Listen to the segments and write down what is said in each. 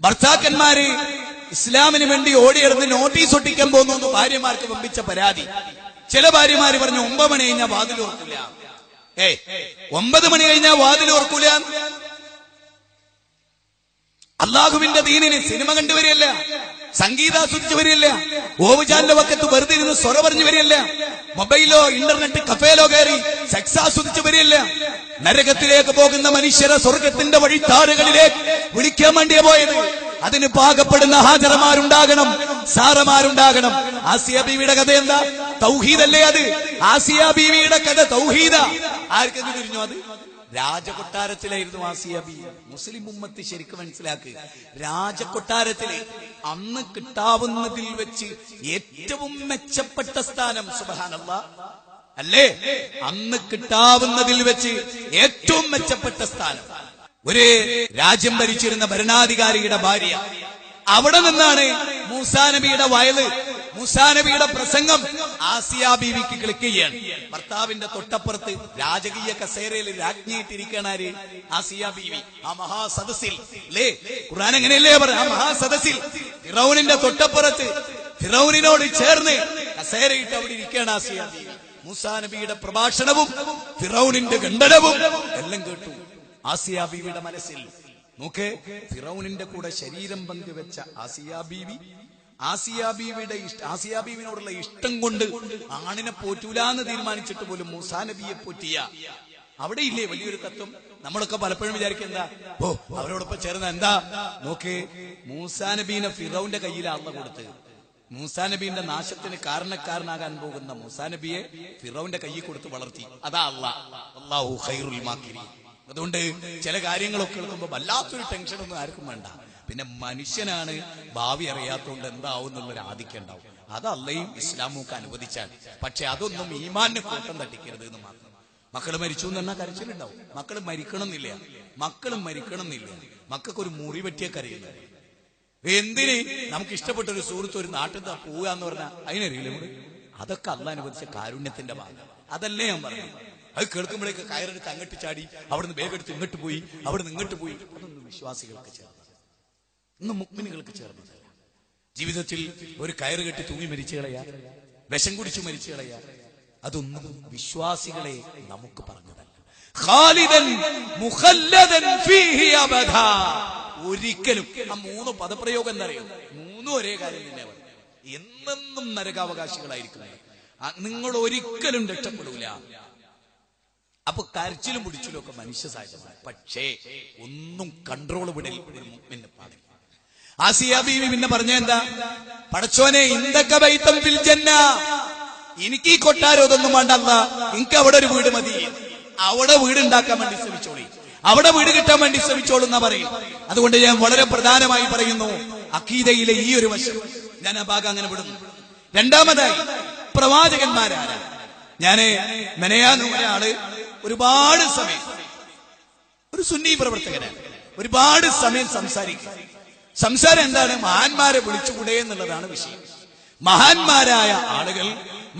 ഭർത്താക്കന്മാര് ഇസ്ലാമിന് വേണ്ടി ഓടിയെടുന്ന് നോട്ടീസ് ഒട്ടിക്കാൻ പോകുന്നു എന്ന് ഭാര്യമാർക്ക് വമ്പിച്ച പരാതി. ചില ഭാര്യമാര് പറഞ്ഞു 9 മണി കഴിഞ്ഞാൽ വാതിൽ ഓർക്കൂല. 9 മണി കഴിഞ്ഞാൽ വാതിൽ ഓർക്കൂല. അള്ളാഹുവിന്റെ ദീനിന് സിനിമ കണ്ടുവരികയല്ല, സംഗീതം ആസ്വദിച്ചു വരികയല്ല, ഓവുചാലിന്റെ വക്കത്ത് വെറുതെ ഇരുന്ന് സ്വറ പറഞ്ഞു വരികയല്ല, മൊബൈലോ ഇന്റർനെറ്റ് കഫേലോ കയറി സെക്സ് ആസ്വദിച്ചു വരികയല്ല. നരകത്തിലേക്ക് പോകുന്ന മനുഷ്യരെ സ്വർഗത്തിന്റെ വഴിത്താറുകളിലേക്ക് വിളിക്കാൻ വേണ്ടിയാ പോയത്. അതിന് പാകപ്പെടുന്ന ഹാജറമാരുണ്ടാകണം, സാറമാരുണ്ടാകണം. ആസിയ ബീവിയുടെ കഥ എന്താ? തൗഹീദല്ലേ അത്? ആസിയ ബീവിയുടെ കഥ തൗഹീദ. ആർക്കെങ്കിലും തിരിഞ്ഞു? അത് രാജകൊട്ടാരത്തിലായിരുന്നു ആസിയ ബീവി. മുസ്ലിം ഉമ്മത്ത് ശരിക്കും മനസ്സിലാക്കുക, രാജകൊട്ടാരത്തിലെ അന്ന് കിട്ടാവുന്നതിൽ വെച്ച് ഏറ്റവും മെച്ചപ്പെട്ട സ്ഥാനം, സുബ്ഹാനല്ലാഹ് അല്ലേ, അന്ന് കിട്ടാവുന്നതിൽ വെച്ച് ഏറ്റവും മെച്ചപ്പെട്ട സ്ഥാനം. ഒരു രാജ്യം ഭരിച്ചിരുന്ന ഭരണാധികാരിയുടെ ഭാര്യ. അവിടെ നിന്നാണ് മൂസാ നബിയുടെ വയല്, മൂസാ നബിയുടെ പ്രസംഗം ആസിയ ബീവിക്ക് ക്ലിക്ക് ചെയ്യാണ്. ഭർത്താവിന്റെ തൊട്ടപ്പുറത്ത് രാജകീയ കസേരയിൽ രാജ്ഞിയിട്ടിരിക്കണാര്? ആസിയ ബീവി. ആ മഹാസദസ്സിൽ അല്ലേ, ഖുർആൻ എങ്ങനെയല്ലേ പറ, ആ മഹാസദസ്സിൽ ഫിറൗനിന്റെ തൊട്ടപ്പുറത്ത് ഫിറൗനിനോട് ചേർന്ന് കസേരയിട്ട് അവിടെ ഇരിക്കുകയാണ് ആസിയ ബീവി. മൂസാ നബിയുടെ പ്രഭാഷണവും ഫിറൗനിന്റെ ഖണ്ഡനവും എല്ലാം കേട്ടു ആസിയ ബീവിയുടെ മനസ്സിൽ. നോക്ക്, ഫിറൗനിന്റെ കൂടെ ശരീരം പങ്കുവെച്ച ആസിയ ബീവി, ആസിയ ബീവിനോടുള്ള ഇഷ്ടം കൊണ്ട് ആണിനെ പോറ്റൂലെന്ന് തീരുമാനിച്ചിട്ട് പോലും മൂസാ നബിയെ പോറ്റിയ അവിടെ ഇല്ലേ വലിയൊരു തത്വം. നമ്മളൊക്കെ പലപ്പോഴും വിചാരിക്കുന്ന അവരോടൊപ്പം ചേർന്ന എന്താ? നോക്ക്, മൂസാ നബീനെ ഫിറൗന്റെ കയ്യിൽ അള്ളാഹു കൊടുത്ത്, മൂസാ നബീന്റെ നാശത്തിന് കാരണക്കാരനാകാൻ പോകുന്ന മൂസാ നബിയെ ഫിറൗന്റെ കയ്യിൽ കൊടുത്ത് വളർത്തി. അതാ അല്ലാഹു ഖൈറുൽ മാക്കിരീൻ. അതുകൊണ്ട് ചില കാര്യങ്ങളൊക്കെ കേൾക്കുമ്പോൾ വല്ലാത്തൊരു ടെൻഷനൊന്നും ആർക്കും വേണ്ട. പിന്നെ മനുഷ്യനാണ്, ഭാവി അറിയാത്തതുകൊണ്ട് എന്താവും എന്നുള്ളൊരു ആധിക്യം ഉണ്ടാവും. അത് അള്ളയും ഇസ്ലാമൊക്കെ അനുവദിച്ചാൽ. പക്ഷെ അതൊന്നും ഈമാനിന് കൂട്ടം തട്ടിക്കരുത് എന്ന് മാത്രം. മക്കള് മരിച്ചു എന്ന് പറഞ്ഞാൽ കരച്ചിലുണ്ടാവും. മക്കള് മരിക്കണമെന്നില്ല, മക്കൾക്കൊരു മുറി പറ്റിയ കരയില്ല. എന്തിന്? നമുക്ക് ഇഷ്ടപ്പെട്ട ഒരു സുഹൃത്ത് ഒരു നാട്ടിൽ നിന്ന് പോവുക എന്ന് പറഞ്ഞാൽ അതിനറിയില്ല. അതൊക്കെ അള്ളാഹ് അനുവദിച്ച കാരുണ്യത്തിന്റെ ഭാഗം. അതല്ലേ ഞാൻ പറഞ്ഞു. അത് കേൾക്കുമ്പോഴേക്ക് കയറെടുത്ത് അങ്ങോട്ട് ചാടി, അവിടുന്ന് വേഗെടുത്ത് ഇങ്ങോട്ട് പോയി, അവിടുന്ന് ഇങ്ങോട്ട് പോയി. അതൊന്നും വിശ്വാസികൾക്ക് ചേർന്നത്, ഒന്നും മുഅ്മിനുകൾക്ക് ചേർന്നതല്ല. ജീവിതത്തിൽ ഒരു കയറ് കെട്ടി തൂങ്ങി മരിച്ചു കളയാ, വിഷം കുടിച്ചു മരിച്ചു കളയാ, അതൊന്നും വിശ്വാസികളെ നമുക്ക് പറഞ്ഞതല്ല. ഖാലിദൻ മുഖല്ലദൻ ഫീഹി അബദാ. ഒരിക്കലും ആ 3 പദപ്രയോഗം എന്താ അറിയോ? 3 ഒരേ കാര്യം തന്നെ പറയും. എന്നെന്നും നരകാവകാശികളായിരിക്കും നിങ്ങൾ, ഒരിക്കലും രക്ഷപ്പെടൂല. അപ്പൊ കരച്ചിലും പിടിച്ചിലും ഒക്കെ മനുഷ്യ സഹജമാണ്. പക്ഷേ ഒന്നും കൺട്രോൾ വിടൽ ഒരു മുഅ്മിന് പാടില്ല. ആസിയ ബീവി പിന്നെ പറഞ്ഞ എന്താ? പടച്ചോനെ, ഇന്ദക ബൈതൻ ഫിൽ ജന്ന, എനിക്ക് ഈ കൊട്ടാരം ഇതൊന്നും വേണ്ട, എനിക്ക് അവിടെ ഒരു വീട് മതി. അവിടെ വീട് ഉണ്ടാക്കാൻ വേണ്ടി ശ്രമിച്ചോളി, അവിടെ വീട് കിട്ടാൻ വേണ്ടി ശ്രമിച്ചോളൂ എന്നാ പറയും. അതുകൊണ്ട് ഞാൻ വളരെ പ്രധാനമായി പറയുന്നു, അഖീദയിലെ ഈ ഒരു വശം ഞാൻ ആ ഭാഗം അങ്ങനെ വിടുന്നു. രണ്ടാമതായി പ്രവാചകന്മാരാണ്. ഞാന് മെനയാന്ന് ഒരാള് ഒരുപാട് സമയം, ഒരു സുന്നി പ്രവർത്തകനാണ്, ഒരുപാട് സമയം സംസാരം എന്താണ്? മഹാന്മാരെ വിളിച്ചുകൂടെ എന്നുള്ളതാണ് വിഷയം. മഹാന്മാരായ ആളുകൾ,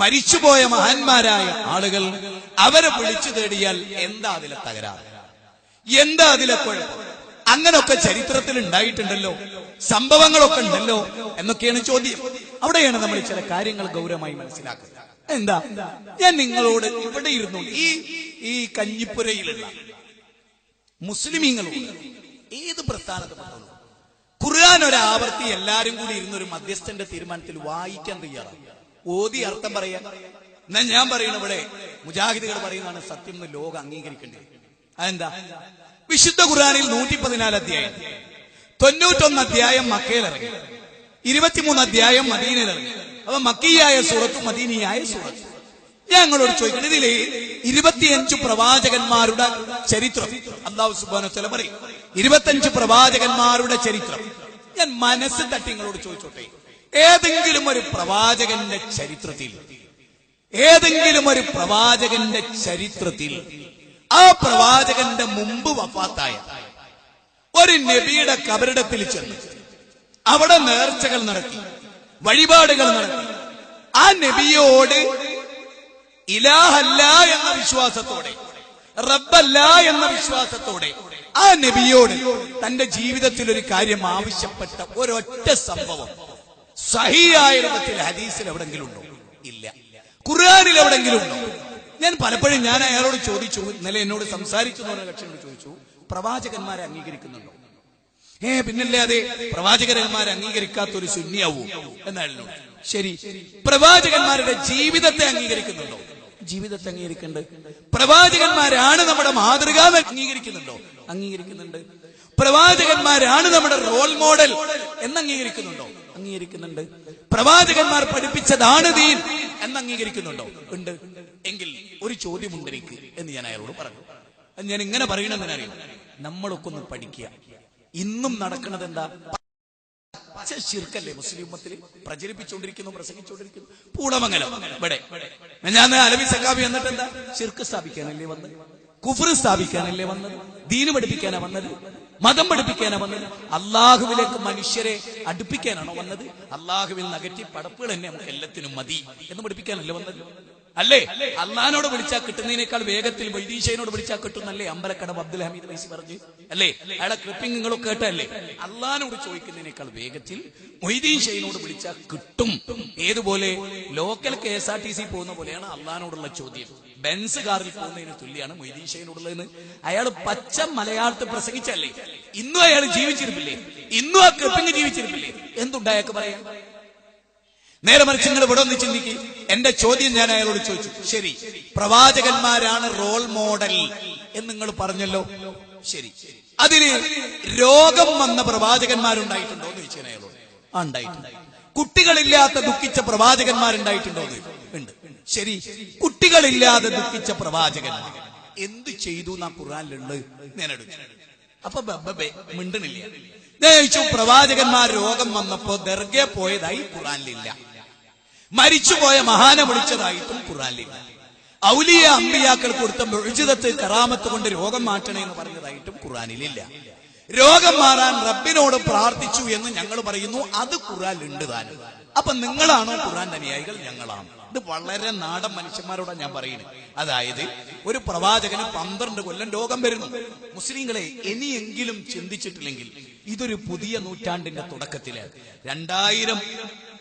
മരിച്ചുപോയ മഹാന്മാരായ ആളുകൾ, അവരെ വിളിച്ചു തേടിയാൽ എന്താ അതിലെ തകരാറ്, എന്താ അതിലെ കുഴപ്പം? അങ്ങനൊക്കെ ചരിത്രത്തിൽ ഉണ്ടായിട്ടുണ്ടല്ലോ, സംഭവങ്ങളൊക്കെ ഉണ്ടല്ലോ എന്നൊക്കെയാണ് ചോദ്യം. അവിടെയാണ് നമ്മൾ ചില കാര്യങ്ങൾ ഗൗരവമായി മനസ്സിലാക്കുന്നത്. എന്താ? ഞാൻ നിങ്ങളോട് ഇവിടെ ഇരുന്നു ഈ കഞ്ഞിപ്പുരയിലുള്ള മുസ്ലിമീങ്ങളോട്, ഏത് പ്രസ്ഥാനത്തിൽപ്പെട്ടു, ഖുർആൻ ഒരാവർത്തി എല്ലാരും കൂടി ഇരുന്നൊരു മധ്യസ്ഥന്റെ തീരുമാനത്തിൽ വായിക്കാൻ തയ്യാറാണ്, ഓതി അർത്ഥം പറയാൻ. എന്നാൽ ഞാൻ പറയുന്ന ഇവിടെ മുജാഹിദുകൾ പറയുന്നതാണ് സത്യം എന്ന് ലോകം അംഗീകരിക്കേണ്ടത്. അതെന്താ? വിശുദ്ധ ഖുർആനിൽ 114 അധ്യായം, 91 അധ്യായം മക്കയിൽ ഇറങ്ങി, 23 അധ്യായം മദീനയിൽ ഇറങ്ങി. അപ്പൊ മക്കിയായ സൂറത്തും മദീനിയായ സൂറത്തും. ഞങ്ങളോട് ചോദിക്കുന്നത്, ഇതിലെ 25 പ്രവാചകന്മാരുടെ ചരിത്രം അല്ലാഹു സുബ്ഹാനഹു വ തആല പറയും. 25 പ്രവാചകന്മാരുടെ ചരിത്രം ഞാൻ മനസ്സ് തട്ടി നിങ്ങളോട് ചോദിച്ചോട്ടെ. ഏതെങ്കിലും ഒരു പ്രവാചകന്റെ ചരിത്രത്തിൽ ആ പ്രവാചകന്റെ മുമ്പ് വഫാത്തായ ഒരു നബിയുടെ ഖബറിടത്തിൽ ചെന്ന് അവിടെ നേർച്ചകൾ നടത്തി, വഴിപാടുകൾ നടത്തി, ആ നബിയോട് ഇലാഹല്ല എന്ന വിശ്വാസത്തോടെ, റബ്ബല്ല എന്ന വിശ്വാസത്തോടെ ആ നബിയോട് തന്റെ ജീവിതത്തിൽ ഒരു കാര്യം ആവശ്യപ്പെട്ട ഒരൊറ്റ സംഭവം സഹിയായ രൂപത്തിൽ ഹദീസിൽ എവിടെങ്കിലും ഉണ്ടോ? ഇല്ല. ഖുർആനിൽ എവിടെങ്കിലും ഉണ്ടോ? ഞാൻ പലപ്പോഴും അയാളോട് ചോദിച്ചു, ഇന്നലെ എന്നോട് സംസാരിച്ചു എന്ന് കക്ഷിയോട് ചോദിച്ചു, പ്രവാചകന്മാരെ അംഗീകരിക്കുന്നുണ്ടോ? പിന്നല്ലേ അതെ, പ്രവാചകന്മാരെ അംഗീകരിക്കാത്തൊരു സുന്നിയാവൂ എന്നായിരുന്നു. ശരി, പ്രവാചകന്മാരുടെ ജീവിതത്തെ അംഗീകരിക്കുന്നുണ്ടോ? ജീവിതത്തെ അംഗീകരിക്കുന്നുണ്ട്. പ്രവാചകന്മാരാണ് നമ്മുടെ മാതൃക അംഗീകരിക്കുന്നുണ്ടോ? അംഗീകരിക്കുന്നുണ്ട്. പ്രവാചകന്മാരാണ് നമ്മുടെ റോൾ മോഡൽ എന്ന് അംഗീകരിക്കുന്നുണ്ടോ? അംഗീകരിക്കുന്നുണ്ട്. പ്രവാചകന്മാർ പഠിപ്പിച്ചതാണ് ദീൻ എന്ന് അംഗീകരിക്കുന്നുണ്ടോ? ഉണ്ട്. എങ്കിൽ ഒരു ചോദ്യമുണ്ട് എനിക്ക് എന്ന് ഞാൻ അയാളോട് പറഞ്ഞു. ഞാൻ ഇങ്ങനെ പറയണമെന്നറിയാം, നമ്മളൊക്കെ ഒന്ന് പഠിക്കുക. ഇന്നും നടക്കുന്നത് എന്താ? ശിർക്കല്ലേ മുസ്ലിം ഉമ്മത്തിൽ പ്രചരിപ്പിച്ചുകൊണ്ടിരിക്കുന്നു, പ്രസംഗിച്ചുകൊണ്ടിരിക്കുന്നു. പൂടമംഗലം ഇവിടെ ഞാൻ അലവി സഖാബി എന്നിട്ട് എന്താ? ശിർക്ക് സ്ഥാപിക്കാനല്ലേ വന്നത്? കുഫ്ർ സ്ഥാപിക്കാനല്ലേ വന്നത്? ദീന് പഠിപ്പിക്കാനാ വന്നത്? മതം പഠിപ്പിക്കാനാ വന്നത്? അള്ളാഹുവിലേക്ക് മനുഷ്യരെ അടുപ്പിക്കാനാണോ വന്നത്? അള്ളാഹുവിൽ നകറ്റി പടപ്പുകൾ തന്നെ നമുക്ക് എല്ലാത്തിനും മതി എന്ന് പഠിപ്പിക്കാനല്ലേ വന്നത്? അല്ലേ? അള്ളഹാനോട് വിളിച്ചാൽ കിട്ടുന്നതിനേക്കാൾ വേഗത്തിൽ വൈദീശയോട് വിളിച്ചാൽ കിട്ടുന്നല്ലേ അമ്പലക്കടവ് അബ്ദുൽ ഹമീദ് വൈസി പറഞ്ഞു? അല്ലേ? അയാളെ ക്ലിപ്പിംഗ് നിങ്ങളൊക്കെ കേട്ടല്ലേ? അള്ളഹാനോട് ചോദിക്കുന്നതിനേക്കാൾ വേഗത്തിൽ മൊയ്തീശയോട് വിളിച്ചാൽ കിട്ടും. ഏതുപോലെ ലോക്കൽ KSRTC പോകുന്ന പോലെയാണ് അള്ളഹാനോടുള്ള ചോദ്യം. ബെൻസ് കാറിൽ പോകുന്നതിന് തുല്യാണ് മൊയ്തീശയോടുള്ളതെന്ന് അയാൾ പച്ച മലയാളത്തിൽ പ്രസംഗിച്ചല്ലേ? ഇന്നും അയാൾ ജീവിച്ചിരിപ്പില്ലേ? ഇന്നും ആ ക്ലിപ്പിംഗ് ജീവിച്ചിരിപ്പില്ലേ? എന്തുണ്ടായൊക്കെ പറയാം. നേരെ മറിച്ച് നിങ്ങൾ ഇവിടെ ഒന്ന് ചിന്തിക്ക്. എന്റെ ചോദ്യം ഞാൻ അയാളോട് ചോദിച്ചു, ശരി, പ്രവാചകന്മാരാണ് റോൾ മോഡൽ എന്ന് നിങ്ങൾ പറഞ്ഞല്ലോ, ശരി, അതിന് രോഗം വന്ന പ്രവാചകന്മാരുണ്ടായിട്ടുണ്ടോ എന്ന് ചോദിച്ചു അയാളോട്. ഉണ്ടായിട്ടുണ്ട്. കുട്ടികളില്ലാത്ത ദുഃഖിച്ച പ്രവാചകന്മാരുണ്ടായിട്ടുണ്ടോ? ഉണ്ട്. ശരി, കുട്ടികളില്ലാതെ ദുഃഖിച്ച പ്രവാചകന്മാർ എന്ത് ചെയ്തു എന്നാ ഖുർആനിലുണ്ട്? ഞാൻ എടുത്തു. അപ്പൊ മിണ്ടണില്ല. ഞാൻ ചോദിച്ചു, പ്രവാചകന്മാർ രോഗം വന്നപ്പോ ദർഗയെ പോയതായി ഖുർആനിലില്ല. മരിച്ചുപോയ മഹാനെ വിളിച്ചതായിട്ടും ഖുർആനിലില്ല. ഔലിയ അമ്പിയാക്കൾ കൊടുത്ത മുഅ്ജിസത്ത് കറാമത്ത് കൊണ്ട് രോഗം മാറ്റണേ എന്ന് പറഞ്ഞതായിട്ടും ഖുർആനിലില്ല. രോഗം മാറാൻ റബ്ബിനോട് പ്രാർത്ഥിച്ചു എന്ന് ഞങ്ങൾ പറയുന്നു, അത് ഖുർആനിലുണ്ട് താനും. അപ്പൊ നിങ്ങളാണോ ഖുർആൻ അനുയായികൾ? ഞങ്ങളാണ്. ഇത് വളരെ നാടൻ മനുഷ്യന്മാരോടാണ് ഞാൻ പറയുന്നത്. അതായത് ഒരു പ്രവാചകന് 12 കൊല്ലം രോഗം വരുന്നു. മുസ്ലിങ്ങളെ ഇനിയെങ്കിലും ചിന്തിച്ചിട്ടില്ലെങ്കിൽ ഇതൊരു പുതിയ നൂറ്റാണ്ടിന്റെ തുടക്കത്തില് 2000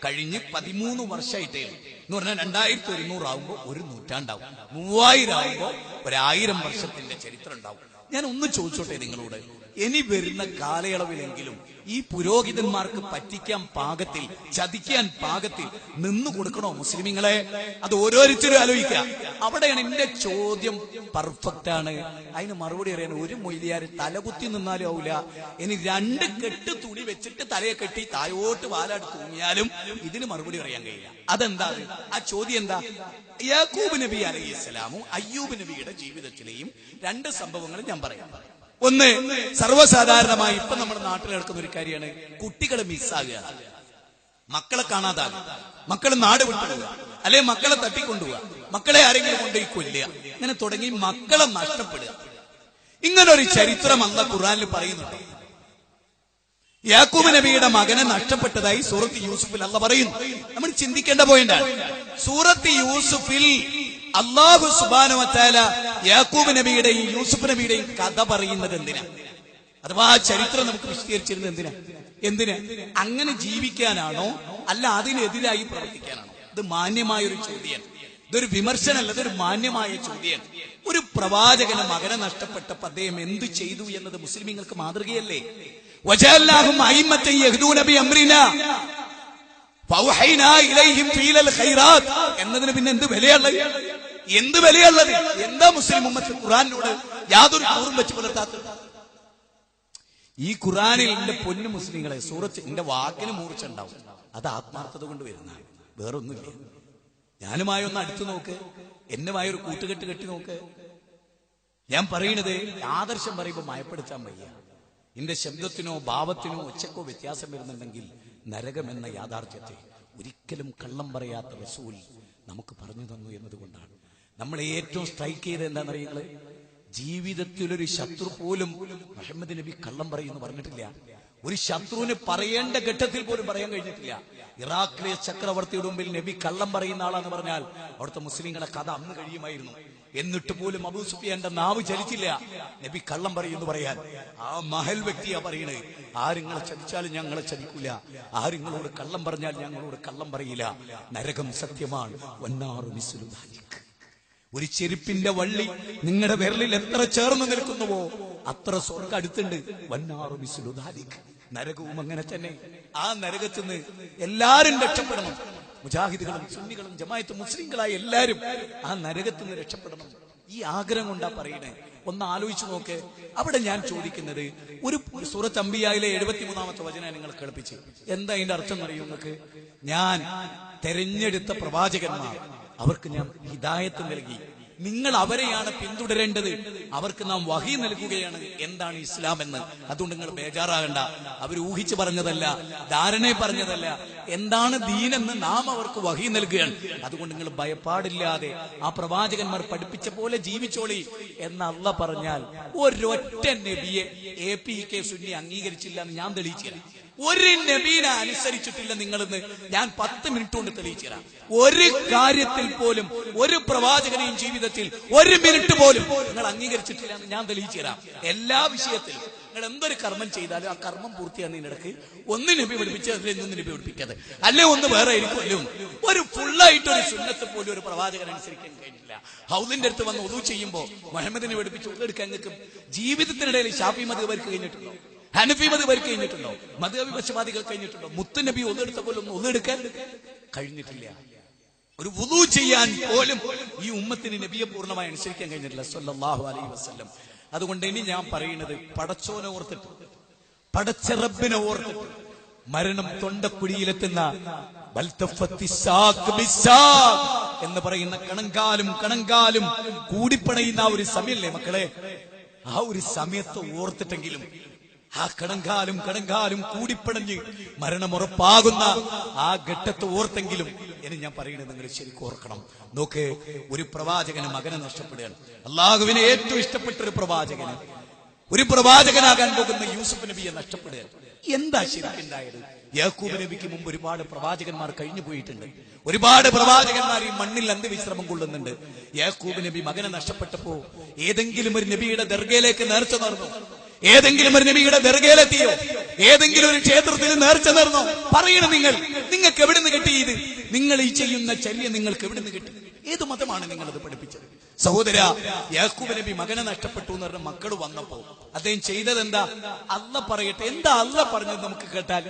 കഴിഞ്ഞ് 13 വർഷമായിട്ടേ എന്ന് പറഞ്ഞാൽ 2100 ആവുമ്പോ ഒരു നൂറ്റാണ്ടാവും. 3000 ആവുമ്പോ 1000 വർഷത്തിന്റെ ചരിത്രം ഉണ്ടാവും. ഞാൻ ഒന്ന് ചോദിച്ചോട്ടെ നിങ്ങളോട്, ഇനി വരുന്ന കാലയളവിലെങ്കിലും ഈ പുരോഹിതന്മാർക്ക് പറ്റിക്കാൻ പാകത്തിൽ, ചതിക്കാൻ പാകത്തിൽ നിന്നു കൊടുക്കണോ മുസ്ലിമീങ്ങളെ? അത് ഓരോരുത്തരും ആലോചിക്കുക. അവിടെയാണ് എന്റെ ചോദ്യം. പെർഫെക്റ്റ് ആണ്. അതിന് മറുപടി അറിയാൻ ഒരു മൊയ്ലിയാർ തലകുത്തി നിന്നാലും ആവില്ല. ഇനി 2 കെട്ട് തുണി വെച്ചിട്ട് തലയെ കെട്ടി തായോട്ട് വാലാട് തൂങ്ങിയാലും ഇതിന് മറുപടി അറിയാൻ കഴിയില്ല. അതെന്താ? ആ ചോദ്യം എന്താ? യാക്കൂബ് നബി അലൈഹിസ്സലാമും അയ്യൂബ് നബിയുടെ ജീവിതത്തിലെയും 2 സംഭവങ്ങൾ ഞാൻ പറയാം. ഒന്ന്, സർവ്വസാധാരണമായി ഇപ്പൊ നമ്മുടെ നാട്ടിൽ നടക്കുന്ന ഒരു കാര്യമാണ് കുട്ടികളെ മിസ്സാകുക, മക്കളെ കാണാതാകുക, മക്കളെ നാട് വിട്ടുപോവുക, അല്ലെ മക്കളെ തട്ടിക്കൊണ്ടുപോവുക, മക്കളെ ആരെങ്കിലും കൊണ്ടുപോയി കൊല്ലുക, ഇങ്ങനെ തുടങ്ങി മക്കളെ നഷ്ടപ്പെടുക. ഇങ്ങനൊരു ചരിത്രം അല്ലാഹു ഖുർആനിൽ പറയുന്നുണ്ട്. യാക്കൂബ് നബിയുടെ മകനെ നഷ്ടപ്പെട്ടതായി സൂറത്ത് യൂസുഫിൽ അല്ലാഹു പറയുന്നു. നമ്മൾ ചിന്തിക്കേണ്ട പോയിന്റാണ്. സൂറത്ത് യൂസുഫിൽ അല്ലാഹു സുബ്ഹാനഹു വ തആല യാക്കൂബ് നബിയുടെയും യൂസുഫ് നബിയുടെയും കഥ പറയുന്നത് എന്തിനാ? അഥവാ ആ ചരിത്രം നമുക്ക് വിശദീകരിച്ചിരുന്നത് എന്തിനാ? അങ്ങനെ ജീവിക്കാനാണോ അല്ല അതിനെതിരായി പ്രവർത്തിക്കാനാണോ? ഇത് മാന്യമായൊരു ചോദ്യമാണ്. ഇതൊരു വിമർശനമല്ല, ഇതൊരു മാന്യമായ ചോദ്യമാണ്. ഒരു പ്രവാചകന് മകനെ നഷ്ടപ്പെട്ടപ്പോൾ അദ്ദേഹം എന്തു ചെയ്തു എന്നത് മുസ്ലിമീങ്ങൾക്ക് മാതൃകയല്ലേ? വജഅൽനാഹും അയിമ്മത്തൻ യഹ്ദൂന ബിഅംരിനാ ഫൗഹൈനാ ഇലൈഹിം ഫീലൽ ഖൈറാത്ത് എന്നതിന് പിന്നെ എന്ത് വിലയുള്ളത്? എന്ത് വിലയുള്ളത്? എന്താ മുസ്ലിം ഉമ്മത്ത് ഖുർആനിനോട് യാതൊരു കൂറും വെച്ച് പുലർത്താത്തത്? ഈ ഖുർആനിൽ എന്റെ പൊന്നു മുസ്ലിങ്ങളെ സൂറത്ത് എന്റെ വാക്കിന് മൂർച്ച ഉണ്ടാവും. അത് ആത്മാർത്ഥത കൊണ്ട് വരുന്നതാണ്, വേറൊന്നുമില്ല. ഞാനുമായി ഒന്ന് അടുത്തു നോക്ക്, എന്നുമായി ഒരു കൂട്ടുകെട്ട് കെട്ടി നോക്ക്. ഞാൻ പറയുന്നത് ആദർശം പറയുമ്പോൾ മയപ്പെടുത്താൻ വയ്യ. എന്റെ ശബ്ദത്തിനോ ഭാവത്തിനോ ഒച്ചക്കോ വ്യത്യാസം വരുന്നുണ്ടെങ്കിൽ നരകമെന്ന യാഥാർത്ഥ്യത്തെ ഒരിക്കലും കള്ളം പറയാത്ത റസൂൽ നമുക്ക് പറഞ്ഞു തന്നു എന്നതുകൊണ്ടാണ്. നമ്മളെ ഏറ്റവും സ്ട്രൈക്ക് ചെയ്ത് എന്താണെന്നറിയുന്നത്? ജീവിതത്തിലൊരു ശത്രു പോലും മുഹമ്മദ് നബി കള്ളം പറയുന്നു പറഞ്ഞിട്ടില്ല. ഒരു ശത്രുവിന് പറയേണ്ട ഘട്ടത്തിൽ പോലും പറയാൻ കഴിഞ്ഞിട്ടില്ല. ഇറാഖിലെ ചക്രവർത്തിയുടെ മുമ്പിൽ നബി കള്ളം പറയുന്ന ആളാന്ന് പറഞ്ഞാൽ അവിടുത്തെ മുസ്ലിങ്ങളെ കഥ അന്ന് കഴിയുമായിരുന്നു. എന്നിട്ട് പോലും അബൂ സുഫിയാന്റെ നാവ് ചലിച്ചില്ല നബി കള്ളം പറയുന്നു പറയാൻ. ആ മഹൽ വ്യക്തിയാ പറയണേ, ആരിങ്ങളെ ചതിച്ചാലും ഞങ്ങളെ ചതിക്കൂല, ആരിങ്ങളോട് കള്ളം പറഞ്ഞാൽ ഞങ്ങളോട് കള്ളം പറയില്ല, നരകം സത്യമാണ്. വന്നാറു മിസ്ലു ദാലിക്. ഒരു ചെരുപ്പിന്റെ വള്ളി നിങ്ങളുടെ വിരലിൽ എത്ര ചേർന്ന് നിൽക്കുന്നുവോ അത്ര സ്വർഗ്ഗം അടുത്തുണ്ട്. വന്നാറു മിസ്ലു ദാലിക്. നരകവും അങ്ങനെ തന്നെ. ആ നരകത്തിൽ നിന്ന് എല്ലാരും രക്ഷപ്പെടണം. മുജാഹിദുകളും സുന്നികളും ജമാഅത്ത് മുസ്ലിങ്ങളായ എല്ലാരും ആ നരകത്തിൽ നിന്ന് രക്ഷപ്പെടണം. ഈ ആഗ്രഹം കൊണ്ടാ പറയണേ. ഒന്ന് ആലോചിച്ചു നോക്ക്. അവിടെ ഞാൻ ചോദിക്കുന്നത്, ഒരു സൂറത്ത് അംബിയായിലെ 73-ാമത്തെ വചനം നിങ്ങൾ കേൾപ്പിച്ച് എന്താ അതിന്റെ അർത്ഥം എന്നറിയോ നിങ്ങൾക്ക്? ഞാൻ തെരഞ്ഞെടുത്ത പ്രവാചകന്മാർ, അവർക്ക് ഞാൻ ഹിദായത്ത് നൽകി, നിങ്ങൾ അവരെയാണ് പിന്തുടരേണ്ടത്, അവർക്ക് നാം വഹി നൽകുകയാണ് എന്താണ് ഇസ്ലാം എന്ന്. അതുകൊണ്ട് നിങ്ങൾ ബേജാറാകണ്ട. അവർ ഊഹിച്ചു പറഞ്ഞതല്ല, ധാരണ പറഞ്ഞതല്ല, എന്താണ് ദീനെന്ന് നാം അവർക്ക് വഹി നൽകുകയാണ്. അതുകൊണ്ട് നിങ്ങൾ ഭയപ്പാടില്ലാതെ ആ പ്രവാചകന്മാർ പഠിപ്പിച്ച പോലെ ജീവിച്ചോളി എന്ന് അള്ളാഹ് പറഞ്ഞാൽ ഒരൊറ്റ നബിയെ APK സുന്നി അംഗീകരിച്ചില്ല എന്ന് ഞാൻ തെളിയിച്ചു തരാം. ഒരു നബീനെ അനുസരിച്ചിട്ടില്ല നിങ്ങളെന്ന് ഞാൻ 10 മിനിറ്റ് കൊണ്ട് തെളിയിച്ചു തരാം. ഒരു കാര്യത്തിൽ പോലും ഒരു പ്രവാചകനെയും ജീവിതത്തിൽ 1 മിനിറ്റ് പോലും നിങ്ങൾ അംഗീകരിച്ചിട്ടില്ല എന്ന് ഞാൻ തെളിയിച്ചു തരാം. എല്ലാ വിഷയത്തിലും നിങ്ങൾ എന്തൊരു കർമ്മം ചെയ്താലും ആ കർമ്മം പൂർത്തിയാകുന്നതിനിടക്ക് ഒന്ന് നബി പഠിപ്പിച്ച് അതിൽ ഇന്നൊന്ന് നബി പഠിപ്പിക്കാതെ, അല്ലെ ഒന്ന് വേറെ ആയിരിക്കും. ഒരു ഫുള്ളായിട്ട് ഒരു സുന്നത്ത് പോലും ഒരു പ്രവാചകൻ അനുസരിക്കാൻ കഴിഞ്ഞില്ല. ഹൗദിന്റെ അടുത്ത് വന്ന് ഒതു ചെയ്യുമ്പോൾ മുഹമ്മദിനെ പഠിപ്പിച്ച് ഒന്നെടുക്കാൻ നിങ്ങൾക്ക് ജീവിതത്തിനിടയിൽ ഷാഫി മദ്ഹബ് കഴിഞ്ഞിട്ടുണ്ടോ? ഹനഫി മദ്ഹബ് കഴിഞ്ഞിട്ടുണ്ടോ? മദ്ഹബി പക്ഷപാതികൾ കഴിഞ്ഞിട്ടുണ്ടോ? മുത്തുനബി ഒന്നെടുത്ത പോലെ ഒന്ന് ഒന്നെടുക്കാൻ കഴിഞ്ഞിട്ടില്ല. ഒരു വുളു ചെയ്യാൻ പോലും ഈ ഉമ്മത്തിന് നബിയെ പൂർണ്ണമായി അനുസരിക്കാൻ കഴിഞ്ഞിട്ടില്ല സല്ലല്ലാഹു അലൈഹി വസല്ലം. അതുകൊണ്ട് ഇനി ഞാൻ പറയുന്നത്, പടച്ചോനെ ഓർത്തിട്ട്, പടച്ച റബ്ബിനെ ഓർത്തിട്ട് മരണം തൊണ്ടക്കുഴിയിലെത്തുന്ന എന്ന് പറയുന്ന കണങ്കാലും കൂടിപ്പണയുന്ന ആ ഒരു സമയല്ലേ മക്കളെ, ആ ഒരു സമയത്ത് ഓർത്തിട്ടെങ്കിലും ആ കണങ്കാലും കൂടിപ്പണഞ്ഞ് മരണമുറപ്പാകുന്ന ആ ഘട്ടത്തെ ഓർത്തെങ്കിലും എന്ന് ഞാൻ പറയുന്നത് നിങ്ങൾ ശരിക്കും ഓർക്കണം. നോക്ക്, ഒരു പ്രവാചകന് മകനെ നഷ്ടപ്പെടുകയാണ്. അള്ളാഹുവിനെ ഏറ്റവും ഇഷ്ടപ്പെട്ട ഒരു പ്രവാചകനാകാൻ പോകുന്ന യൂസുഫ് നബിയെ നഷ്ടപ്പെടുകയാണ്. എന്താ ശരിക്കുണ്ടായത്? യാക്കൂബ് നബിക്ക് മുമ്പ് ഒരുപാട് പ്രവാചകന്മാർ കഴിഞ്ഞു പോയിട്ടുണ്ട്. ഒരുപാട് പ്രവാചകന്മാർ ഈ മണ്ണിൽ അന്ത്യവിശ്രമം കൊള്ളുന്നുണ്ട്. യാക്കൂബ് നബി മകനെ നഷ്ടപ്പെട്ടപ്പോ ഏതെങ്കിലും ഒരു നബിയുടെ ദർഗയിലേക്ക് നേർച്ച നേർന്നു? ഏതെങ്കിലും ഒരു നബിയുടെ ദർഗയിലെത്തിയോ? ഏതെങ്കിലും ഒരു ക്ഷേത്രത്തിൽ നേർച്ച നേർന്നോ? പറയണം. നിങ്ങൾക്ക് എവിടെ നിന്ന് കിട്ടി ഇത്? നിങ്ങൾ ഈ ചെയ്യുന്ന ചര്യ നിങ്ങൾക്ക് എവിടെ നിന്ന് കിട്ടി? ഏത് മതമാണ് നിങ്ങളത് പഠിപ്പിച്ചത്? സഹോദര, യാക്കൂബ് നബി മകനെ നഷ്ടപ്പെട്ടു എന്ന് പറഞ്ഞ മക്കൾ വന്നപ്പോ അദ്ദേഹം ചെയ്തത് എന്താ? അള്ളാഹ് പറയട്ടെ, എന്താ അള്ളാഹ് പറഞ്ഞത് നമുക്ക് കേട്ടാൽ?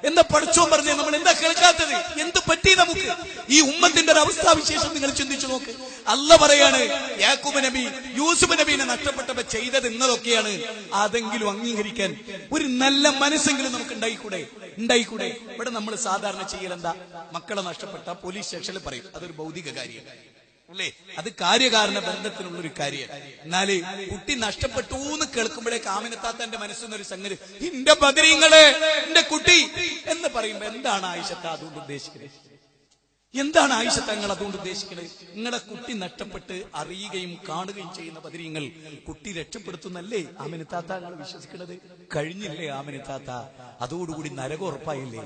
എന്താ പടച്ചോൻ പറഞ്ഞത് നമ്മൾ എന്താ കേൾക്കാത്തത്? എന്ത് പറ്റി നമുക്ക്? ഈ ഉമ്മത്തിന്റെ ഒരു അവസ്ഥാവിശേഷം നിങ്ങൾ ചിന്തിച്ചു നോക്ക്. അള്ളാഹ് പറയാണ്, യാക്കൂബ് നബി യൂസുഫ് നബീനെ നഷ്ടപ്പെട്ടപ്പോ ചെയ്തത് ഇന്നതൊക്കെയാണ്. അതെങ്കിലും അംഗീകരിക്കാൻ ഒരു നല്ല മനസ്സെങ്കിലും നമുക്ക് ഉണ്ടായിക്കൂടെ? ഇവിടെ നമ്മൾ സാധാരണ ചെയ്യലെന്താ? മക്കളെ നഷ്ടപ്പെട്ട പോലീസ് സ്റ്റേഷനിൽ പറയും അതൊരു ഭൗതിക കാര്യമാണ് അല്ലേ, അത് കാര്യകാരണ ബന്ധത്തിനുള്ളൊരു കാര്യമാണ്. എന്നാല് കുട്ടി നഷ്ടപ്പെട്ടു എന്ന് കേൾക്കുമ്പോഴേക്ക് ആമിനത്താത്തന്റെ മനസ്സിന്നൊരു സംഗതി, എന്റെ ബദരീങ്ങളെ, എന്റെ കുട്ടി എന്ന് പറയുമ്പോ എന്താണ് ആയിഷത്ത അതുകൊണ്ട് ഉദ്ദേശിക്കുന്നത്? എന്താണ് ആയിഷത്ത നിങ്ങൾ അതുകൊണ്ട് ഉദ്ദേശിക്കുന്നത്? നിങ്ങളുടെ കുട്ടി നഷ്ടപ്പെട്ട് അറിയുകയും കാണുകയും ചെയ്യുന്ന ബദരീങ്ങൾ കുട്ടി രക്ഷപ്പെടുത്തുന്നല്ലേ ആമിനത്താത്ത നിങ്ങൾ വിശ്വസിക്കുന്നത്? കഴിഞ്ഞില്ലേ ആമിനത്താത്ത? അതോടുകൂടി നരകം ഉറപ്പായില്ലേ?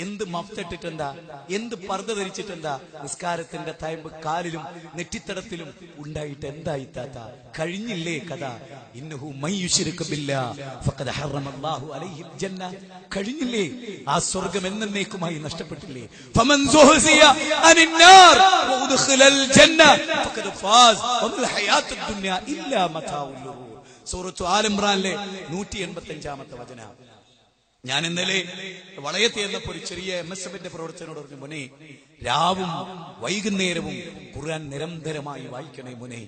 എന്ത് മഫ്തിട്ടിട്ടെന്താ, എന്ത് പർദ്ദ ധരിച്ചിട്ടെന്താ, നിസ്കാരത്തിന്റെ തയമ്പ് കാലിലും നെറ്റിത്തടത്തിലും ഉണ്ടായിട്ട് എന്തായി താത്ത? കഴിഞ്ഞില്ലേ കഥ? ഇന്നഹു മയ്യുശ്രികു ബില്ലാഹ് ഫഖദ് ഹറമല്ലാഹു അലൈഹിൽ ജന്ന. കഴിഞ്ഞില്ലേ? ആ സ്വർഗ്ഗം എന്നേക്കുമായി നഷ്ടപ്പെട്ടില്ലേ? ഫമൻ സുഹസിയ അനിന്നാർ വഉദ്ഖിലൽ ജന്ന ഫഖദ് ഫാസ് വമൽ ഹയാത്തുദ് ദുനിയ ഇല്ലാ മതാഉൽ ഗുറൂർ. സൂറത്ത് ആൽ ഇംറാനിലെ 185-ാമത്തെ വചനം. ഞാൻ ഇന്നലെ വളയത്ത് എന്നപ്പോ ഒരു ചെറിയ MSFന്റെ പ്രവർത്തനോട് പറഞ്ഞു, മോനെ രാവും വൈകുന്നേരവും ഖുർആൻ നിരന്തരമായി വായിക്കണേ മോനെ.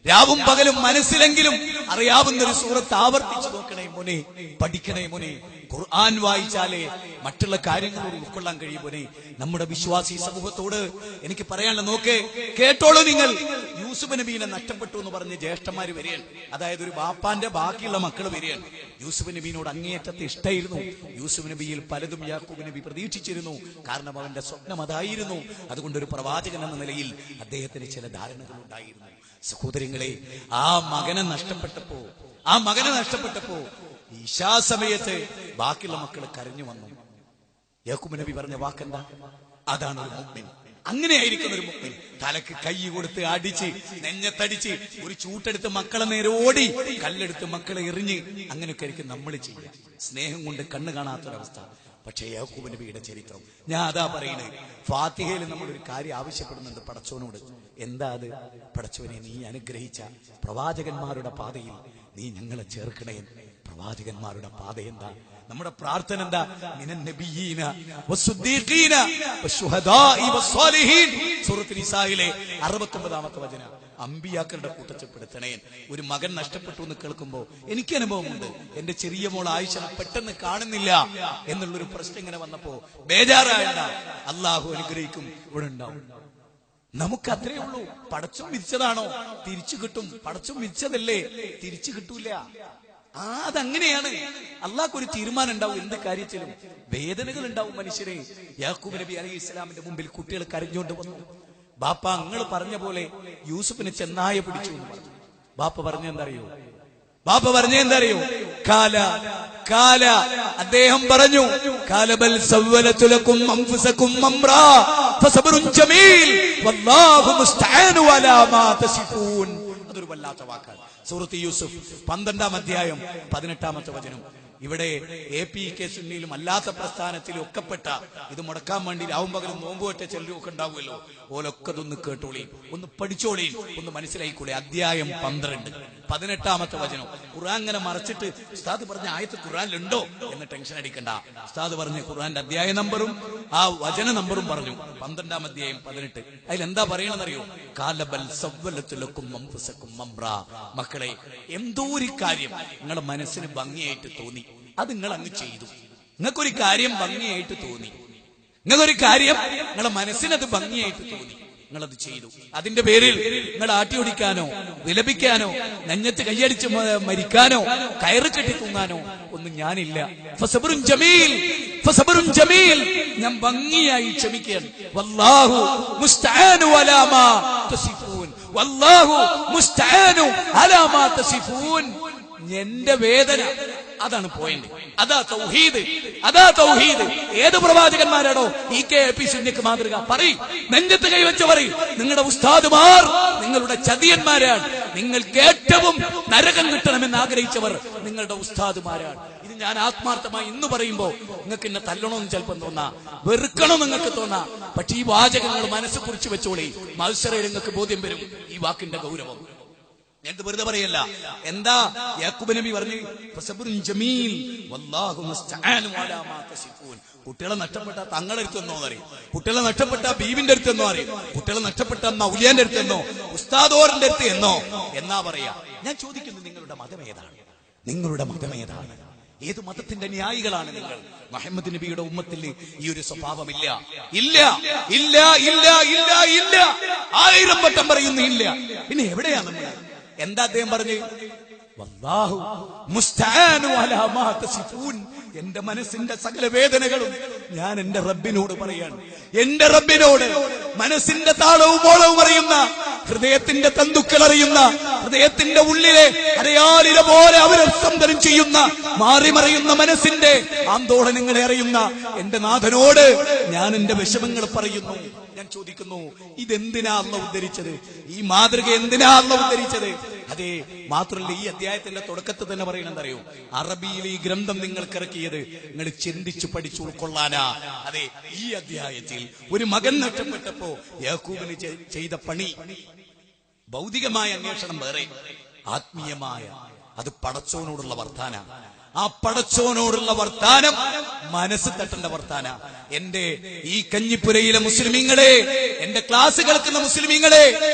രാവും പകലും മനസ്സിലെങ്കിലും അറിയാവുന്ന ഒരു സൂറത്ത് ആവർത്തിച്ചു നോക്കണേ മോനെ, പഠിക്കണേ മോനെ. ഖുർആൻ വായിച്ചാലേ മറ്റുള്ള കാര്യങ്ങളോട് ഉൾക്കൊള്ളാൻ കഴിയും മോനെ. നമ്മുടെ വിശ്വാസി സമൂഹത്തോട് എനിക്ക് പറയാനുള്ള, നോക്കേ, കേട്ടോളൂ നിങ്ങൾ. യൂസുഫ് നബീനെ നഷ്ടപ്പെട്ടു എന്ന് പറഞ്ഞ് ജ്യേഷ്ഠന്മാര് വരികയാണ്, അതായത് ഒരു ബാപ്പാന്റെ ബാക്കിയുള്ള മക്കൾ വരികയാണ്. യൂസുഫ് നബീനോട് അങ്ങേയറ്റത്തെ ഇഷ്ടമായിരുന്നു. യൂസുഫ് നബിയിൽ പലതും യാക്കൂബ് നബി പ്രതീക്ഷിച്ചിരുന്നു. കാരണം അവന്റെ സ്വപ്നം അതായിരുന്നു. അതുകൊണ്ട് ഒരു പ്രവാചകൻ എന്ന നിലയിൽ അദ്ദേഹത്തിന് ചില ധാരണകൾ ഉണ്ടായിരുന്നു. സഹോദരങ്ങളെ, ആ മകനെ നഷ്ടപ്പെട്ടപ്പോ ഇശാ സമയത്ത് ബാക്കിയുള്ള മക്കൾ കരഞ്ഞു വന്നു. യാക്കൂബ് നബി പറഞ്ഞ വാക്കെന്താ? അതാണ് ഒരു മുഅ്മിൻ. അങ്ങനെയായിരിക്കുന്ന ഒരു മുഅ്മിൻ തലക്ക് കൈ കൊടുത്ത് അടിച്ച് നെഞ്ഞത്തടിച്ച് ഒരു ചൂട്ടെടുത്ത് മക്കളെ നേരെ ഓടി കല്ലെടുത്ത് മക്കളെ എറിഞ്ഞ് അങ്ങനെയൊക്കെ ആയിരിക്കും നമ്മൾ ചെയ്യുക. സ്നേഹം കൊണ്ട് കണ്ണ് കാണാത്തൊരവസ്ഥ. പക്ഷേ യാക്കൂബ് നബിയുടെ ചരിത്രം ഞാൻ അതാ പറയുന്നത്. ഫാത്തിഹയിൽ നമ്മളൊരു കാര്യം ആവശ്യപ്പെടുന്നുണ്ട് പടച്ചോനോട്. എന്താ അത്? പടച്ചോനെ, നീ അനുഗ്രഹിച്ച പ്രവാചകന്മാരുടെ പാതയിൽ നീ ഞങ്ങളെ ചേർക്കണേ. പ്രവാചകന്മാരുടെ പാത എന്താ? നമ്മുടെ പ്രാർത്ഥന എന്താ? മിനൻ നബിയീന വസ്സുദ്ദീഖീന വശുഹദാഇ വസ്സാലിഹീൻ. സൂറത്തുൽ നിസായിലെ 69-ാമത്തെ വചനം. അമ്പിയാക്കളുടെ കൂട്ടത്തിൽപ്പെടുത്തണേ. ഒരു മകൻ നഷ്ടപ്പെട്ടു എന്ന് കേൾക്കുമ്പോ എനിക്ക് അനുഭവമുണ്ട്. എന്റെ ചെറിയ മോൾ ആയിഷ പെട്ടെന്ന് കാണുന്നില്ല എന്നുള്ളൊരു പ്രശ്നം ഇങ്ങനെ വന്നപ്പോ ബേജാറായണ്ട, അള്ളാഹു അനുഗ്രഹിക്കും, ഇവിടെ ഉണ്ടാവും. നമുക്ക് അത്രേ ഉള്ളൂ. പടച്ചും വിരിച്ചതാണോ? തിരിച്ചു കിട്ടും. പടച്ചും വിരിച്ചതല്ലേ? തിരിച്ചു കിട്ടൂല. അതങ്ങനെയാണ്. അള്ളാഹ്ക്ക് ഒരു തീരുമാനം ഉണ്ടാവും. എന്ത് കാര്യത്തിലും വേദനകൾ ഉണ്ടാവും മനുഷ്യരെ. യാക്കൂബ് നബി അലൈഹി ഇസ്ലാമിന്റെ മുമ്പിൽ കുട്ടികൾ കരഞ്ഞുകൊണ്ട് വന്നു. ബാപ്പ, നിങ്ങൾ പറഞ്ഞ പോലെ യൂസുഫിനെ ചെന്നായ പിടിച്ചു എന്ന് പറഞ്ഞു. ബാപ്പ പറഞ്ഞെന്തറിയോ? അദ്ദേഹം പറഞ്ഞു, കാലബൽ സവ്വലതു ലക്കും അൻഫുസകും അംറാ ഫസബ്റുൻ ജമീൽ വല്ലാഹു മുസ്തആനു അലാ മാ തസിഫൂൻ. അതൊരു വല്ലാത്ത വാക്കാണ്. സൂറത്ത് യൂസുഫ് 12-ാം അധ്യായം 18-ാമത്തെ വചനം. ഇവിടെ APK സുന്നിയിലും അല്ലാത്ത പ്രസ്ഥാനത്തിലും ഒക്കെപ്പെട്ട ഇത് മുടക്കാൻ വേണ്ടി രാവും പകലും നോമ്പുവറ്റ ചെല്ലും ഒക്കെ ഉണ്ടാവുമല്ലോ, ഓലൊക്കെ ഇതൊന്ന് കേട്ടോളി, ഒന്ന് പഠിച്ചോളി, ഒന്ന് മനസ്സിലായിക്കോളി. അധ്യായം 12 18-ാമത്തെ വചനം. ഖുർആൻ ഇങ്ങനെ മറച്ചിട്ട് ഉസ്താദ് പറഞ്ഞ ആയത്ത് ഖുർആനിലുണ്ടോ എന്ന് ടെൻഷൻ അടിക്കണ്ട. ഉസ്താദ് പറഞ്ഞ ഖുർആന്റെ അധ്യായ നമ്പറും ആ വചന നമ്പറും പറഞ്ഞു. 12-ാം അധ്യായം 18. അതിലെന്താ പറയണെന്നറിയോ? കാലബൽ സവ്വലതു ലക്കും അൻഫുസകും അംറാ. മക്കളെ, എന്തോ ഒരു കാര്യം നിങ്ങളുടെ മനസ്സിന് ഭംഗിയായിട്ട് തോന്നി, അത് നിങ്ങൾ അങ്ങ് ചെയ്തു. നിങ്ങൾക്കൊരു കാര്യം ഭംഗിയായിട്ട് തോന്നി, നിങ്ങൾക്കൊരു കാര്യം നിങ്ങളുടെ മനസ്സിനത് ഭംഗിയായിട്ട് തോന്നി, നിങ്ങളത് ചെയ്തു. അതിന്റെ പേരിൽ നിങ്ങൾ ആട്ടിയൊടിക്കാനോ വിലപിക്കാനോ നെഞ്ഞത്ത് കയ്യടിച്ച് മരിക്കാനോ കയറ് കെട്ടി തൂങ്ങാനോ ഒന്നും ഞാനില്ല. ഫസബ്റുൻ ജമീൽ, ഫസബ്റുൻ ജമീൽ, ഞാൻ ഭംഗിയായി ക്ഷമിക്കുകയാണ്. വല്ലാഹു മുസ്തആനു അലാ മാ തസിഫൂൻ, വല്ലാഹു മുസ്തആനു അലാ മാ തസിഫൂൻ. എന്റെ വേദന അതാണ് പോയിന്റ്. അതാ തൗഹീദ്, അതാ തൗഹീദ്. ഏത് പ്രവാചകന്മാരാണോ ഈ KP സുന്നിക്ക് മാതൃക? പറയും, നെഞ്ചത്ത് കൈവച്ച പറയും, നിങ്ങളുടെ ഉസ്താദുമാർ നിങ്ങളുടെ ചതിയന്മാരാണ്. നിങ്ങൾക്ക് ഏറ്റവും നരകം കിട്ടണമെന്ന് ആഗ്രഹിച്ചവർ നിങ്ങളുടെ ഉസ്താദുമാരാണ്. ഇത് ഞാൻ ആത്മാർത്ഥമായി ഇന്ന് പറയുമ്പോ നിങ്ങൾക്ക് എന്നെ തല്ലണമെന്ന് ചിലപ്പം തോന്നാ, വെറുക്കണം നിങ്ങൾക്ക് തോന്നാ. പക്ഷെ ഈ വാചകങ്ങൾ മനസ്സ് കുറിച്ച് വെച്ചോളി. മത്സരം നിങ്ങൾക്ക് ബോധ്യം വരും ഈ വാക്കിന്റെ ഗൗരവം. ഞാൻ വെറുതെ പറയല്ല. എന്താ യാക്കൂബ് നബി പറഞ്ഞു? ഫസബ്റുൻ ജമീൽ വല്ലാഹു മുസ്തആനു അലാ മാ തസിഫൂൻ. കുട്ടികളെ നഷ്ടപ്പെട്ട തങ്ങളുടെ അടുത്തെന്നോ അറിയും, കുട്ടികളെ നഷ്ടപ്പെട്ട ബീവിന്റെ അടുത്തെന്നോ അറിയും, കുട്ടികളെ നഷ്ടപ്പെട്ട മൗലിയാന്റെ അടുത്തെന്നോ ഉസ്താദോറിന്റെ അടുത്ത് എന്നോ എന്നാ പറയാ. ഞാൻ ചോദിക്കുന്നു, നിങ്ങളുടെ മതം ഏതാണ്? നിങ്ങളുടെ മതം ഏതാണ്? ഏത് മതത്തിന്റെ ന്യായികളാണ് നിങ്ങൾ? മുഹമ്മദ് നബിയുടെ ഉമ്മത്തിൽ ഈ ഒരു സ്വഭാവമില്ല. ഇല്ല, ഇല്ല, ഇല്ല, ഇല്ല, ഇല്ല. 1000 വട്ടം പറയുന്നു ഇല്ല. പിന്നെ എവിടെയാ നമ്മൾ? എന്താ അദ്ദേഹം പറഞ്ഞു? വല്ലാഹു മുസ്തആനു അലാ മാ തസിഫൂൻ. എന്റെ മനസ്സിന്റെ സകല വേദനകളും ഞാൻ എന്റെ റബ്ബിനോട് പറയാണ്. എന്റെ റബ്ബിനോട് മനസ്സിന്റെ താളവും മോളവും അറിയുന്ന, ഹൃദയത്തിന്റെ തന്തുക്കൾ അറിയുന്ന, ഹൃദയത്തിന്റെ ഉള്ളിലെ അരയാലില പോലെ അവരസംതരം ചെയ്യുന്ന, മാറിമറിയുന്ന മനസ്സിന്റെ ആന്തോളനങ്ങളെ അറിയുന്ന എന്റെ നാഥനോട് ഞാൻ എന്റെ വിഷമങ്ങൾ പറയുന്നു. ഞാൻ ചോദിക്കുന്നു, ഇതെന്തിനാ അല്ലാഹു ഉദ്ധരിച്ചത്? ഈ മാതൃക എന്തിനാ അല്ലാഹു ഉദ്ധരിച്ചത്? അതെ, മാത്രമല്ല ഈ അധ്യായത്തിന്റെ തുടക്കത്തിൽ തന്നെ പറയണെന്നറിയോ? അറബിയിൽ ഈ ഗ്രന്ഥം നിങ്ങൾക്ക് ഇറക്കിയത് നിങ്ങൾ ചിന്തിച്ചു പഠിച്ചു ഉൾക്കൊള്ളാനാ. അതെ, ഈ അധ്യായത്തിൽ ഒരു മകൻ നഷ്ടപ്പെട്ടപ്പോ യാക്കൂബിന് ചെയ്ത പണി ഭൗതികമായ അന്വേഷണം വേറെ, ആത്മീയമായ അത് പടച്ചോനോടുള്ള വർത്താന. ആ പടച്ചോനോടുള്ള വർത്താനം മനസ്സ് തട്ടേണ്ട വർത്താന. എന്റെ ഈ കഞ്ഞിപ്പുരയിലെ മുസ്ലിമീങ്ങളെ, എന്റെ ക്ലാസ് കേൾക്കുന്ന മുസ്ലിമീങ്ങളെ,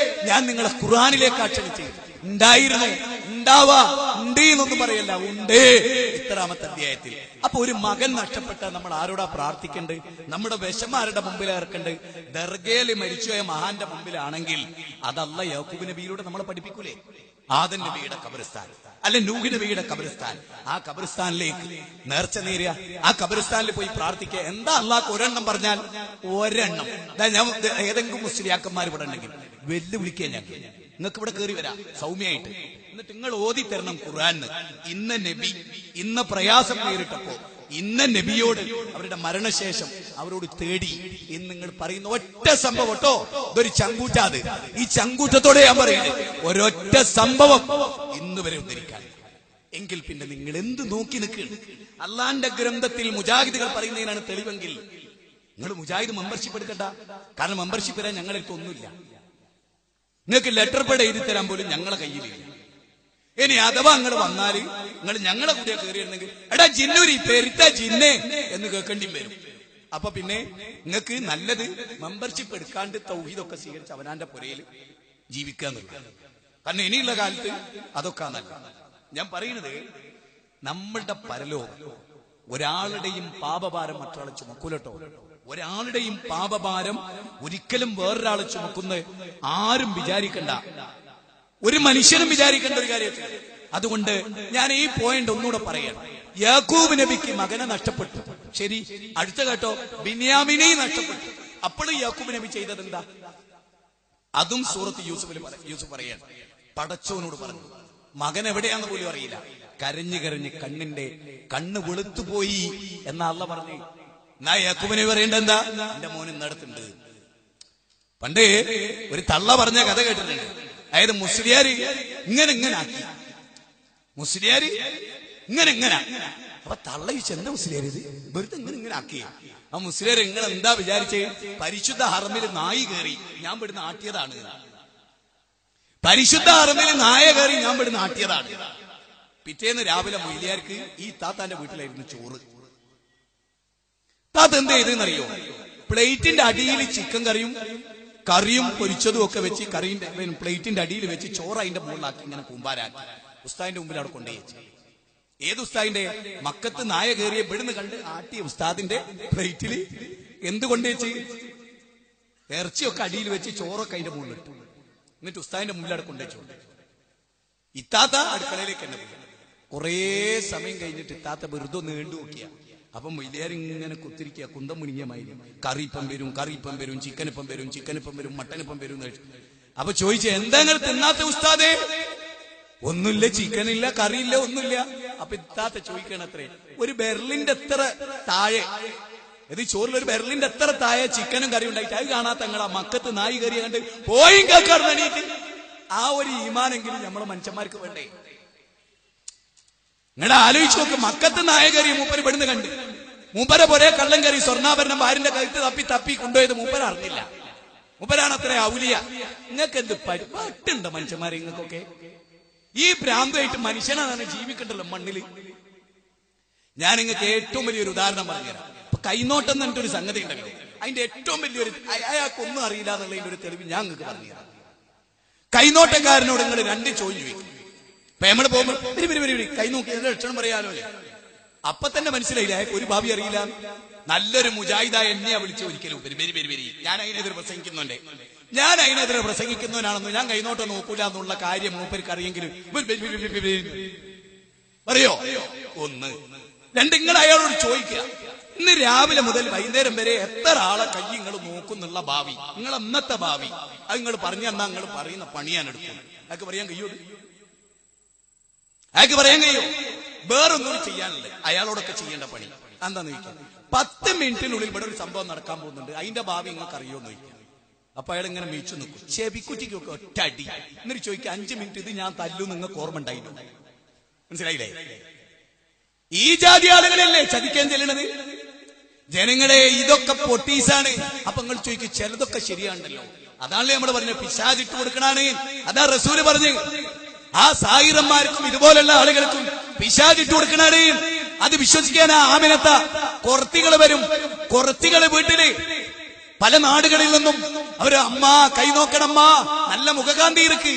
ഞാൻ നിങ്ങളെ ഖുർആനിലേക്ക് ക്ഷണിച്ചു. ഉണ്ടായിരുന്നു, ഉണ്ടാവാ, ഉണ്ട് എന്നൊന്നും പറയല്ല, ഉണ്ട്. 3-ാമത്തെ അധ്യായത്തിൽ. അപ്പൊ ഒരു മകൻ നഷ്ടപ്പെട്ട നമ്മൾ ആരോടാ പ്രാർത്ഥിക്കേണ്ടത്? നമ്മുടെ വിഷമാരുടെ മുമ്പിൽ ഇറക്കേണ്ടത്? ദർഗയില് മരിച്ചുപോയ മഹാന്റെ മുമ്പിലാണെങ്കിൽ അതല്ല യാക്കൂബ് നബിയിലൂടെ നമ്മളെ പഠിപ്പിക്കൂലേ? ആദം നബിയുടെ ഖബറിസ്ഥാൻ, അല്ലെ നൂഹ് നബിയുടെ ഖബറിസ്ഥാൻ. ആ ഖബറിസ്ഥാനിലേക്ക് നേർച്ച നേരിയ, ആ ഖബറിസ്ഥാനിൽ പോയി പ്രാർത്ഥിക്കുക. എന്താ അള്ളാഹ് ഒരെണ്ണം പറഞ്ഞാൽ ഒരെണ്ണം. ഞാൻ ഏതെങ്കിലും മുസ്ലിയാക്കന്മാർ ഇവിടെ ഉണ്ടെങ്കിൽ വെല്ലുവിളിക്കുക. നിങ്ങൾക്ക് ഇവിടെ കയറി വരാം സൗമ്യമായിട്ട്. എന്നിട്ട് നിങ്ങൾ ഓതി തരണം ഖുർആന്. ഇന്ന നബി ഇന്ന പ്രയാസം നേരിട്ടപ്പോ ഇന്ന നബിയോട് അവരുടെ മരണശേഷം അവരോട് തേടി എന്ന് നിങ്ങൾ പറയുന്ന ഒറ്റ സംഭവം കേട്ടോ, ഇതൊരു ചങ്കൂറ്റാത്. ഈ ചങ്കൂറ്റത്തോടെ ഞാൻ പറയുന്നത് ഒരൊറ്റ സംഭവം ഇന്ന് വരെ ഉദ്ധരിക്കാൻ. എങ്കിൽ പിന്നെ നിങ്ങൾ എന്ത് നോക്കി നിൽക്കുകയാണ്? അള്ളാന്റെ ഗ്രന്ഥത്തിൽ മുജാഹിദുകൾ പറയുന്നതിനാണ് തെളിവെങ്കിൽ നിങ്ങൾ മുജാഹിദ് മെമ്പർഷിപ്പ് എടുക്കണ്ട. കാരണം മെമ്പർഷിപ്പ് തരാൻ ഞങ്ങൾക്ക് ഒന്നുമില്ല. നിങ്ങൾക്ക് ലെറ്റർ പേഡ് എഴുതി തരാൻ പോലും ഞങ്ങളെ കയ്യിലില്ല. ഇനി അഥവാ നിങ്ങൾ വന്നാല് നിങ്ങൾ ഞങ്ങളെ കൂടെ കയറിയിരുന്നെങ്കിൽ എടാ ജിന്നൂരി പെരുത്ത ജിന്നെ എന്ന് കേൾക്കേണ്ടി വരും. അപ്പൊ പിന്നെ നിങ്ങൾക്ക് നല്ലത് മെമ്പർഷിപ്പ് എടുക്കാണ്ട് തൗഹീദൊക്കെ സ്വീകരിച്ച് അവനാന്റെ പുരയിൽ ജീവിക്കുക എന്നുള്ളത്. കാരണം ഇനിയുള്ള കാലത്ത് അതൊക്കെ നല്ല. ഞാൻ പറയുന്നത് നമ്മളുടെ പരലോകം ഒരാളുടെയും പാപഭാരം മറ്റൊരാളെ ചുമക്കൂലട്ടോ. ഒരാളുടെയും പാപഭാരം ഒരിക്കലും വേറൊരാളെ ചുമക്കുന്ന ആരും വിചാരിക്കണ്ട, ഒരു മനുഷ്യനും വിചാരിക്കേണ്ട ഒരു കാര്യത്തിൽ. അതുകൊണ്ട് ഞാൻ ഈ പോയിന്റ് ഒന്നുകൂടെ പറയണം. യാക്കൂബ് നബിക്ക് മകനെ നഷ്ടപ്പെട്ടു, ശരി. അടുത്ത കേട്ടോ, ബിന്യാമിനെയും നഷ്ടപ്പെട്ടു. അപ്പോഴും യാക്കൂബ് നബി ചെയ്തത് എന്താ? അതും സൂറത്ത് യൂസുഫ് പറയാണ്. പടച്ചോനോട് പറഞ്ഞു, മകൻ എവിടെയാന്ന് പോലും അറിയില്ല. കരഞ്ഞു കരഞ്ഞ് കണ്ണ് വെളുത്തുപോയി എന്നാ അള്ള പറഞ്ഞു. എന്നാ യാക്കൂബ് നബി പറയേണ്ട എന്താ? എന്റെ മോൻ ഇന്നടത്തുണ്ട്. പണ്ട് ഒരു തള്ള പറഞ്ഞ കഥ കേട്ടിട്ടുണ്ട്. അതായത് മുസ്ലിയാര് ഇങ്ങനെ ആക്കി, മുസ്ലിയാര് ഇങ്ങനെ. അപ്പൊ തള്ള ചോദിച്ചു, മുസ്ലിയാർ ഇത് വെറുതെ ഇങ്ങനെ ആക്കി. ആ മുസ്ലിയാർ നിങ്ങൾ എന്താ വിചാരിച്ച്? പരിശുദ്ധ ഹറമിൽ നായി കയറി ഞാൻ ഇവിടുന്ന് ആട്ടിയതാണ്. പരിശുദ്ധ ഹറമിൽ നായ കയറി ഞാൻ ഇവിടുന്ന് ആട്ടിയതാണ്. പിറ്റേന്ന് രാവിലെ മൊയ്ലിയാർക്ക് ഈ താത്താന്റെ വീട്ടിലായിരുന്നു ചോറ്. താത്ത എന്ത് ചെയ്തെന്നറിയോ? പ്ലേറ്റിന്റെ അടിയിൽ ചിക്കൻ കറിയും പൊരിച്ചതും ഒക്കെ വെച്ച് കറിന്റെ പ്ലേറ്റിന്റെ അടിയിൽ വെച്ച് ചോറ് അതിന്റെ മുകളിലാക്കി ഇങ്ങനെ കൂമ്പാരാക്കി ഉസ്താദിന്റെ മുമ്പിൽ അവിടെ കൊണ്ടുപോയി. ഏത് ഉസ്താദിന്റെ? മക്കത്ത് നായ കയറിയ ഇവിടുന്ന് കണ്ട് ആട്ടിയ ഉസ്താദിന്റെ പ്ലേറ്റിൽ എന്ത് കൊണ്ടുവച്ച്? ഇറച്ചിയൊക്കെ അടിയിൽ വെച്ച് ചോറൊക്കെ അതിന്റെ മുകളിൽ ഇട്ടു. എന്നിട്ട് ഉസ്താദിന്റെ മുമ്പിൽ അവിടെ കൊണ്ടുവച്ചു. ഇത്താത്ത അടുക്കളയിലേക്ക് തന്നെ പോയി. കുറേ സമയം കഴിഞ്ഞിട്ട് ഇത്താത്ത വെറുതെ നീണ്ടു നോക്കിയ. അപ്പം വലിയാരിങ്ങനെ കുത്തിരിക്കുക, കുന്തം മുണിഞ്ഞമായിരുന്നു. കറിപ്പം വരും, ചിക്കനിപ്പം വരും, മട്ടനിപ്പം വരും. അപ്പൊ ചോദിച്ചു, എന്താ നിങ്ങൾ തിന്നാത്ത ഉസ്താദേ? ഒന്നുമില്ല, ചിക്കനില്ല, കറിയില്ല, ഒന്നുമില്ല. അപ്പൊ ഇത്താത്ത ചോദിക്കണത്രേ, ഒരു ബെർലിന്റെ എത്ര താഴെ, ഇത് ചോറിൽ ഒരു ബെർലിന്റെ എത്ര താഴെ ചിക്കനും കറിയും ഉണ്ടായിട്ട് അത് കാണാത്ത നിങ്ങളാ മക്കത്ത് നായി കറി കണ്ട് പോയും കേൾക്കാറ് നടിയിട്ട്. ആ ഒരു ഈമാനെങ്കിലും നമ്മളെ മനുഷ്യന്മാർക്ക് വേണ്ടേ? നിങ്ങളുടെ ആലോചിച്ച് നോക്ക്. മക്കത്ത് നായ കറി മൂപ്പര് പെടുന്ന് കണ്ട്, മൂപ്പരെ പോലെ കള്ളം കറി സ്വർണ്ണാഭരണം ഭാര്യന്റെ കഴുത്ത് തപ്പി കൊണ്ടുപോയത് മൂപ്പര അറിഞ്ഞില്ല. മൂപ്പരാണ് അത്ര ഔലിയ. നിങ്ങൾക്ക് എന്ത് പരിപാട്ടുണ്ട് മനുഷ്യന്മാരെ? നിങ്ങൾക്കൊക്കെ ഈ ഭ്രാന്തമായിട്ട് മനുഷ്യനാണ് ജീവിക്കണ്ടല്ലോ മണ്ണില്. ഞാൻ നിങ്ങൾക്ക് ഏറ്റവും വലിയൊരു ഉദാഹരണം പറഞ്ഞുതരാം. ഇപ്പൊ കൈനോട്ടം എന്ന് പറഞ്ഞിട്ടൊരു സംഗതി ഉണ്ടല്ലോ, അതിന്റെ ഏറ്റവും വലിയൊരു അയാൾക്കൊന്നും അറിയില്ല എന്നുള്ളതിന്റെ ഒരു തെളിവ് ഞാൻ നിങ്ങൾക്ക് പറഞ്ഞുതരാം. കൈനോട്ടക്കാരനോട് നിങ്ങൾ രണ്ട് ചോദ്യം ചോദിക്കും. ഇപ്പൊ നമ്മൾ പോകുമ്പോൾ കൈ നോക്കി ലക്ഷണം പറയാലോ. അപ്പൊ തന്നെ മനസ്സിലായില്ല ഒരു ഭാവി അറിയില്ല. നല്ലൊരു മുജാഹിദായ എന്നെയാ വിളിച്ച് ഒരിക്കലും ഞാൻ അതിനെതിരെ പ്രസംഗിക്കുന്നവനാണെന്ന് ഞാൻ കൈനോട്ടം നോക്കൂല എന്നുള്ള കാര്യം മൂപ്പർക്ക് അറിയെങ്കിലും പറയോ? ഒന്ന്. രണ്ട്, നിങ്ങൾ അയാളോട് ചോദിക്കുക, ഇന്ന് രാവിലെ മുതൽ വൈകുന്നേരം വരെ എത്ര ആളെ കൈ നിങ്ങൾ നോക്കുന്നുള്ള ഭാവി, നിങ്ങൾ അന്നത്തെ ഭാവി അത് നിങ്ങൾ പറഞ്ഞു തന്നാ നിങ്ങൾ പറയുന്ന പണിയാനെടുക്കും. അതൊക്കെ പറയാൻ കഴിയോ? അയാൾക്ക് പറയാൻ കഴിയോ? വേറൊന്നും ചെയ്യാനില്ല, അയാളോടൊക്കെ ചെയ്യേണ്ട പണി എന്താന്ന് ചോദിക്കാം. 10 മിനിറ്റിനുള്ളിൽ ഇവിടെ ഒരു സംഭവം നടക്കാൻ പോകുന്നുണ്ട്, അതിന്റെ ഭാവി നിങ്ങൾക്ക് അറിയോന്ന് ചോദിക്കാം. അപ്പൊ അയാൾ ഇങ്ങനെ മീച്ചു നിൽക്കും, ചെവിക്കുറ്റിക്കൊക്കെ ഒറ്റ അടി. എന്നിട്ട് ചോദിക്കാം, 5 മിനിറ്റ് ഇത് ഞാൻ തല്ലു നിങ്ങൾക്ക് ഓർമ്മ ഉണ്ടായിരുന്നു. മനസ്സിലായില്ലേ? ഈ ജാതി ആളുകളല്ലേ ചതിക്കാൻ ചെല്ലണത് ജനങ്ങളെ? ഇതൊക്കെ പൊട്ടീസാണ്. അപ്പൊ നിങ്ങൾ ചോദിക്കും, ചിലതൊക്കെ ശരിയാണല്ലോ. അതാണല്ലേ നമ്മൾ പറഞ്ഞ പിശാചിട്ട് കൊടുക്കണാണ്. അതാ റസൂല് പറഞ്ഞു, ആ സായിറന്മാർക്കും ഇതുപോലുള്ള ആളുകൾക്കും പിശാചിട്ട് കൊടുക്കണാണ്. അത് വിശ്വസിക്കാനാ ആമിനത്ത കുറത്തികള് വീട്ടില് പല നാടുകളിൽ നിന്നും അവര് അമ്മ കൈ നോക്കണമ്മ, നല്ല മുഖകാന്തി ഇருக்கு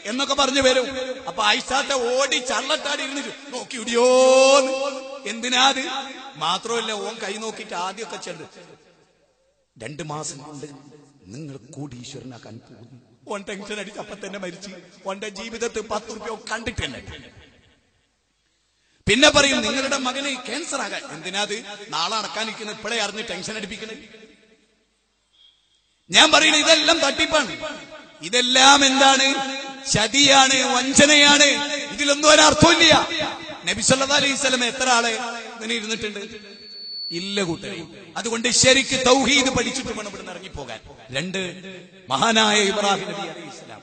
എന്നൊക്കെ പറഞ്ഞു വരും. അപ്പൊ ആയിഷാത്ത ഓടി ചള്ളട്ടാടി ഇരുന്നിട്ട് നോക്കി ഇടിയോന്ന്. എന്തിനാത്? മാത്രമല്ല, ഓൻ കൈ നോക്കിയിട്ട് ആദ്യമൊക്കെ ചെല്ലു 2 മാസം കൊണ്ട് നിങ്ങൾ കോടീശ്വരനാക്കാൻ പോകുന്നു. ഓൻ ടെൻഷൻ അടിച്ച് അപ്പൊ തന്നെ മരിച്ചു. ഓന്റെ ജീവിതത്തിൽ 10 രൂപ കണ്ടിട്ടുണ്ട്. പിന്നെ പറയും, നിങ്ങളുടെ മകന് ക്യാൻസർ ആകാൻ. എന്തിനാത്? നാളെ അടക്കാനിരിക്കുന്നത് ഇപ്പോഴേ അറിഞ്ഞ് ടെൻഷൻ അടിപ്പിക്കണേ. ഞാൻ പറയുന്നത് ഇതെല്ലാം തട്ടിപ്പാണ്. ഇതെല്ലാം എന്താണ്? ചതിയാണ്, വഞ്ചനയാണ്. ഇതിലൊന്നും ഒരർത്ഥമില്ല. നബി സല്ലല്ലാഹു അലൈഹി വസല്ലം എത്ര ആളെ ഇങ്ങനെ ഇരുന്നിട്ടുണ്ട്? ഇല്ല കൂട്ടരെ. അതുകൊണ്ട് ശരിക്ക് തൗഹീദ് പഠിച്ചിട്ട് വേണം ഇവിടുന്ന് ഇറങ്ങിപ്പോകാൻ. 2, മഹാനായ ഇബ്രാഹിം നബി അലൈഹിസ്സലാം.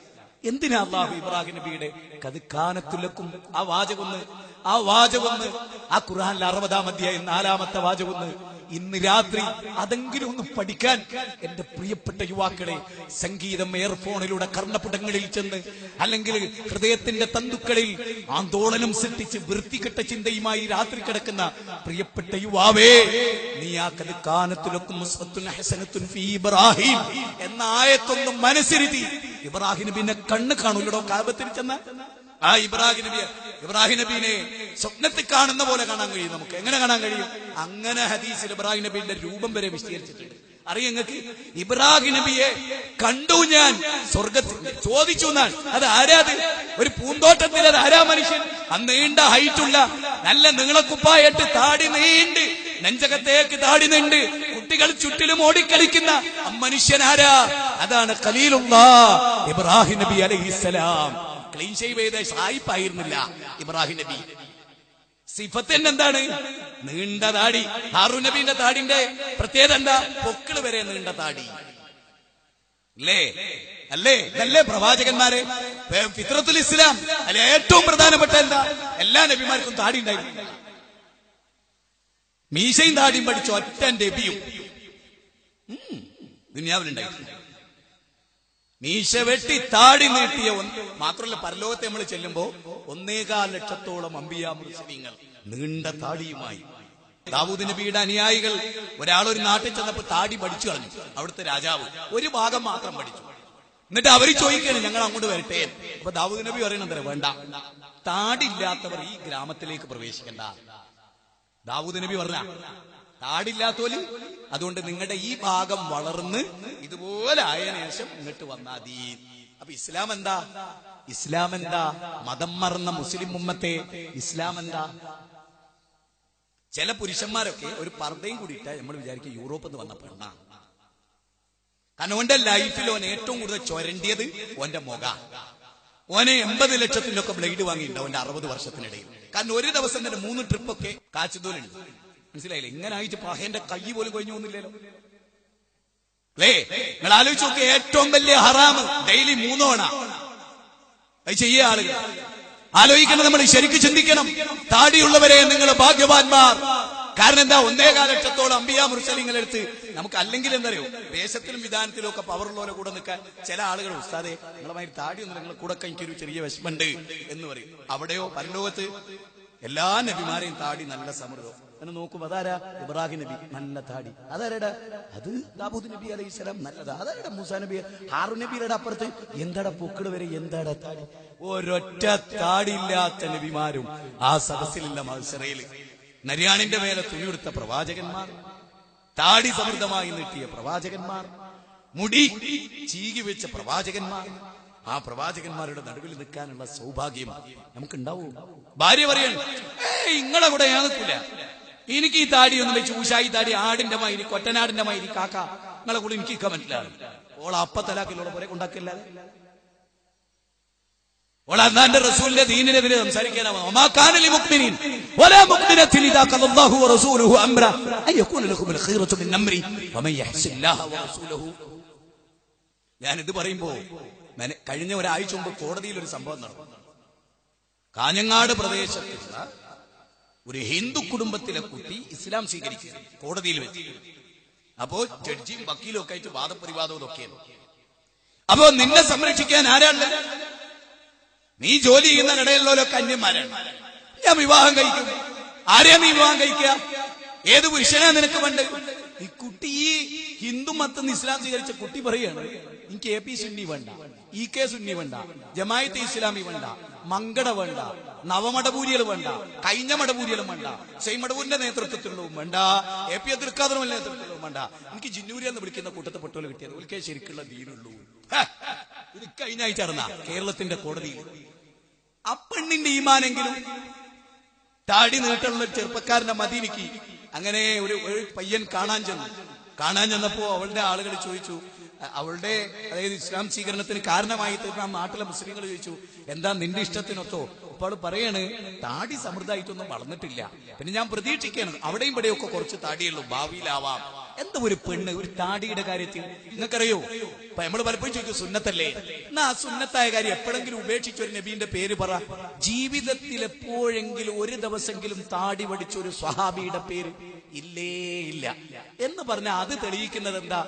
എന്തിനാ അള്ളാഹു ഇബ്രാഹിം നബിയുടെ കദ്കാനത്തുലക്കും ആ വാചകൊന്ന് ആ ഖുർആനിലെ 60-ാം അധ്യായം 4-ാമത്തെ വാചകൊന്ന് ഇന്ന് രാത്രി അതെങ്കിലും ഒന്ന് പഠിക്കാൻ എന്റെ പ്രിയപ്പെട്ട യുവാക്കളെ, സംഗീതം എയർഫോണിലൂടെ കർണപുടങ്ങളിൽ ചെന്ന് അല്ലെങ്കിൽ ഹൃദയത്തിന്റെ തന്തുക്കളിൽ ആന്തോളനം സൃഷ്ടിച്ച് വൃത്തികെട്ട ചിന്തയുമായി രാത്രി കിടക്കുന്ന പ്രിയപ്പെട്ട യുവാവേ, നീ ആ കദ്കാനത്തുലക്കും ഉസ്വത്തുൻ ഹസനത്തുൻ ഫീ ഇബ്രാഹിം എന്ന ആയത്തൊന്നും മനസ്സിരുത്തി. ഇബ്രാഹിം നബിനെ കണ്ണ് കാണൂലോ കാബത്തിൽ ചെന്ന ആ ഇബ്രാഹിം നബീനെ സ്വപ്നത്തിൽ കാണുന്ന പോലെ കാണാൻ കഴിയും. നമുക്ക് എങ്ങനെ കാണാൻ കഴിയും? അങ്ങനെ ഹദീസിൽ ഇബ്രാഹിം നബിയുടെ രൂപം വരെ വിശദീകരിച്ചിട്ടുണ്ട്. അറിയാം നിങ്ങൾക്ക്? ഇബ്രാഹിം നബിയെ കണ്ടു ഞാൻ സ്വർഗത്തിൽ. ചോദിച്ചു എന്നാണ്, അത് ആരാത്? ഒരു പൂന്തോട്ടത്തിൽ അത് ആരാ മനുഷ്യൻ? ആ നീണ്ട ഹൈറ്റുള്ള നല്ല നീളക്കുപ്പായിട്ട് താടി നീണ്ട് നെഞ്ചകത്തേക്ക് താടി നീണ്ട് കുട്ടികൾ ചുറ്റിലും ഓടിക്കളിക്കുന്ന മനുഷ്യനാരാ? അതാണ് ഖലീലുല്ലാഹ് ഇബ്രാഹിം നബി അലൈഹിസ്സലാം. ക്ലീൻ ഷേവ് ചെയ്ത സായിപ്പായിരുന്നില്ല ഇബ്രാഹിം നബി. സിഫത്ത് എന്താണ്? നീണ്ട താടി. ഹാറൂൻ നബിന്റെ താടിന്റെ പ്രത്യേകത എന്താ? പൊക്കിള് വരെ നീണ്ട താടി അല്ലേ? ഇതല്ലേ പ്രവാചകന്മാരെ ഫിത്രത്തുൽ ഇസ്ലാം അല്ലെ? ഏറ്റവും പ്രധാനപ്പെട്ട എന്താ? എല്ലാ നബിമാർക്കും താടി ഉണ്ടായിരുന്നു. മീശയും താടിയും പഠിച്ച ഒറ്റ നബിയും ദുനിയാവിലുണ്ടായിരുന്നു. മീശ വെട്ടി താടി നീട്ടിയ മാത്രമല്ല, പരലോകത്തെ നമ്മൾ ചെല്ലുമ്പോ 1.25 ലക്ഷത്തോളം അമ്പിയാ മുർസലീങ്ങൾ നീണ്ട താടിയുമായി. ദാവൂദ് നബിയുടെ അനുയായികൾ ഒരാളൊരു നാട്ടിൽ ചെന്നപ്പോ താടി പഠിച്ചു കളഞ്ഞു. അവിടുത്തെ രാജാവ് ഒരു ഭാഗം മാത്രം പഠിച്ചു. എന്നിട്ട് അവര് ചോദിക്കാണ്, ഞങ്ങൾ അങ്ങോട്ട് വരട്ടെ. അപ്പൊ ദാവൂദ് നബി പറയണത്, വേണ്ട, താടില്ലാത്തവർ ഈ ഗ്രാമത്തിലേക്ക് പ്രവേശിക്കണ്ട. ദാവൂദ് നബി പറഞ്ഞ താടില്ലാത്തോല്, അതുകൊണ്ട് നിങ്ങളുടെ ഈ ഭാഗം വളർന്ന് ഇതുപോലെ ആയതിനു ശേഷം ഇങ്ങോട്ട് വന്നാതി. അപ്പൊ ഇസ്ലാം എന്താ? മതം മറന്ന മുസ്ലിം ഉമ്മത്തെ ഇസ്ലാം എന്താ? ചില പുരുഷന്മാരൊക്കെ ഒരു പർദ്ദയും കൂടി ഇട്ടാൽ നമ്മൾ വിചാരിക്കും യൂറോപ്പിൽ നിന്ന് വന്ന പെണ്ണ. കാരണം ഓന്റെ ലൈഫിൽ ഓൻ ഏറ്റവും കൂടുതൽ ചൊരണ്ടിയത് ഓന്റെ മുഖ. ഓനെ 80 ലക്ഷത്തിലൊക്കെ ബ്ലേഡ് വാങ്ങിയിട്ടുണ്ട് ഓന്റെ 60 വർഷത്തിനിടയിൽ. കാരണം ഒരു ദിവസം തന്നെ 3 ട്രിപ്പൊക്കെ കാച്ചുതോലുണ്ട്. മനസ്സിലായില്ലേ? ഇങ്ങനെ ആയിട്ട് പഹേന്റെ കൈ പോലും കൊഴിഞ്ഞു പോകുന്നില്ലല്ലോ അല്ലേ? നിങ്ങൾ ആലോചിച്ച് നോക്കി, ഏറ്റവും വലിയ ഹറാമ് ഡെയിലി 3 തവണ അത് ചെയ്യ ആളുകൾ. ആലോചിക്കണം, നമ്മൾ ശരിക്കും ചിന്തിക്കണം. താടിയുള്ളവരെ നിങ്ങൾ ഭാഗ്യവാന്മാർ. കാരണം എന്താ? 1.25 ലക്ഷത്തോളം അമ്പിയാ മുർസലീങ്ങളെടുത്ത് നമുക്ക് അല്ലെങ്കിൽ എന്തറിയോ, ദേശത്തിലും വിധാനത്തിലും ഒക്കെ പവറുള്ളവരെ കൂടെ നിൽക്കാൻ ചില ആളുകൾ, ഉസ്താദേ നിങ്ങളുമായി താടിയൊന്നും നിങ്ങളെ കൂടെ എനിക്കൊരു ചെറിയ വിഷമുണ്ട് എന്ന് പറയും. അവിടെയോ പരലോകത്ത് എല്ലാ നബിമാരെയും താടി നല്ല സമൃദ്ധം എന്ന് നോക്കും. അതാരാ? ഇബ്രാഹിം നബി, നല്ല താടി. അതാരടാ? അത് ദാവൂദ് നബി അലൈഹിസ്സലാം, നല്ലതാ. അതാരടാ? മൂസാ നബി. ഹാറൂൻ നബിയുടെ അപ്പുറത്ത് എന്താടാ പൊക്കിള് വരെ, എന്താടാ താടി? ഒരൊറ്റ താടിയില്ലാത്ത നബിമാരും ആ സദസ്സിലില്ല. മത്സരയില് നര്യാണിന്റെ മേലെ തുണിയെടുത്ത പ്രവാചകന്മാർ, താടി സമൃദ്ധമായി നീട്ടിയ പ്രവാചകന്മാർ, മുടി ചീകി വെച്ച പ്രവാചകന്മാർ, ആ പ്രവാചകന്മാരുടെ നടുവിൽ നിൽക്കാനുള്ള സൗഭാഗ്യം നമുക്കുണ്ടാവും. ഭാര്യ പറയാണ്, ഇങ്ങളെ കൂടെ ഞാൻ നിൽക്കില്ല, എനിക്ക് ഈ താടിയൊന്നും വെച്ച് ഊശായി താടി ആടിന്റെ മാതിരി കൊറ്റനാടിന്റെ മാതിരി കാക്ക നിങ്ങളെ കൂടെ എനിക്ക് നിൽക്കാൻ പറ്റില്ല. ഓള അപ്പത്തലാക്കിലുള്ള പോലെ ഉണ്ടാക്കില്ല. ഓള അല്ലാന്റെ റസൂലിന്റെ ദീനിനെതിരെ സംസാരിക്കാനാവും. ഞാനിത് പറയുമ്പോ കഴിഞ്ഞ ഒരാഴ്ച മുമ്പ് കോടതിയിൽ ഒരു സംഭവം നടന്നു. കാഞ്ഞങ്ങാട് പ്രദേശത്തുള്ള ഒരു ഹിന്ദു കുടുംബത്തിലെ കുട്ടി ഇസ്ലാം സ്വീകരിക്കുക കോടതിയിൽ വെച്ച്. അപ്പോ ജഡ്ജിയും വക്കീലും ഒക്കെ ആയിട്ട് വാദപ്രതിവാദവും ഒക്കെയാണ്. അപ്പോ നിന്നെ സംരക്ഷിക്കാൻ ആരാണ്? നീ ജോലി ചെയ്യുന്ന കടയിലുള്ളവരൊക്കെ അന്യന്മാരാണ്. ഞാൻ വിവാഹം കഴിക്കും. ആരെയാ നീ വിവാഹം കഴിക്കുക? ഏത് പുരുഷനാ നിനക്ക് വേണ്ട? ഈ കുട്ടി, ഈ ഹിന്ദു മതത്തിൽ ഇസ്ലാം സ്വീകരിച്ച കുട്ടി പറയാണ്, എനിക്ക് AP സുന്നി വേണ്ട, EK സുന്നി വേണ്ട, ജമാഅത്തെ ഇസ്ലാമി വേണ്ട, മങ്കട വേണ്ട, നവമടപൂരികൾ വേണ്ട, കഴിഞ്ഞ മടപൂരികളും വേണ്ട, സൈമടപൂരിന്റെ നേതൃത്വത്തിലുള്ളതും വേണ്ട, AP അബ്ദുൽ ഖാദറുടെ നേതൃത്വത്തിലുള്ളതും വേണ്ട, എനിക്ക് ജിന്നൂരി എന്ന് വിളിക്കുന്ന കൂട്ടത്തെ പെട്ടോലെ കിട്ടിയത് ഒരിക്കൽ ശരിക്കുള്ള ദീനുള്ളൂ. ഇത് കഴിഞ്ഞ ആഴ്ച നടന്ന കേരളത്തിന്റെ കോടതിയിൽ. ആ പെണ്ണിന്റെ ഈമാനെങ്കിലും താടി നീട്ടുള്ള ചെറുപ്പക്കാരന്റെ മദീനയ്ക്ക് അങ്ങനെ ഒരു പയ്യൻ കാണാൻ ചെന്നപ്പോ അവളുടെ ആളുകൾ ചോദിച്ചു, അവളുടെ അതായത് ഇസ്ലാം സ്വീകരണത്തിന് കാരണമായി തീർന്ന നാട്ടിലെ മുസ്ലിങ്ങൾ ചോദിച്ചു, എന്താ നിന്റെ ഇഷ്ടത്തിനൊത്തോ അപ്പോൾ പറയാണ് താടി സമൃദ്ധമായിട്ടൊന്നും വളർന്നിട്ടില്ല. പിന്നെ ഞാൻ പ്രതീക്ഷിക്കണം അവിടെയും ഇവിടെയൊക്കെ കുറച്ച് താടിയുള്ളൂ, ഭാവിയിലാവാം. എന്താ ഒരു പെണ്ണ് ഒരു താടിയുടെ കാര്യത്തിൽ നിങ്ങൾക്കറിയോ? അപ്പൊ നമ്മൾ പലപ്പോഴും ചോദിക്കും സുന്നത്തല്ലേ, എന്നാ ആ സുന്നത്തായ കാര്യം എപ്പോഴെങ്കിലും ഉപേക്ഷിച്ച ഒരു നബീന്റെ പേര് പറ. ജീവിതത്തിൽ എപ്പോഴെങ്കിലും ഒരു ദിവസമെങ്കിലും താടി പഠിച്ച ഒരു സ്വഹാബിയുടെ പേര് ഇല്ലേ ഇല്ല എന്ന് പറഞ്ഞാൽ അത് തെളിയിക്കുന്നത് എന്താ?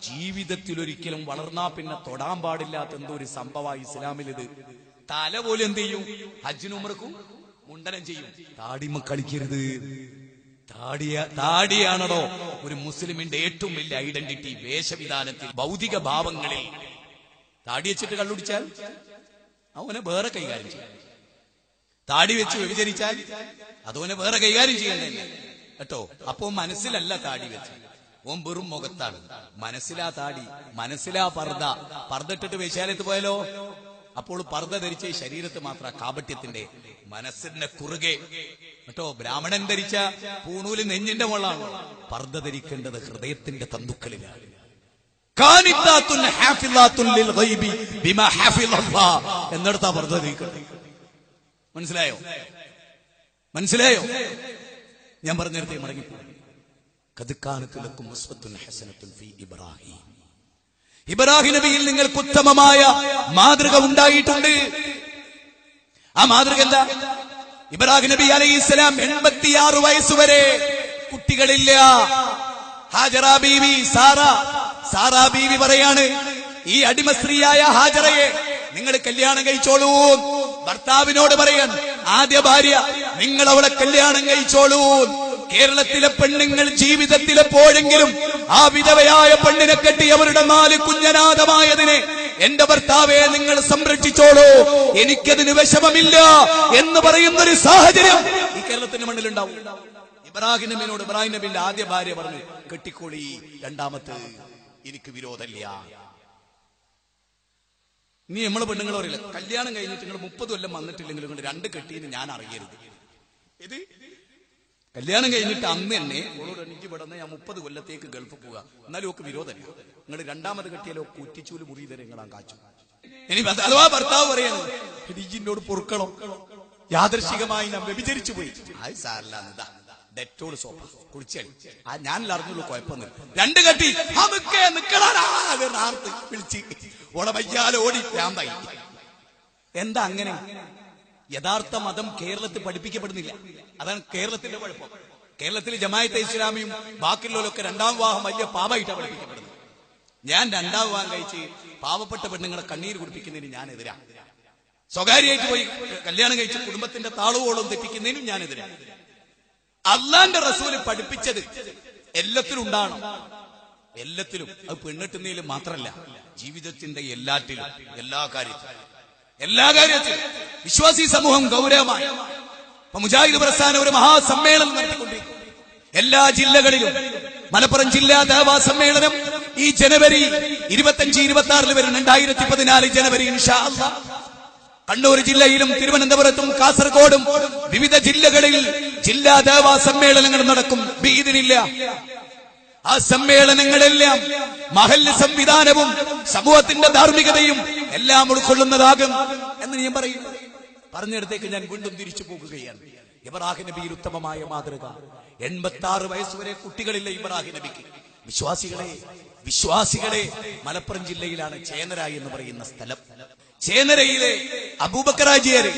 ജീവിതത്തിൽ ഒരിക്കലും വളർന്നാ പിന്നെ തൊടാൻ പാടില്ലാത്ത എന്തോ ഒരു സംഭവം ഇസ്ലാമിൽ. ഇത് തല പോലും എന്ത് ചെയ്യും? ഹജ്ജിനും ഉംറക്കും മുണ്ടനം ചെയ്യും. താടിമ കളിക്കരുത്. താടിയാണോ ഒരു മുസ്ലിമിന്റെ ഏറ്റവും വലിയ ഐഡന്റിറ്റി. വേഷവിധാനത്തിൽ, ഭൗതിക ഭാവങ്ങളിൽ. താടി വെച്ചിട്ട് കള്ളുടിച്ചാൽ അവനെ വേറെ കൈകാര്യം ചെയ്യും. താടി വെച്ച് വ്യഭിചരിച്ചാൽ അതവനെ വേറെ കൈകാര്യം ചെയ്യണ്ടേ കേട്ടോ. അപ്പോ മനസ്സിലല്ല താടി വെച്ച്, ഓൻ വെറും മുഖത്താണ്. മനസ്സിലാ താടി, മനസ്സിലാ പർദ്ദ. പർദ്ദ ഇട്ടിട്ട് വേശ്യാലയത്ത് പോയാലോ? അപ്പോൾ പർദ്ദ ധരിച്ച ശരീരത്ത് മാത്രം കാപട്യത്തിന്റെ, മനസ്സിന്റെ കുറുകെ കേട്ടോ. ബ്രാഹ്മണൻ ധരിച്ച പൂണൂല് നെഞ്ഞിന്റെ മുകളാണ്. പർദ്ദ ധരിക്കേണ്ടത് ഹൃദയത്തിന്റെ തന്തുക്കളിലാണ്. എന്നിടത്താ പർദ്ദ ധരിക്കുന്നത്. മനസ്സിലായോ? മനസ്സിലായോ? ഞാൻ പറഞ്ഞിടത്തേ മടങ്ങിപ്പോ. ഇബ്രാഹിം നബിയിൽ നിങ്ങൾക്ക് ഉത്തമമായ മാതൃക ഉണ്ടായിട്ടുണ്ട്. ആ മാതൃക എന്താ? ഇബ്രാഹിം നബി അലൈഹിസ്സലാം 86 വയസ്സുവരെ കുട്ടികളില്ല. ഹാജറ ബീവി, സാറാ ബീവി പറയാണ്, ഈ അടിമ സ്ത്രീയായ ഹാജറയെ നിങ്ങൾ കല്യാണം കഴിച്ചോളൂ. ഭർത്താവിനോട് പറയാൻ, ആദ്യ ഭാര്യ, നിങ്ങൾ അവളെ കല്യാണം കഴിച്ചോളൂ. കേരളത്തിലെ പെണ്ണുങ്ങൾ ജീവിതത്തിൽ എപ്പോഴെങ്കിലും ആ വിധവയായ പെണ്ണിനെ കെട്ടി അവരുടെ 4 കുഞ്ഞനാഥമായതിനെ എന്റെ ഭർത്താവെ നിങ്ങൾ സംരക്ഷിച്ചോളൂ, എനിക്കതിന് വിഷമമില്ല എന്ന് പറയുന്നൊരു സാഹചര്യം ഈ കേരളത്തിന്റെ മണ്ണിലുണ്ടാവും. ഇബ്രാഹിം നബിന്റെ ആദ്യ ഭാര്യ പറഞ്ഞു, കെട്ടിക്കോളി, രണ്ടാമത്തെ എനിക്ക് വിരോധമില്ല. നീ നമ്മളെ പെണ്ണുങ്ങൾ പറയില്ല, കല്യാണം കഴിഞ്ഞിട്ട് നിങ്ങൾ 30 കൊല്ലം വന്നിട്ടില്ലെങ്കിൽ നിങ്ങൾ 2 കെട്ടിയെന്ന് ഞാൻ അറിയരുത്. ഇത് കല്യാണം കഴിഞ്ഞിട്ട് അന്ന് തന്നെ ഓളോട് എനിക്ക് വിടന്ന് ഞാൻ 30 കൊല്ലത്തേക്ക് ഗൾഫ് പോവുക, എന്നാലും ഒക്കെ വിരോധമില്ല. നിങ്ങൾ രണ്ടാമത് കെട്ടിയാലോ കുറ്റിച്ചൂല് മുറി തരെ നിങ്ങളാ കാച്ചു. ഇനി അഥവാ ഭർത്താവ് പറയണത്, ഡിജിനോട് പൊറുക്കണം, യാദൃശികമായി ഞാൻ വ്യഭിചരിച്ചു പോയി, അത് സാറില്ല, ഡെറ്റോൾ സോപ്പ് കുളിച്ചളി, ഞാനല്ല അറിഞ്ഞുള്ളൂ, കുഴപ്പമൊന്നുമില്ല. 2 കെട്ടി നിക്കളാർത്ത് വിളിച്ച് ഓടെ വയ്യാലെ ഓടി പ്രാന്തായി. എന്താ അങ്ങനെ? യഥാർത്ഥ മതം കേരളത്തിൽ പഠിപ്പിക്കപ്പെടുന്നില്ല. അതാണ് കേരളത്തിന്റെ കുഴപ്പം. കേരളത്തിൽ ജമാഅത്തെ ഇസ്ലാമിയും ബാക്കിയുള്ളവരൊക്കെ 2ാം വിവാഹം വലിയ പാപമായിട്ടാണ് പഠിപ്പിക്കപ്പെടുന്നത്. ഞാൻ 2ാം വിവാഹം കഴിച്ച് പാവപ്പെട്ട പെണ്ണുങ്ങളെ കണ്ണീര് കുടിപ്പിക്കുന്നതിന് ഞാൻ എതിരാണ്. സ്വകാര്യമായിട്ട് പോയി കല്യാണം കഴിച്ച് കുടുംബത്തിന്റെ താളവോളം തെറ്റിക്കുന്നതിനും ഞാൻ എതിരാണ്. അള്ളാന്റെ റസൂല് പഠിപ്പിച്ചത് എല്ലാത്തിലും ഉണ്ടാകണം. എല്ലാത്തിലും. അത് പെണ്ണെട്ടുന്നതിലും മാത്രമല്ല, ജീവിതത്തിന്റെ എല്ലാറ്റിലും, എല്ലാ കാര്യത്തിലും വിശ്വാസി സമൂഹം ഗൗരവമായി. മുജാഹിദ് പ്രസ്ഥാനം ഒരു മഹാസമ്മേളനം നടത്തിക്കൊണ്ടിരിക്കും എല്ലാ ജില്ലകളിലും. മലപ്പുറം ജില്ലാ ദേവാ സമ്മേളനം ഈ ജനുവരി 25-26 വരും. 2014 ജനുവരി ഇൻഷാ അല്ലാഹ്. കണ്ണൂർ ജില്ലയിലും തിരുവനന്തപുരത്തും കാസർഗോഡും വിവിധ ജില്ലകളിൽ ജില്ലാ ദേവാ സമ്മേളനങ്ങൾ നടക്കും ബിഇദ്നില്ലാഹ്. ആ സമ്മേളനങ്ങളെല്ലാം മഹല്ല് സംവിധാനവും സമൂഹത്തിന്റെ ധാർമ്മികതയും എല്ലാം ഉൾക്കൊള്ളുന്നതാകും എന്ന് ഞാൻ പറയും. പറഞ്ഞിടത്തേക്ക് ഞാൻ വീണ്ടും തിരിച്ചു പോകുകയാണ്. ഇബ്രാഹിം നബിയിൽ ഉത്തമമായ മാതൃക. 86 വയസ്സുവരെ കുട്ടികളില്ല ഇബ്രാഹിം നബിക്ക്. വിശ്വാസികളെ മലപ്പുറം ജില്ലയിലാണ് ചേനര എന്ന് പറയുന്ന സ്ഥലം. ചേനരയിലെ അബൂബക്കറാജിയര്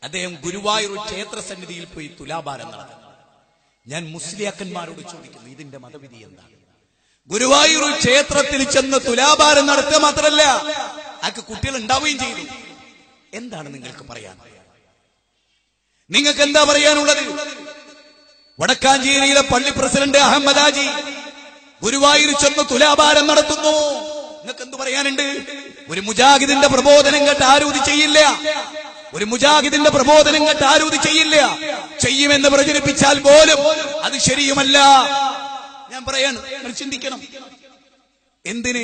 അദ്ദേഹം ഗുരുവായൂർ ക്ഷേത്ര സന്നിധിയിൽ പോയി തുലാഭാരം നടത്തി. ഞാൻ മുസ്ലിയാക്കന്മാരോട് ചോദിക്കുന്നു, ഇതിന്റെ മതവിധി എന്താണ്? ഗുരുവായൂർ ക്ഷേത്രത്തിൽ ചെന്ന് തുലാഭാരം നടത്തുക മാത്രമല്ല, ആക്ക് കുട്ടികൾ ഉണ്ടാവുകയും ചെയ്തു. എന്താണ് നിങ്ങൾക്ക് പറയാൻ? നിങ്ങൾക്ക് എന്താ പറയാനുള്ളത്? വടക്കാഞ്ചേരിയിലെ പള്ളി പ്രസിഡന്റ് അഹമ്മദ് ഹാജി ഗുരുവായൂർ ചെന്ന് തുലാഭാരം നടത്തുന്നു. നിങ്ങൾക്ക് എന്ത് പറയാനുണ്ട്? ഒരു മുജാഹിദിന്റെ പ്രബോധനം കേട്ട് ആരൂതി ചെയ്യില്ല. ചെയ്യുമെന്ന് പ്രചരിപ്പിച്ചാൽ പോലും അത് ശരിയുമല്ല. ഞാൻ പറയാണ്, നിങ്ങൾ ചിന്തിക്കണം. എന്തിന്?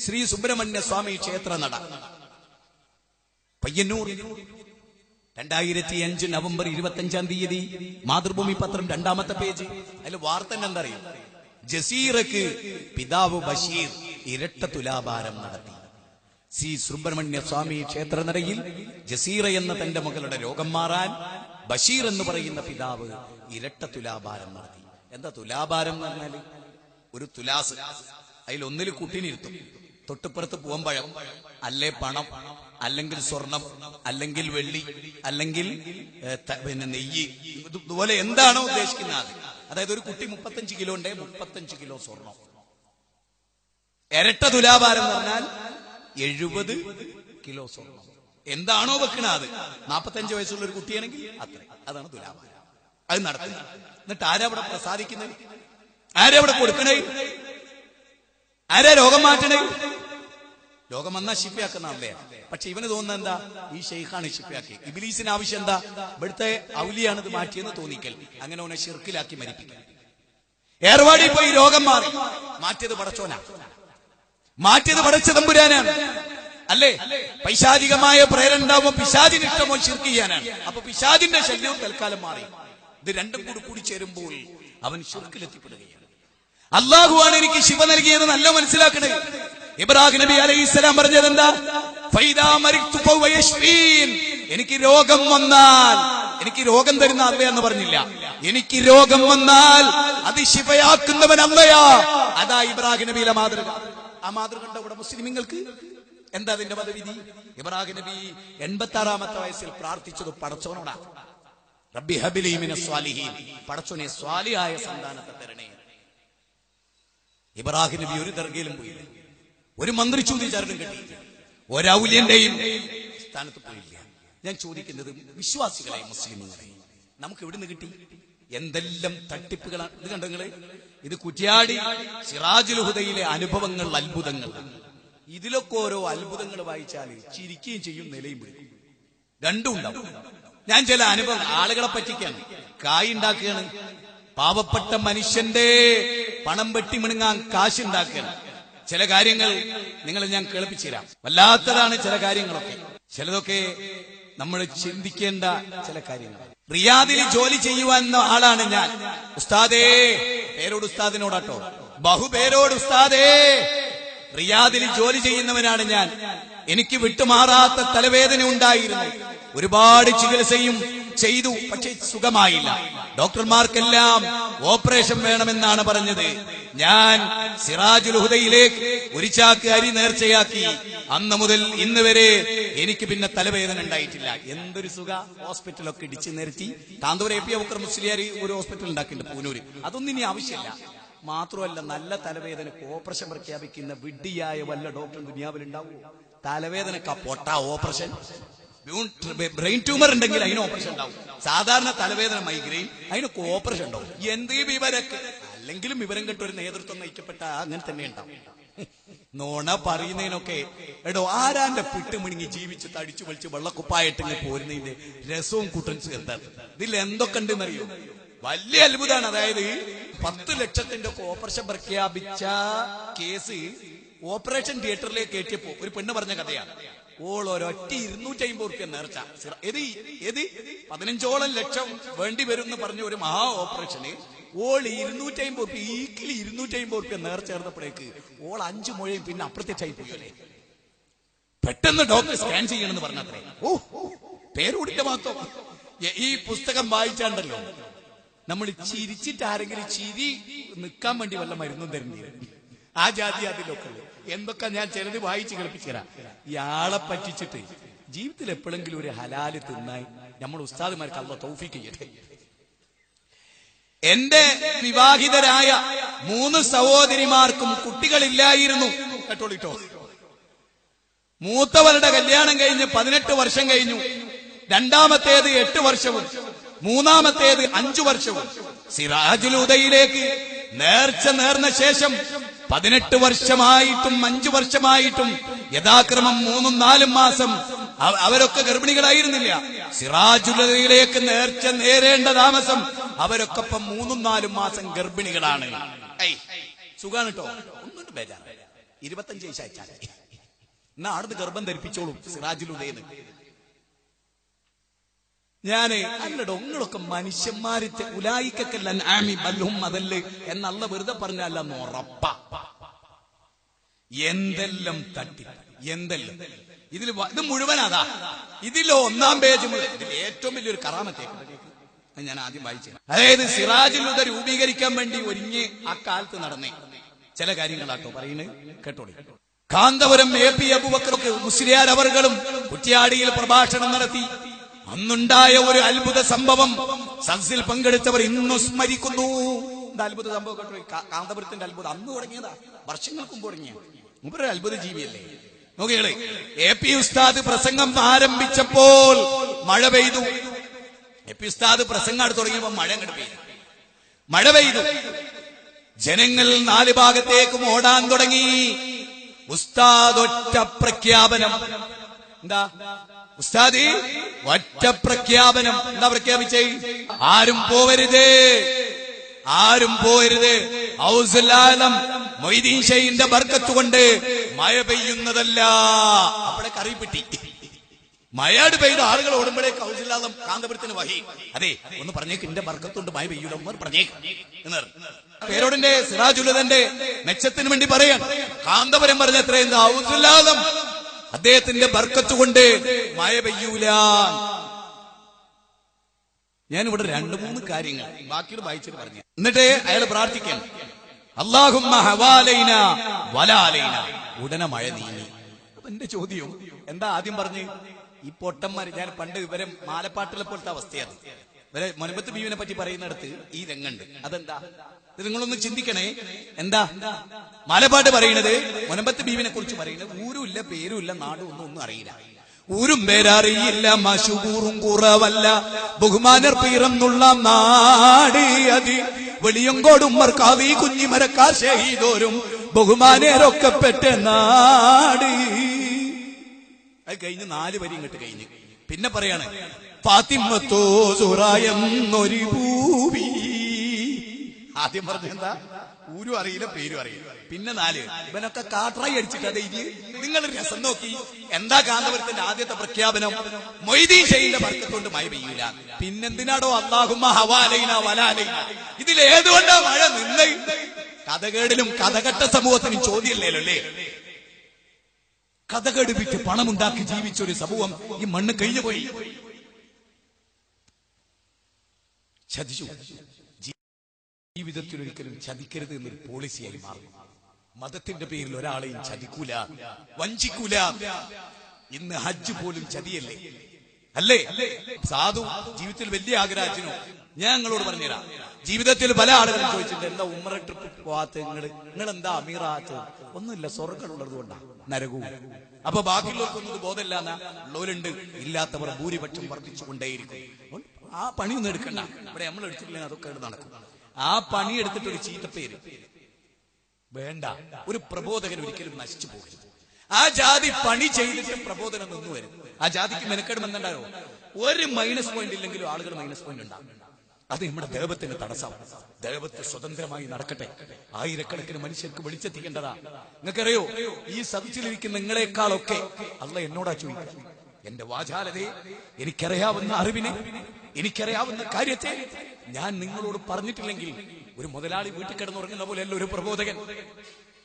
ശ്രീ സുബ്രഹ്മണ്യ സ്വാമി ക്ഷേത്ര നട പയ്യന്നൂർ 2005 നവംബർ 25-ാം തീയതി മാതൃഭൂമി പത്രം 2ാമത്തെ പേജ്. അതിൽ വാർത്ത എന്താ അറിയാം? ജസീറക്ക് പിതാവ് ബഷീർ ഇരട്ട തുലാഭാരം നടത്തി. സി സുബ്രഹ്മണ്യ സ്വാമി ക്ഷേത്രനടയിൽ ജസീറ എന്ന തന്റെ മകളുടെ രോഗം മാറാൻ ബഷീർ എന്ന് പറയുന്ന പിതാവ് ഇരട്ട തുലാഭാരം നടത്തി. എന്താ തുലാഭാരം എന്ന് പറഞ്ഞാല്? ഒരു തുലാസ്, അതിലൊന്നിൽ കുട്ടിനിരുത്തും, തൊട്ടുപ്പുറത്ത് പൂവമ്പഴം, അല്ലേ പണം, അല്ലെങ്കിൽ സ്വർണം, അല്ലെങ്കിൽ വെള്ളി, അല്ലെങ്കിൽ പിന്നെ നെയ്യ്, ഇതുപോലെ എന്താണോ ഉദ്ദേശിക്കുന്നത്. അതായത് ഒരു കുട്ടി 35 കിലോ ഉണ്ട്, 35 കിലോ സ്വർണം. ഇരട്ട തുലാഭാരം എന്ന് പറഞ്ഞാൽ 70 കിലോ സ്വർണം. എന്താണോ വെക്കണത്, 45 വയസ്സുള്ള ഒരു കുട്ടിയാണെങ്കിൽ അത്ര, അതാണ് തുലാഭാരം. അത് നടത്തുക. എന്നിട്ട് ആരാ അവിടെ പ്രസാദിക്കുന്നത്? ആരാ അവിടെ കൊടുക്കണേ? ആരാ രോഗം മാറ്റണേ? രോഗം വന്നാൽ ശിഫയാക്കുന്ന അല്ലയാണ്. പക്ഷെ ഇവന് തോന്നുന്നത് എന്താ? ഈ ഷെയ്ഖാണ് ശിഫയാക്കി. ഇബ്ലീസിന് ആവശ്യം എന്താ? ഇവിടുത്തെ ഔലിയാണ് ഇത് മാറ്റിയെന്ന് തോന്നിക്കൽ. അങ്ങനെ അവനെ ഷിർക്കിലാക്കി മരിപ്പിക്കൽ. ഏർവാടി പോയി രോഗം മാറി, മാറ്റിയത് പടച്ചോനാ, മാറ്റിയത് പടച്ച തമ്പുരാനാണ്. അല്ലേ? പൈശാചികമായ പ്രേരണ ഉണ്ടാവുമ്പോ പിശാചിന് ഇഷ്ടമോ ഷിർക്ക് ചെയ്യാനാണ്. അപ്പൊ പിശാചിന്റെ ശല്യവും തൽക്കാലം മാറി. ഇത് രണ്ടും കൂടി ചേരുമ്പോൾ അവൻ ഷിർക്കിലെത്തിപ്പെടുകയാണ്. അള്ളാഹുവാണ് എനിക്ക് ശിവ നൽകിയത് നല്ല മനസ്സിലാക്കണേ. ഇബ്രാഹിം നബി അലൈഹിസ്സലാം പറഞ്ഞത് എന്താ? എനിക്ക് രോഗം വന്നാൽ, എനിക്ക് രോഗം തരുന്ന അല്ലയെന്ന് പറഞ്ഞില്ല, എനിക്ക് രോഗം വന്നാൽ അത് ശിഫയാക്കുന്നവൻ അല്ലയാ. അതാ ഇബ്രാഹിം നബിയിലെ മാതൃക. ആ മാതൃക ഉണ്ടോ ഇവിടെ മുസ്ലിമീങ്ങൾക്ക്? എന്താ അതിന്റെ മതവിധി? ഇബ്രാഹിം നബി 86-ാമത്തെ വയസ്സിൽ പ്രാർത്ഥിച്ചത് പടച്ചോനോടാ, റബ്ബി ഹബിലി മിനസ് സ്വാലിഹീൻ, പടച്ചോനെ സ്വാലിഹായ സന്താനത്തെ തരണേ. ഇബ്രാഹിം നബി ഒരു ദർഗയിലും പോയില്ല, ഒരു മന്ത്രി ചോദിച്ചാലും കിട്ടിയില്ല, ഒരൗലിയന്റെയും സ്ഥാനത്ത് പോയില്ല. ഞാൻ ചോദിക്കുന്നത് വിശ്വാസികളെ, മുസ്ലിമുകളെ, നമുക്ക് എവിടുന്ന് കിട്ടി? എന്തെല്ലാം തട്ടിപ്പുകളാണ് ഇത്. കണ്ടങ്ങള്, ഇത് കുറ്റ്യാടി സിറാജുൽ ഹുദയിലെ അനുഭവങ്ങൾ, അത്ഭുതങ്ങൾ. ഇതിലൊക്കെ ഓരോ അത്ഭുതങ്ങൾ വായിച്ചാൽ ചിരിക്കുകയും ചെയ്യും, നിലയും പിടിക്കും, രണ്ടും ഉണ്ടാവും. ഞാൻ ചില അനുഭവം, ആളുകളെ പറ്റിക്കാണ്, കായുണ്ടാക്കുകയാണ്, പാവപ്പെട്ട മനുഷ്യന്റെ പണം വെട്ടിമിണുങ്ങാൻ കാശുണ്ടാക്കുകയാണ്. ചില കാര്യങ്ങൾ നിങ്ങൾ ഞാൻ കേൾപ്പിച്ചു തരാം. വല്ലാത്തതാണ് ചില കാര്യങ്ങളൊക്കെ. ചിലതൊക്കെ നമ്മൾ ചിന്തിക്കേണ്ട ചില കാര്യങ്ങൾ. റിയാദിൽ ജോലി ചെയ്യുവാൻ ആളാണ് ഞാൻ. ഉസ്താദേ, പേരോട് ഉസ്താദിനോടാട്ടോ, ബഹുപേരോട് ഉസ്താദേ, റിയാദിൽ ജോലി ചെയ്യുന്നവനാണ് ഞാൻ. എനിക്ക് വിട്ടുമാറാത്ത തലവേദന ഉണ്ടായിരുന്നു. ഒരുപാട് ചികിത്സയും ചെയ്തു, പക്ഷെ സുഖമായില്ല. ഡോക്ടർമാർക്കെല്ലാം ഓപ്പറേഷൻ വേണമെന്നാണ് പറഞ്ഞത്. ഞാൻ സിറാജുൽ ഹുദയിലേക്ക് ഒരു ചാക്ക് അരി നേർച്ചയാക്കി. അന്ന് മുതൽ ഇന്ന് വരെ എനിക്ക് പിന്നെ തലവേദന ഉണ്ടായിട്ടില്ല. എന്തൊരു സുഖ. ഹോസ്പിറ്റലൊക്കെ ഇടിച്ചു നിരത്തി. താന്തൂർ എ പി അബൂബക്കർ മുസ്ലിയാർ ഒരു ഹോസ്പിറ്റൽ ഉണ്ടാക്കിയിട്ടുണ്ട് പൂനൂര്. അതൊന്നും ഇനി ആവശ്യമില്ല. മാത്രമല്ല, നല്ല തലവേദനക്ക് ഓപ്പറേഷൻ പ്രഖ്യാപിക്കുന്ന വിഡ്ഢിയായ വല്ല ഡോക്ടർ ദുനിയാവിലുണ്ടാവും? തലവേദനക്കാ പൊട്ട ഓപ്പറേഷൻ. ബ്രെയിൻ ട്യൂമർ ഉണ്ടെങ്കിൽ അതിന് ഓപ്പറേഷൻ ഉണ്ടാവും. സാധാരണ തലവേദന, മൈഗ്രെയിൻ, അതിനൊക്കെ ഓപ്പറേഷൻ ഉണ്ടാവും. എന്ത് വിവരക്ക്? അല്ലെങ്കിലും വിവരം കെട്ട ഒരു നേതൃത്വം നയിക്കപ്പെട്ട അങ്ങനെ തന്നെ ഉണ്ടാവും. നോണ പറയുന്നതിനൊക്കെ എടോ, ആരാന്റെ പിട്ടുമിണുങ്ങി ജീവിച്ച് തടിച്ചു വലിച്ച് വെള്ളക്കുപ്പായിട്ട് പോരുന്നതിന്റെ രസവും കൂട്ടൻസ് എന്താണ്? ഇതിൽ എന്തൊക്കെ ഉണ്ടെന്നറിയോ? വലിയ അത്ഭുതമാണ്. അതായത് 10 ലക്ഷത്തിന്റെ ഒക്കെ ഓപ്പറേഷൻ പ്രഖ്യാപിച്ച കേസ് ഓപ്പറേഷൻ തിയേറ്ററിലേക്ക് കയറ്റിയപ്പോ ഒരു പെണ്ണ് പറഞ്ഞ കഥയാണ്. ഓൾ ഒരൊറ്റ 250 റുപ്യ നേർച്ച. ഏത് 15ഓളം ലക്ഷം വേണ്ടി വരും എന്ന് പറഞ്ഞ ഒരു മഹാ ഓപ്പറേഷന് ഓൾ 250 റുപ്യ, ഈക്കിലി 250 റുപ്യ നേർച്ച ചേർന്നപ്പോഴേക്ക് ഓൾ 5 മുഴയും പിന്നെ അപ്രത്യക്ഷമായി പോയല്ലേ. പെട്ടെന്ന് ഡോക്ടർ സ്കാൻ ചെയ്യണമെന്ന് പറഞ്ഞത്രേ. ഓ, പേരൂടിന്റെ മാത്രം. ഈ പുസ്തകം വായിച്ചാണ്ടല്ലോ നമ്മൾ ചിരിച്ചിട്ട് ആരെങ്കിലും ചിരി നിൽക്കാൻ വേണ്ടി വല്ല മരുന്നും തരുന്നില്ല. ആ ജാതി അതിലൊക്കെ എന്തൊക്കെ ഞാൻ ചിലത് വായിച്ച് കേൾപ്പിച്ചുതരാം. ഇയാളെ പറ്റിച്ചിട്ട് ജീവിതത്തിൽ എപ്പോഴെങ്കിലും ഒരു ഹലാല് തിന്നായി നമ്മൾ ഉസ്താദുമാർക്ക് അല്ലാഹു തൗഫീഖ് ചെയ്യട്ടെ. എന്റെ വിവാഹിതരായ 3 സഹോദരിമാർക്കും കുട്ടികളില്ലായിരുന്നു. കേട്ടോളിട്ടോ. മൂത്തവരുടെ കല്യാണം കഴിഞ്ഞ് 18 വർഷം കഴിഞ്ഞു. രണ്ടാമത്തേത് 8 വർഷവും, മൂന്നാമത്തേത് 5 വർഷവും. സിറാജുൽ ഹുദയിലേക്ക് നേർച്ച നേർന്ന ശേഷം 18 വർഷമായിട്ടും 5 വർഷമായിട്ടും യഥാക്രമം 3-4 മാസം അവരൊക്കെ ഗർഭിണികളായിരുന്നില്ല. സിറാജുൽ ഹുദയിലേക്ക് നേർച്ച നേരേണ്ട താമസം അവരൊക്കെ ഇപ്പം 3-4 മാസം ഗർഭിണികളാണ്. സുഖാണ് കേട്ടോ, ഒന്നും ബേജാറ്. 25 വയസ്സായിട്ടാണ് എന്നാ ആടുന്ന് ഗർഭം ധരിപ്പിച്ചോളും സിറാജുൽ ഹുദയിന്ന്. ഞാന് അല്ലടോ, നിങ്ങളൊക്കെ മനുഷ്യന്മാര് അതല്ലേ എന്നല്ല വെറുതെ പറഞ്ഞല്ല ഉറപ്പ. എന്തെല്ലാം തട്ടിപ്പ്. എന്തല്ലോ ഇത് മുഴുവൻ അതാ. ഇതിലോ 1-ാം പേജ് മുതൽ ഇതിൽ ഏറ്റവും വലിയൊരു കറാമത്തേക്ക് ഞാൻ ആദ്യം വായിച്ചത്. അതായത് സിറാജുൽ ഹുദ രൂപീകരിക്കാൻ വേണ്ടി ഒരുങ്ങി ആ കാലത്ത് നടന്നേ ചില കാര്യങ്ങളാട്ടോ പറയുന്നത്, കേട്ടോളി. കാന്തപുരം AP അബൂബക്കർ മുസ്ലിയാർ അവറുകളും കുറ്റ്യാടിയിൽ പ്രഭാഷണം നടത്തി. അന്നുണ്ടായ ഒരു അത്ഭുത സംഭവം സദസ്സിൽ പങ്കെടുത്തവർ ഇന്നും സ്മരിക്കുന്നു. എന്താ അത്ഭുത സംഭവം കേട്ടോ? കാന്തപുരത്തിന്റെ അത്ഭുതം അന്ന് തുടങ്ങിയതാ, വർഷങ്ങൾക്ക് മുമ്പ് തുടങ്ങിയ മുമ്പൊരു അത്ഭുത ജീവിയല്ലേ. നോക്കികളെ, AP ഉസ്താദ് പ്രസംഗം ആരംഭിച്ചപ്പോൾ മഴ പെയ്തു. AP ഉസ്താദ് പ്രസംഗം തുടങ്ങിയപ്പോൾ മഴ അങ്ങോട്ട് പെയ്തു. മഴ പെയ്തു. ജനങ്ങൾ 4 ഭാഗത്തേക്കും ഓടാൻ തുടങ്ങി. ഉസ്താദ് ഒറ്റ പ്രഖ്യാപനം. എന്താ ഉസ്താദ് ഒറ്റ പ്രഖ്യാപനം? എന്താ പ്രഖ്യാപിച്ചേ? ആരും പോവരുത്, ആരും പോവരുത്. ഔസുൽ ആലം മൊയ്തീൻ ഷെയ്ഖിന്റെ ബർക്കത്ത് കൊണ്ട് മഴ പെയ്യുന്നതല്ല. അവിടെ കറിപ്പെട്ടി മഴയാട് പെയ്ത ആളുകൾ ഓടുമ്പോഴേക്ക് ഔസുൽ ആലം കാന്തപുരത്തിന് വഹി, അതെ ഒന്ന് പറഞ്ഞേക്ക്, എന്റെ ബർക്കത്തുണ്ട് മഴ പെയ്യൂല പറഞ്ഞേക്ക് എന്ന്. പേരോടിന്റെ സിറാജുൽ ഹുദന്റെ മെച്ചത്തിന് വേണ്ടി പറയാൻ കാന്തപുരം പറഞ്ഞ എത്രയെന്താ? ഔസുൽ ആലം അദ്ദേഹത്തിന്റെ ബർക്കത്ത് കൊണ്ട് മഴ പെയ്യൂല. ഞാനിവിടെ 2-3 കാര്യങ്ങൾ ബാക്കിയോട് വായിച്ചിട്ട് പറഞ്ഞു. എന്നിട്ട് അയാൾ പ്രാർത്ഥിക്കാൻ, അല്ലാഹുമ്മ ഹവാലൈന വലാലൈന. ഉടനെ മഴ നീങ്ങി. അപ്പൊ എന്റെ ചോദ്യം എന്താ? ആദ്യം പറഞ്ഞ് ഈ പൊട്ടന്മാര്, ഞാൻ പണ്ട് ഇവരെ മാലപ്പാട്ടിലെ പോലത്തെ അവസ്ഥയാണ്. ഇവരെ മുനമ്പത്ത് ബീവിനെ പറ്റി പറയുന്നിടത്ത് ഈ രംഗുണ്ട്. അതെന്താ? ഇത് നിങ്ങളൊന്ന് ചിന്തിക്കണേ. എന്താ മാലപ്പാട്ട് പറയുന്നത്? മുനമ്പത്ത് ബീവിനെ കുറിച്ച് പറയുന്നത് ഊരുമില്ല, പേരുമില്ല, നാടും ഒന്നും അറിയില്ല. ഊരും പേരറിയില്ല, മശുകൂറും കുറവല്ല, ബഹുമാനർ പീറന്നുള്ള നാട് അത്. വെളിയങ്കോടും മർക്കാവി കുഞ്ഞിമരക്കാർ ഷഹീദോരും ബഹുമാനേരൊക്കെ പെറ്റ നാട്. അത് കഴിഞ്ഞ് 4 വരി ഇങ്ങോട്ട് കഴിഞ്ഞ് പിന്നെ പറയാണ്, ഫാത്തിമത്തോ സുറായെന്നൊരു ഭൂവി. ആദ്യം പറഞ്ഞ എന്താ? ഊരും അറിയില്ല, പേരും അറിയില്ല. പിന്നെ 4 ഇവനൊക്കെ കാട്രായി അടിച്ചിട്ട്. അത് നിങ്ങൾ രസം നോക്കി. എന്താ കാന്തപുരത്തിന്റെ ആദ്യത്തെ പ്രഖ്യാപനം? മൊയ്തീൻ ഷെയ്ഖിന്റെ ബർക്കത്തുകൊണ്ട് മഴ പെയ്യൂല. പിന്നെന്തിനാടോ അല്ലാഹുമ്മ ഹവാലൈന വലാലൈന? ഇതിലേതുകൊണ്ടാ മഴ നിന്ന്? കഥകേടിലും കഥകെട്ട സമൂഹത്തിനും ചോദ്യമല്ലല്ലോ അല്ലേ? കഥകേട് വിറ്റ് പണമുണ്ടാക്കി ജീവിച്ചൊരു സമൂഹം ഈ മണ്ണ് കഴിഞ്ഞു പോയി. ചതിച്ചു. ജീവിതത്തിൽ ഒരിക്കലും ചതിക്കരുത് എന്നൊരു പോളിസിയായി മാറും. മതത്തിന്റെ പേരിൽ ഒരാളെയും ചതിക്കൂല, വഞ്ചിക്കൂല. ഇന്ന് ഹജ്ജ് പോലും ചതിയല്ലേ, അല്ലേ? സാധു ജീവിതത്തിൽ വലിയ ആഗ്രഹത്തിനോ ഞാൻ നിങ്ങളോട് പറഞ്ഞുതരാം. ജീവിതത്തിൽ പല ആളുകളും ചോദിച്ചിട്ടുണ്ട്, എന്താ ഉംറ ട്രിപ്പ് പോവാത്ത നിങ്ങൾ എന്താ അമീറാത്ത്? ഒന്നുമില്ല, സ്വർഗ്ഗമുള്ളത് കൊണ്ടാണ്, നരകവും. അപ്പൊ ബാക്കിയുള്ളവർക്കൊന്നും ബോധമില്ല എന്നാ? ഉള്ളവരുണ്ട്, ഇല്ലാത്തവർ ഭൂരിപക്ഷം വർദ്ധിച്ചുകൊണ്ടേയിരിക്കും. ആ പണിയൊന്നും എടുക്കണ്ട. ഇവിടെ നമ്മൾ എടുത്തിട്ടില്ലെങ്കിൽ അതൊക്കെ നടക്കും. ആ പണി എടുത്തിട്ടൊരു ചീത്തപ്പേര് വേണ്ട. ഒരു പ്രബോധകൻ ഒരിക്കലും നശിച്ചു പോകരുത്. ആ ജാതി പണി ചെയ്തിട്ട് പ്രബോധനം നിന്ന് വരും. ആ ജാതിക്ക് മെനക്കേട് വന്നിട്ടുണ്ടായോ? ഒരു മൈനസ് പോയിന്റ് ഇല്ലെങ്കിലും ആളുകൾ മൈനസ് പോയിന്റ് ഉണ്ടാകും. അത് നമ്മുടെ ദേവത്തിന് തടസ്സം. ദേവത്ത് സ്വതന്ത്രമായി നടക്കട്ടെ. ആയിരക്കണക്കിന് മനുഷ്യർക്ക് വെളിച്ചെത്തിക്കേണ്ടതാ. നിങ്ങൾക്കറിയോ, ഈ സദസ്സിലിരിക്കുന്ന നിങ്ങളെക്കാളൊക്കെ അള്ളാഹ് എന്നോടാ ചോദിക്കുക. എന്റെ വാചാലതയെ, എനിക്കറിയാവുന്ന അറിവിനെ, എനിക്കറിയാവുന്ന കാര്യത്തെ ഞാൻ നിങ്ങളോട് പറഞ്ഞിട്ടില്ലെങ്കിൽ ഒരു മുതലാളി വീട്ടിൽ കിടന്നുറങ്ങുന്ന പോലെയല്ല ഒരു പ്രബോധകൻ.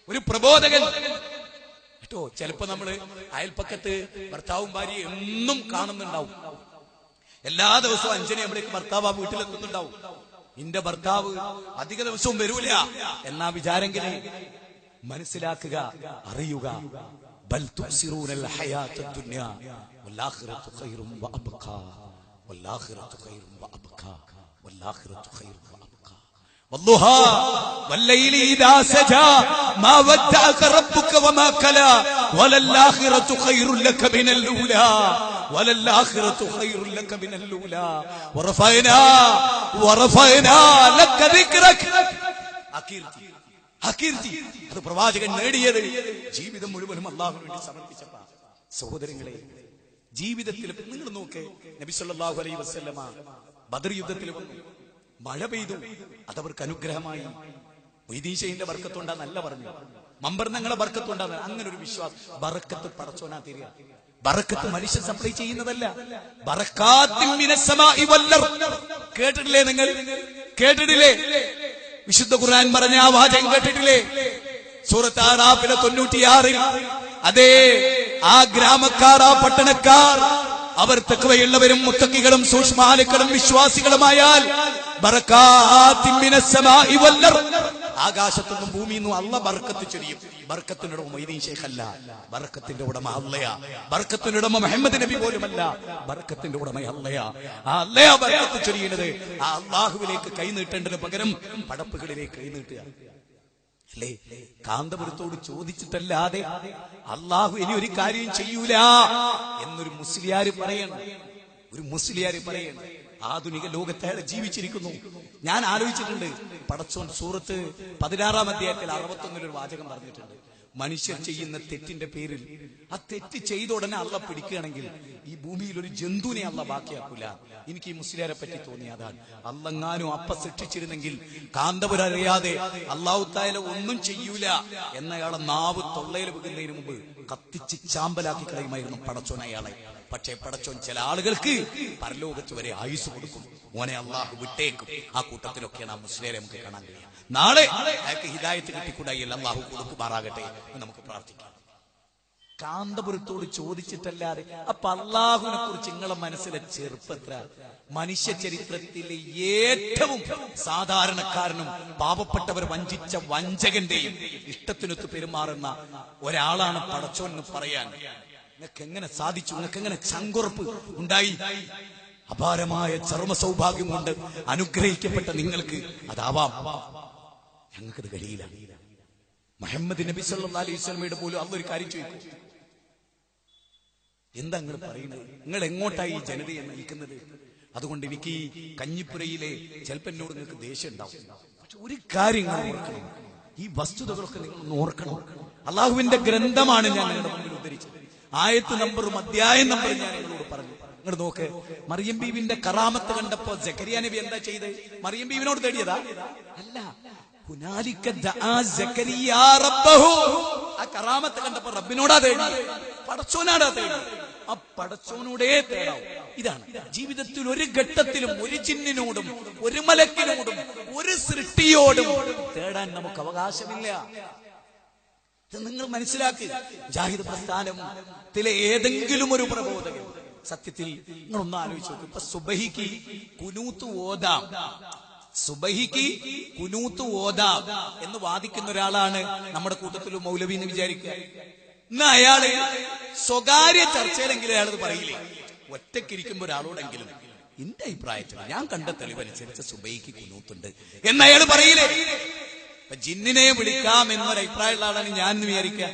ഒരു പ്രബോധകൻ കേട്ടോ. ചിലപ്പോ നമ്മള് അയൽപ്പക്കത്ത് ഭർത്താവും ഭാര്യയും എന്നും കാണുന്നുണ്ടാവും. എല്ലാ ദിവസവും 5 മണിക്ക് ഭർത്താവ് ആ വീട്ടിലെത്തുന്നുണ്ടാവും. എന്റെ ഭർത്താവ് അധിക ദിവസവും വരൂല എന്നാ വിചാരെങ്കിലേ മനസ്സിലാക്കുക, അറിയുക. ബൽ തുസിറൂനൽ ഹയാത്തദ് ദുനിയ വൽആഖിറതു ഖൈറും വഅബ്ഖാ വൽആഖിറതു ഖൈറും വഅബ്ഖാ വൽആഖിറതു ഖൈറും വഅബ്ഖാ വല്ലുഹാ വല്ലൈലി ഇദാ സജാ മാ വദ്ദഅക റബ്ബുക വമാ കലാ വലൽആഖിറതു ഖൈറുൻ ലക മിനൽ ഊലാ വലൽആഖിറതു ഖൈറുൻ ലക മിനൽ ഊലാ വറഫഅനാ ലക ദിക്റക. ഹകീർത്തി അത് പ്രവാചകൻ നേടിയത് ജീവിതം മുഴുവനും അല്ലാഹുവിന് വേണ്ടി സമർപ്പിച്ചപ്പോൾ. സഹോദരങ്ങളെ, ജീവിതത്തിൽ നിങ്ങൾ നോക്കേ, നബി സല്ലല്ലാഹു അലൈഹി വസല്ലമ ബദർ യുദ്ധത്തിൽ വന്നു, മഴ പെയ്തു, അതവർക്ക് അനുഗ്രഹമായി. മൊയ്തീൻ ഷെയ്ഖിന്റെ ബർക്കത്തുണ്ടാന്നല്ല പറഞ്ഞു, മമ്പർന്നങ്ങളെ ബർക്കത്തുണ്ടാന്ന്. അങ്ങനെ ഒരു വിശ്വാസം. ബർക്കത്ത് പടച്ചോനാ തരിക. ബർക്കത്ത് മനുഷ്യൻ സപ്ലൈ ചെയ്യുന്നതല്ല. ബറകാത്തിൻ മിനസ് സമാഇ വൽ അർദ്. കേട്ടിട്ടില്ലേ നിങ്ങൾ? കേട്ടിട്ടില്ലേ? വിശുദ്ധ ഖുർആൻ പറഞ്ഞ ആ വാചകം കേട്ടിട്ടില്ലേ? സൂറത്ത് ആറാഫിലെ 96 അതേ ആ ഗ്രാമക്കാർ, ആ പട്ടണക്കാർ, അവർ തഖ്വയുള്ളവരും മുത്തഖികളും സൂക്ഷ്മാലുക്കളും വിശ്വാസികളുമായാൽ ബറകാത്തിൻ മിനസ് സമാഇ വൽ അർദ്, ആകാശത്തുനിന്നും ഭൂമിയിൽ നിന്നും അള്ളാഹ് ബർക്കത്ത് ചൊരിയും. ബർക്കത്തിന്റെ ഉടമ മൊയ്തീൻ ശൈഖല്ല, ബർക്കത്തിന്റെ ഉടമ അള്ളയാ. ബർക്കത്തിന്റെ ഉടമ മുഹമ്മദ് നബി പോലുമല്ല, ബർക്കത്തിന്റെ ഉടമ അള്ളയാ. ആ അള്ളയാ ബർക്കത്ത് ചൊരിയുന്നത്. ആ അള്ളാഹുവിലേക്ക് കൈ നീട്ടേണ്ടതിന് പകരം പടപ്പുകളിലേക്ക് കൈ നീട്ടുക അല്ലേ? കാന്തപുരത്തോട് ചോദിച്ചിട്ടല്ലാതെ അള്ളാഹു ഇനി ഒരു കാര്യം ചെയ്യൂല എന്നൊരു മുസ്ലിയാര് പറയണം. ഒരു മുസ്ലിയാര് പറയണം. ആധുനിക ലോകത്തെ അയാൾ ജീവിച്ചിരിക്കുന്നു. ഞാൻ ആലോചിച്ചിട്ടുണ്ട്, പടച്ചോൻ സൂറത്ത് 16-ാം അധ്യായത്തിൽ 61-ൽ ഒരു വാചകം പറഞ്ഞിട്ടുണ്ട്. മനുഷ്യർ ചെയ്യുന്ന തെറ്റിന്റെ പേരിൽ ആ തെറ്റ് ചെയ്ത ഉടനെ അള്ള പിടിക്കുകയാണെങ്കിൽ ഈ ഭൂമിയിൽ ഒരു ജന്തുവിനെ അള്ള ബാക്കിയാക്കൂല. എനിക്ക് ഈ മുസ്ലിയാരെ പറ്റി തോന്നി അതാണ്. അള്ളങ്ങാനും അപ്പ ശിക്ഷിച്ചിരുന്നെങ്കിൽ കാന്തപുരം അറിയാതെ അള്ളാഹു തആല ഒന്നും ചെയ്യൂല എന്നയാളെ നാവ് തൊള്ളയിൽ വെക്കുന്നതിന് മുമ്പ് കത്തിച്ച് ചാമ്പലാക്കി കളയുമായിരുന്നു പടച്ചോൻ അയാളെ. പക്ഷേ പടച്ചോൻ ചില ആളുകൾക്ക് പരലോകത്ത് വരെ ആയുസ് കൊടുക്കും. മോനെ അള്ളാഹു വിട്ടേക്കും. ആ കൂട്ടത്തിലൊക്കെയാണ് ആ മുസ്ലിരെ നമുക്ക് കാണാൻ കഴിയുക. നാളെ അയാൾക്ക് ഹിദായത്ത് കിട്ടിക്കൂടായില്ല, അള്ളാഹു കൊടുക്കുമാറാകട്ടെ എന്ന് നമുക്ക് പ്രാർത്ഥിക്കാം. കാന്തപുരത്തോട് ചോദിച്ചിട്ടല്ലാതെ അപ്പൊ അള്ളാഹുവിനെ കുറിച്ച് നിങ്ങളെ മനസ്സിലെ ചെറുപ്പത്ര മനുഷ്യ ചരിത്രത്തിലെ ഏറ്റവും സാധാരണക്കാരനും പാവപ്പെട്ടവർ വഞ്ചിച്ച വഞ്ചകന്റെയും ഇഷ്ടത്തിനൊത്ത് പെരുമാറുന്ന ഒരാളാണ് പടച്ചോൻ എന്ന് പറയാൻ നിങ്ങൾക്ക് എങ്ങനെ സാധിച്ചു? നിങ്ങൾക്ക് എങ്ങനെ ചങ്കുറപ്പ് ഉണ്ടായി? അപാരമായ ചർമ്മ സൗഭാഗ്യം കൊണ്ട് അനുഗ്രഹിക്കപ്പെട്ട നിങ്ങൾക്ക് അതാവാം. ഞങ്ങൾക്കത് കഴിയില്ല. മുഹമ്മദ് നബി സല്ലല്ലാഹു അലൈഹി വസല്ലമയുടെ പോലും അള്ളാഹു ഒരു കാര്യം ചോദിക്കും, എന്താ നിങ്ങൾ പറയുന്നത്? നിങ്ങൾ എങ്ങോട്ടായി ഈ ജനതയെ നയിക്കുന്നത്? അതുകൊണ്ട് എനിക്ക് ഈ കഞ്ഞിപ്പുരയിലെ ചിലപ്പോൾ എന്നോട് നിങ്ങൾക്ക് ദേഷ്യം ഉണ്ടാവും. പക്ഷെ ഒരു കാര്യം നിങ്ങൾ ഓർക്കണം, ഈ വസ്തുതകളൊക്കെ നിങ്ങൾ ഓർക്കണം. അള്ളാഹുവിന്റെ ഗ്രന്ഥമാണ് ഞാൻ നിങ്ങളുടെ മുമ്പിൽ ഉദ്ധരിച്ചത്. ആയത്ത് നമ്പറും അധ്യായം നമ്പറും ഞാൻ നിങ്ങളോട് പറഞ്ഞു. നിങ്ങൾ നോക്ക്, മറിയം ബീവിന്റെ കറാമത്ത് കണ്ടപ്പോ സക്കരിയ നബി എന്താ ചെയ്ത്? മറിയം ബീവിനോട് തേടിയതാ? അല്ല. ആ കറാമത്ത് കണ്ടപ്പോ റബ്ബിനോടാ തേടി, പടച്ചോനാടാ തേടി. ആ പടച്ചോനോടേ തേടാവും. ഇതാണ് ജീവിതത്തിൽ ഒരു ഘട്ടത്തിലും ഒരു ജിന്നിനോടും ഒരു മലക്കിനോടും ഒരു സൃഷ്ടിയോടും തേടാൻ നമുക്ക് അവകാശമില്ല. നിങ്ങൾ മനസ്സിലാക്കി. ജാഹിദ് പ്രസ്ഥാനത്തിലെ ഏതെങ്കിലും ഒരു പ്രബോധകൻ സത്യത്തിൽ നിങ്ങളൊന്ന് ആലോചിച്ച് നോക്കും. ഇപ്പൊ സുബഹിക്ക് കുനൂത്ത് ഓതാം, സുബഹിക്ക് കുനൂത്ത് ഓതാം എന്ന് വാദിക്കുന്ന ഒരാളാണ് നമ്മുടെ കൂട്ടത്തിൽ മൗലവി എന്ന് വിചാരിക്കുക. ഇന്ന് അയാള് സ്വകാര്യ ചർച്ചയിലെങ്കിലും അയാളത് പറയില്ലേ? ഒറ്റക്കിരിക്കുമ്പോ ഒരാളോടെങ്കിലും എന്റെ അഭിപ്രായത്തിൽ ഞാൻ കണ്ട തെളിവനുസരിച്ച് സുബഹിക്ക് കുനൂത്തുണ്ട് എന്ന് അയാൾ പറയില്ലേ? ജിന്നിനെ വിളിക്കാം എന്നൊരു അഭിപ്രായമുള്ള ആളാണ് ഞാൻ എന്ന് വിചാരിക്കുക,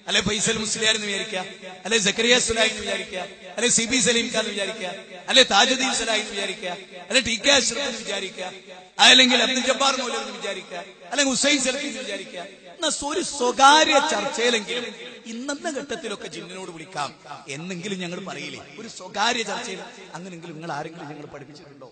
അല്ലെ ഫൈസൽ മുസ്ലിയാർ എന്ന് വിചാരിക്കുക, അല്ലെ സക്കരിയ സുലായി എന്ന് വിചാരിക്കുക, അല്ലെ CB സലീം ഖാൻ എന്ന് വിചാരിക്കുക, അല്ലെ താജുദ്ദീൻ സലായി എന്ന് വിചാരിക്കുക, അല്ലെ TK അഷ്റഫ് എന്ന് വിചാരിക്കുക, അല്ലെങ്കിൽ അബ്ദുൽ ജബ്ബാർ മൗലവി എന്ന് വിചാരിക്കുക, അല്ലെങ്കിൽ ഹുസൈൻ സലഫി എന്ന് വിചാരിക്കുക. എന്നാ ഒരു സ്വകാര്യ ചർച്ചയിലെങ്കിലും ഇന്നത്തെ ഘട്ടത്തിലൊക്കെ ജിന്നിനോട് വിളിക്കാം എന്നെങ്കിലും ഞങ്ങൾ പറയില്ലേ? ഒരു സ്വകാര്യ ചർച്ചയിൽ അങ്ങനെങ്കിലും നിങ്ങൾ ആരെങ്കിലും ഞങ്ങൾ പഠിപ്പിച്ചിട്ടുണ്ടോ?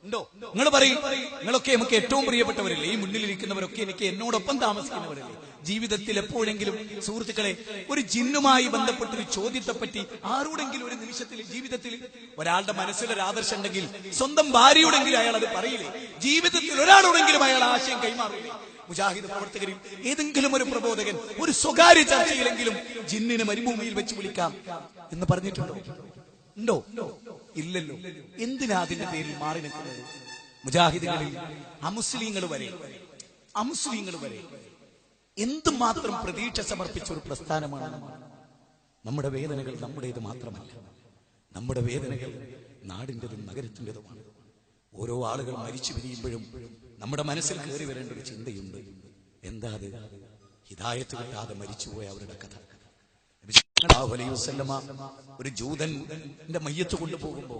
ഉണ്ടോ? നിങ്ങൾ പറയും. നിങ്ങളൊക്കെ നമുക്ക് ഏറ്റവും പ്രിയപ്പെട്ടവരല്ലേ? ഈ മുന്നിലിരിക്കുന്നവരൊക്കെ എനിക്ക് എന്നോടൊപ്പം താമസിക്കുന്നവരല്ലേ? ജീവിതത്തിൽ എപ്പോഴെങ്കിലും സുഹൃത്തുക്കളെ ഒരു ജിന്നുമായി ബന്ധപ്പെട്ടൊരു ചോദ്യത്തെപ്പറ്റി ആരോടെങ്കിലും ഒരു നിമിഷത്തിൽ ജീവിതത്തിൽ ഒരാളുടെ മനസ്സിലൊരു ആദർശം ഉണ്ടെങ്കിൽ സ്വന്തം ഭാര്യയോടെങ്കിലും അയാൾ അത് പറയില്ലേ? ജീവിതത്തിൽ ഒരാളോടെങ്കിലും അയാൾ ആശയം കൈമാറില്ലേ? മുജാഹിദ് പ്രവർത്തകരിൽ ഏതെങ്കിലും ഒരു പ്രബോധകൻ ഒരു സ്വകാര്യ ചർച്ചയിലെങ്കിലും ജിന്നിനെ മരുഭൂമിയിൽ വെച്ച് വിളിക്കാം എന്ന് പറഞ്ഞിട്ടുണ്ടോ? ഉണ്ടോ? ഇല്ലല്ലോ. എന്തിനാ അതിന്റെ പേരിൽ മാറി നിൽക്കുന്നത്? മുജാഹിദുകളിൽ അമുസ്ലിങ്ങൾ വരെ എന്തുമാത്രം പ്രതീക്ഷ സമർപ്പിച്ച ഒരു പ്രസ്ഥാനമാണ്. നമ്മുടെ വേദനകൾ നമ്മുടേത് മാത്രമല്ല, നമ്മുടെ വേദനകൾ നാടിൻ്റെതും നഗരത്തിൻ്റെതുമാണ്. ഓരോ ആളുകൾ മരിച്ചു പിരിയുമ്പോഴും നമ്മുടെ മനസ്സിൽ കയറി വരേണ്ട ഒരു ചിന്തയുണ്ട്. എന്താ അത്? ഹിദായത്ത് കിട്ടാതെ മരിച്ചുപോയ അവരുടെ കഥ. ഒരു ജൂതന്റെ മയ്യത്ത് കൊണ്ടുപോകുമ്പോ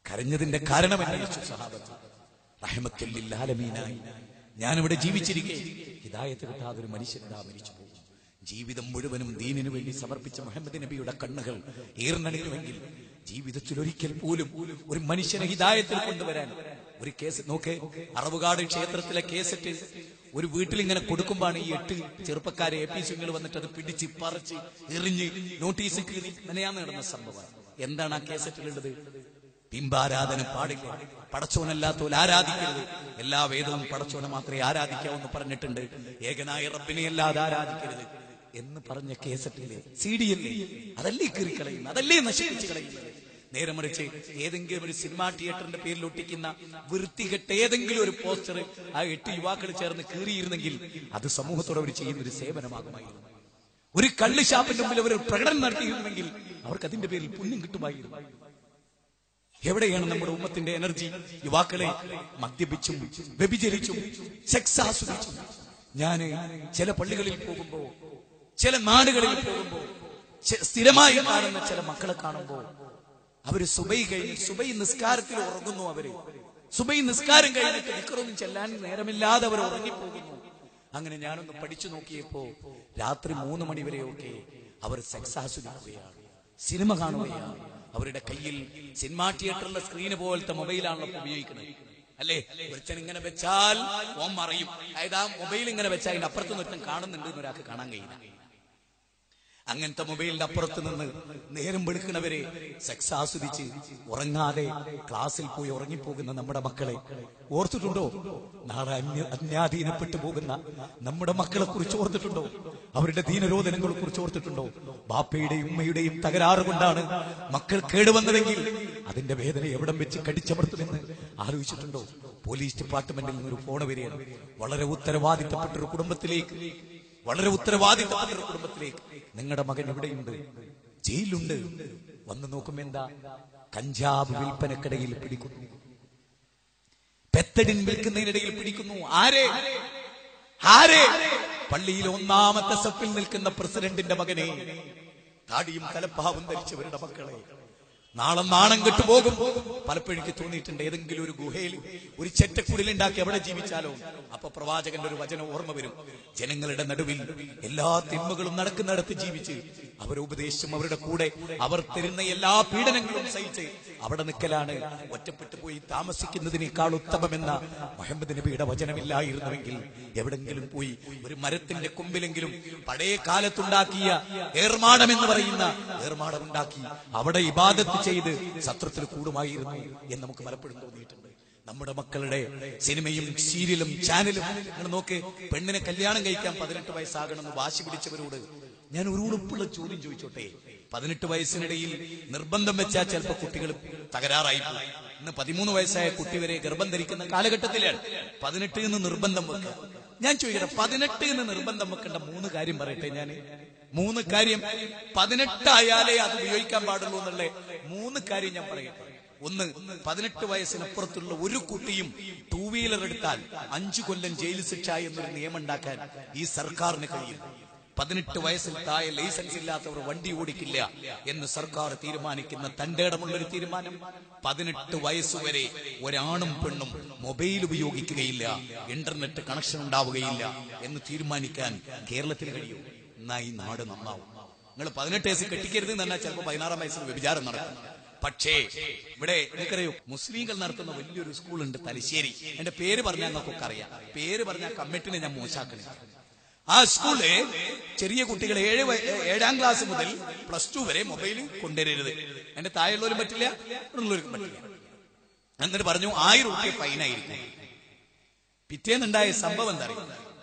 കരഞ്ഞതിന്റെ കാരണം അന്വേഷിച്ചു സഹാബത്ത്. റഹ്മത്തുൽ ലിൽ ആലമീനായി ഞാനിവിടെ ജീവിച്ചിരിക്കെ ഹിദായത്ത് കിട്ടാതെ ഒരു മനുഷ്യനാ മരിച്ചു പോകും. ജീവിതം മുഴുവനും ദീനിനു വേണ്ടി സമർപ്പിച്ച മുഹമ്മദ് നബിയുടെ കണ്ണുകൾ ഈർന്നണിയുമെങ്കിൽ ജീവിതത്തിൽ ഒരിക്കൽ പോലും ഒരു മനുഷ്യനെ ഹിദായത്തിൽ കൊണ്ടുവരാൻ ഒരു കേസ് നോക്കേ. അറവുകാട് ക്ഷേത്രത്തിലെ കേസറ്റ് ഒരു വീട്ടിൽ ഇങ്ങനെ കൊടുക്കുമ്പോഴാണ് ഈ 8 ചെറുപ്പക്കാരെ APC വന്നിട്ട് അത് പിടിച്ച് പറിച്ച് എറിഞ്ഞ് നോട്ടീസ് മെനയാന്ന് നടന്ന സംഭവം. എന്താണ് ആ കേസറ്റിലുള്ളത്? ബിംബാരാധന പാടില്ല, പടച്ചോനല്ലാത്തോൽ ആരാധിക്കരുത്, എല്ലാ വേദവും പടച്ചോനെ മാത്രമേ ആരാധിക്കാവൂ എന്ന് പറഞ്ഞിട്ടുണ്ട്. ഏകനായ റബ്ബിനെ അല്ലാതെ ആരാധിക്കരുത്. എന്ന് പറഞ്ഞ കേസറ്റില്ലേ, CD അല്ലേ, അതല്ലേ കീറിക്കളയുന്നത്, അതല്ലേ നശിപ്പിച്ച് കളയുന്നത്. നേരെ മറിച്ച് ഏതെങ്കിലും ഒരു സിനിമാ തിയേറ്ററിന്റെ പേരിൽ ഒട്ടിക്കുന്ന വൃത്തികെട്ട ഏതെങ്കിലും ഒരു പോസ്റ്റർ ആ 8 യുവാക്കൾ ചേർന്ന് കീറിയിരുന്നെങ്കിൽ അത് സമൂഹത്തോട് അവർ ചെയ്യുന്ന ഒരു സേവനമാകുമായിരുന്നു. ഒരു കള്ള് ഷാപ്പിന്റെ മുമ്പിൽ അവർ പ്രകടനം നടത്തിയിരുന്നെങ്കിൽ അവർക്ക് അതിന്റെ പേരിൽ പുണ്യം കിട്ടുമായിരുന്നു. എവിടെയാണ് നമ്മുടെ ഉമ്മത്തിന്റെ എനർജി? യുവാക്കളെ മദ്യപിച്ചും വ്യഭിചരിച്ചും സെക്സ് ആസ്വദിച്ചും. ഞാന് ചില പള്ളികളിൽ പോകുമ്പോ, ചില നാടുകളിൽ പോകുമ്പോ സ്ഥിരമായി കാണുന്ന ചില മക്കളെ കാണുമ്പോ അവര് സുബൈ കഴിഞ്ഞ് സുബൈ നിസ്കാരത്തിൽ ഉറങ്ങുന്നു. അവര് സുബൈ നിസ്കാരം കഴിഞ്ഞിട്ട് ദിക്റൊന്നും ചെല്ലാൻ നേരമില്ലാതെ അവർ ഉറങ്ങിപ്പോകുന്നു. അങ്ങനെ ഞാനൊന്ന് പഠിച്ചു നോക്കിയപ്പോ രാത്രി 3 മണി വരെയൊക്കെ അവർ സെക്സ് ആസ്വദിക്കുകയാണ്, സിനിമ കാണുകയാണ്. അവരുടെ കയ്യിൽ സിനിമാ തിയേറ്ററിലെ സ്ക്രീന് പോലത്തെ മൊബൈലാണല്ലോ ഉപയോഗിക്കുന്നത്, അല്ലേ? ഒരുത്തൻ ഇങ്ങനെ വെച്ചാൽ ഓം മറയും. അതായത് ആ മൊബൈൽ ഇങ്ങനെ വെച്ചാൽ അതിന്റെ അപ്പുറത്ത് ഒരുത്തൻ കാണുന്നുണ്ട് എന്ന് ഒരാൾക്ക് കാണാൻ കഴിയില്ല. അങ്ങനത്തെ മൊബൈലിന്റെ അപ്പുറത്ത് നിന്ന് നേരം വെളുക്കുന്നവരെ സെക്സ് ആസ്വദിച്ച് ഉറങ്ങാതെ ക്ലാസ്സിൽ പോയി ഉറങ്ങിപ്പോകുന്ന നമ്മുടെ മക്കളെ ഓർത്തിട്ടുണ്ടോ? നാളെ അന്യാധീനപ്പെട്ടു പോകുന്ന നമ്മുടെ മക്കളെ കുറിച്ച് ഓർത്തിട്ടുണ്ടോ? അവരുടെ ദീനരോധനങ്ങളെ കുറിച്ച് ഓർത്തിട്ടുണ്ടോ? ബാപ്പയുടെയും ഉമ്മയുടെയും തകരാറ് കൊണ്ടാണ് മക്കൾ കേടുവന്നതെങ്കിൽ അതിന്റെ വേദന എവിടം വെച്ച് കടിച്ചമർത്തുമെന്ന് ആലോചിച്ചിട്ടുണ്ടോ? പോലീസ് ഡിപ്പാർട്ട്മെന്റിൽ നിന്നൊരു ഫോൺ വരികയാണ്. വളരെ ഉത്തരവാദിത്തപ്പെട്ടൊരു കുടുംബത്തിലേക്ക്, നിങ്ങളുടെ മകൻ എവിടെയുണ്ട്? ജയിലുണ്ട്. വന്ന് നോക്കുമ്പോ എന്താ? കഞ്ചാവ് വിൽപ്പനക്കിടയിൽ പിടിക്കുന്നു, പെത്തഡിൻ വിൽക്കുന്നതിനിടയിൽ പിടിക്കുന്നു. ആരെ? പള്ളിയിൽ 1ാമത്തെ സഫിൽ നിൽക്കുന്ന പ്രസിഡന്റിന്റെ മകനെ, താടിയും തലപ്പാവും ധരിച്ചവരുടെ മക്കളെ. നാളെ നാണം കെട്ടുപോകും. പലപ്പോഴും എനിക്ക് തോന്നിയിട്ടുണ്ട്, ഏതെങ്കിലും ഒരു ഗുഹയിൽ ഒരു ചെറ്റക്കുടിലുണ്ടാക്കി അവിടെ ജീവിച്ചാലോ. അപ്പൊ പ്രവാചകന്റെ ഒരു വചനം ഓർമ്മ വരും. ജനങ്ങളുടെ നടുവിൽ എല്ലാ തിന്മകളും നടക്കുന്നിടത്ത് ജീവിച്ച് അവരെ ഉപദേശിച്ചും അവരുടെ കൂടെ അവർ തരുന്ന എല്ലാ പീഡനങ്ങളും സഹിച്ച് അവിടെ നിൽക്കലാണ് ഒറ്റപ്പെട്ടു പോയി താമസിക്കുന്നതിനേക്കാൾ ഉത്തമമെന്ന മുഹമ്മദ് നബിയുടെ വചനമില്ലായിരുന്നുവെങ്കിൽ എവിടെങ്കിലും പോയി ഒരു മരത്തിന്റെ കൊമ്പിലെങ്കിലും പഴയ കാലത്തുണ്ടാക്കിയ ഏർമാടം എന്ന് പറയുന്ന ഏർമാടം ഉണ്ടാക്കി അവിടെ ഇബാദത്ത് ചെയ്ത് സത്രത്തിൽ കൂടുമായിരുന്നു എന്ന് നമുക്ക് പലപ്പോഴും തോന്നിയിട്ടുണ്ട്. നമ്മുടെ മക്കളുടെ സിനിമയും സീരിയലും ചാനലും നോക്ക്. പെണ്ണിനെ കല്യാണം കഴിക്കാൻ 18 വയസ്സാകണമെന്ന് വാശി പിടിച്ചവരോട് ഞാൻ ഒരു ഉറപ്പുള്ള ചോദ്യം ചോദിച്ചോട്ടെ. 18 വയസ്സിനിടയിൽ നിർബന്ധം വെച്ചാൽ ചിലപ്പോൾ കുട്ടികൾ തകരാറായി പോകും. ഇന്ന് 13 വയസ്സായ കുട്ടി വരെ ഗർഭം ധരിക്കുന്ന കാലഘട്ടത്തിലാണ് 18 എന്ന് നിർബന്ധം വെക്കുക. ഞാൻ ചോദിക്കട്ടെ, 18 എന്ന് നിർബന്ധം വെക്കേണ്ട 3 കാര്യം പറയട്ടെ. ഞാൻ 3 കാര്യം, 18 ആയാലേ അത് ഉപയോഗിക്കാൻ പാടുള്ളൂ എന്നുള്ള 3 കാര്യം ഞാൻ പറയട്ടെ. 1, 18 വയസ്സിനപ്പുറത്തുള്ള ഒരു കുട്ടിയും 2 വീലർ എടുത്താൽ 5 കൊല്ലം ജയിൽ ശിക്ഷ എന്നൊരു നിയമം ഉണ്ടാക്കാൻ ഈ സർക്കാരിന് കഴിയും. 18 വയസ്സിൽ താഴെ ലൈസൻസ് ഇല്ലാത്തവർ വണ്ടി ഓടിക്കില്ല എന്ന് സർക്കാർ തീരുമാനിക്കുന്ന തന്റെ ഇടമുള്ളൊരു തീരുമാനം. 18 വയസ്സുവരെ ഒരാണും പെണ്ണും മൊബൈൽ ഉപയോഗിക്കുകയില്ല, ഇന്റർനെറ്റ് കണക്ഷൻ ഉണ്ടാവുകയില്ല എന്ന് തീരുമാനിക്കാൻ കേരളത്തിന് കഴിയും. എന്നാ ഈ നാട് നന്നാവും. നിങ്ങൾ 18 വയസ്സ് കെട്ടിക്കരുത് എന്ന് പറഞ്ഞാൽ ചിലപ്പോൾ 16-ാം വയസ്സിൽ വ്യഭിചാരം നടക്കും. പക്ഷേ ഇവിടെ നിങ്ങൾക്കറിയോ, മുസ്ലിങ്ങൾ നടത്തുന്ന വലിയൊരു സ്കൂളുണ്ട് തലശ്ശേരി. എന്റെ പേര് പറഞ്ഞാൽ നിങ്ങൾക്കൊക്കെ അറിയാം. പേര് പറഞ്ഞാൽ കമ്മിറ്റിനെ ഞാൻ മോശാക്കണേ. ആ സ്കൂളില് ചെറിയ കുട്ടികളെ 7ാം ക്ലാസ് മുതൽ +2 വരെ മൊബൈൽ കൊണ്ടുവരരുത്. എന്റെ താഴെയുള്ളവരും പറ്റില്ല, ഉള്ളവർക്കും പറ്റില്ല. എന്നിട്ട് പറഞ്ഞു 1000 രൂപ ഫൈനായിരിക്കും. പിറ്റേന്നുണ്ടായ സംഭവം എന്താ അറിയാം?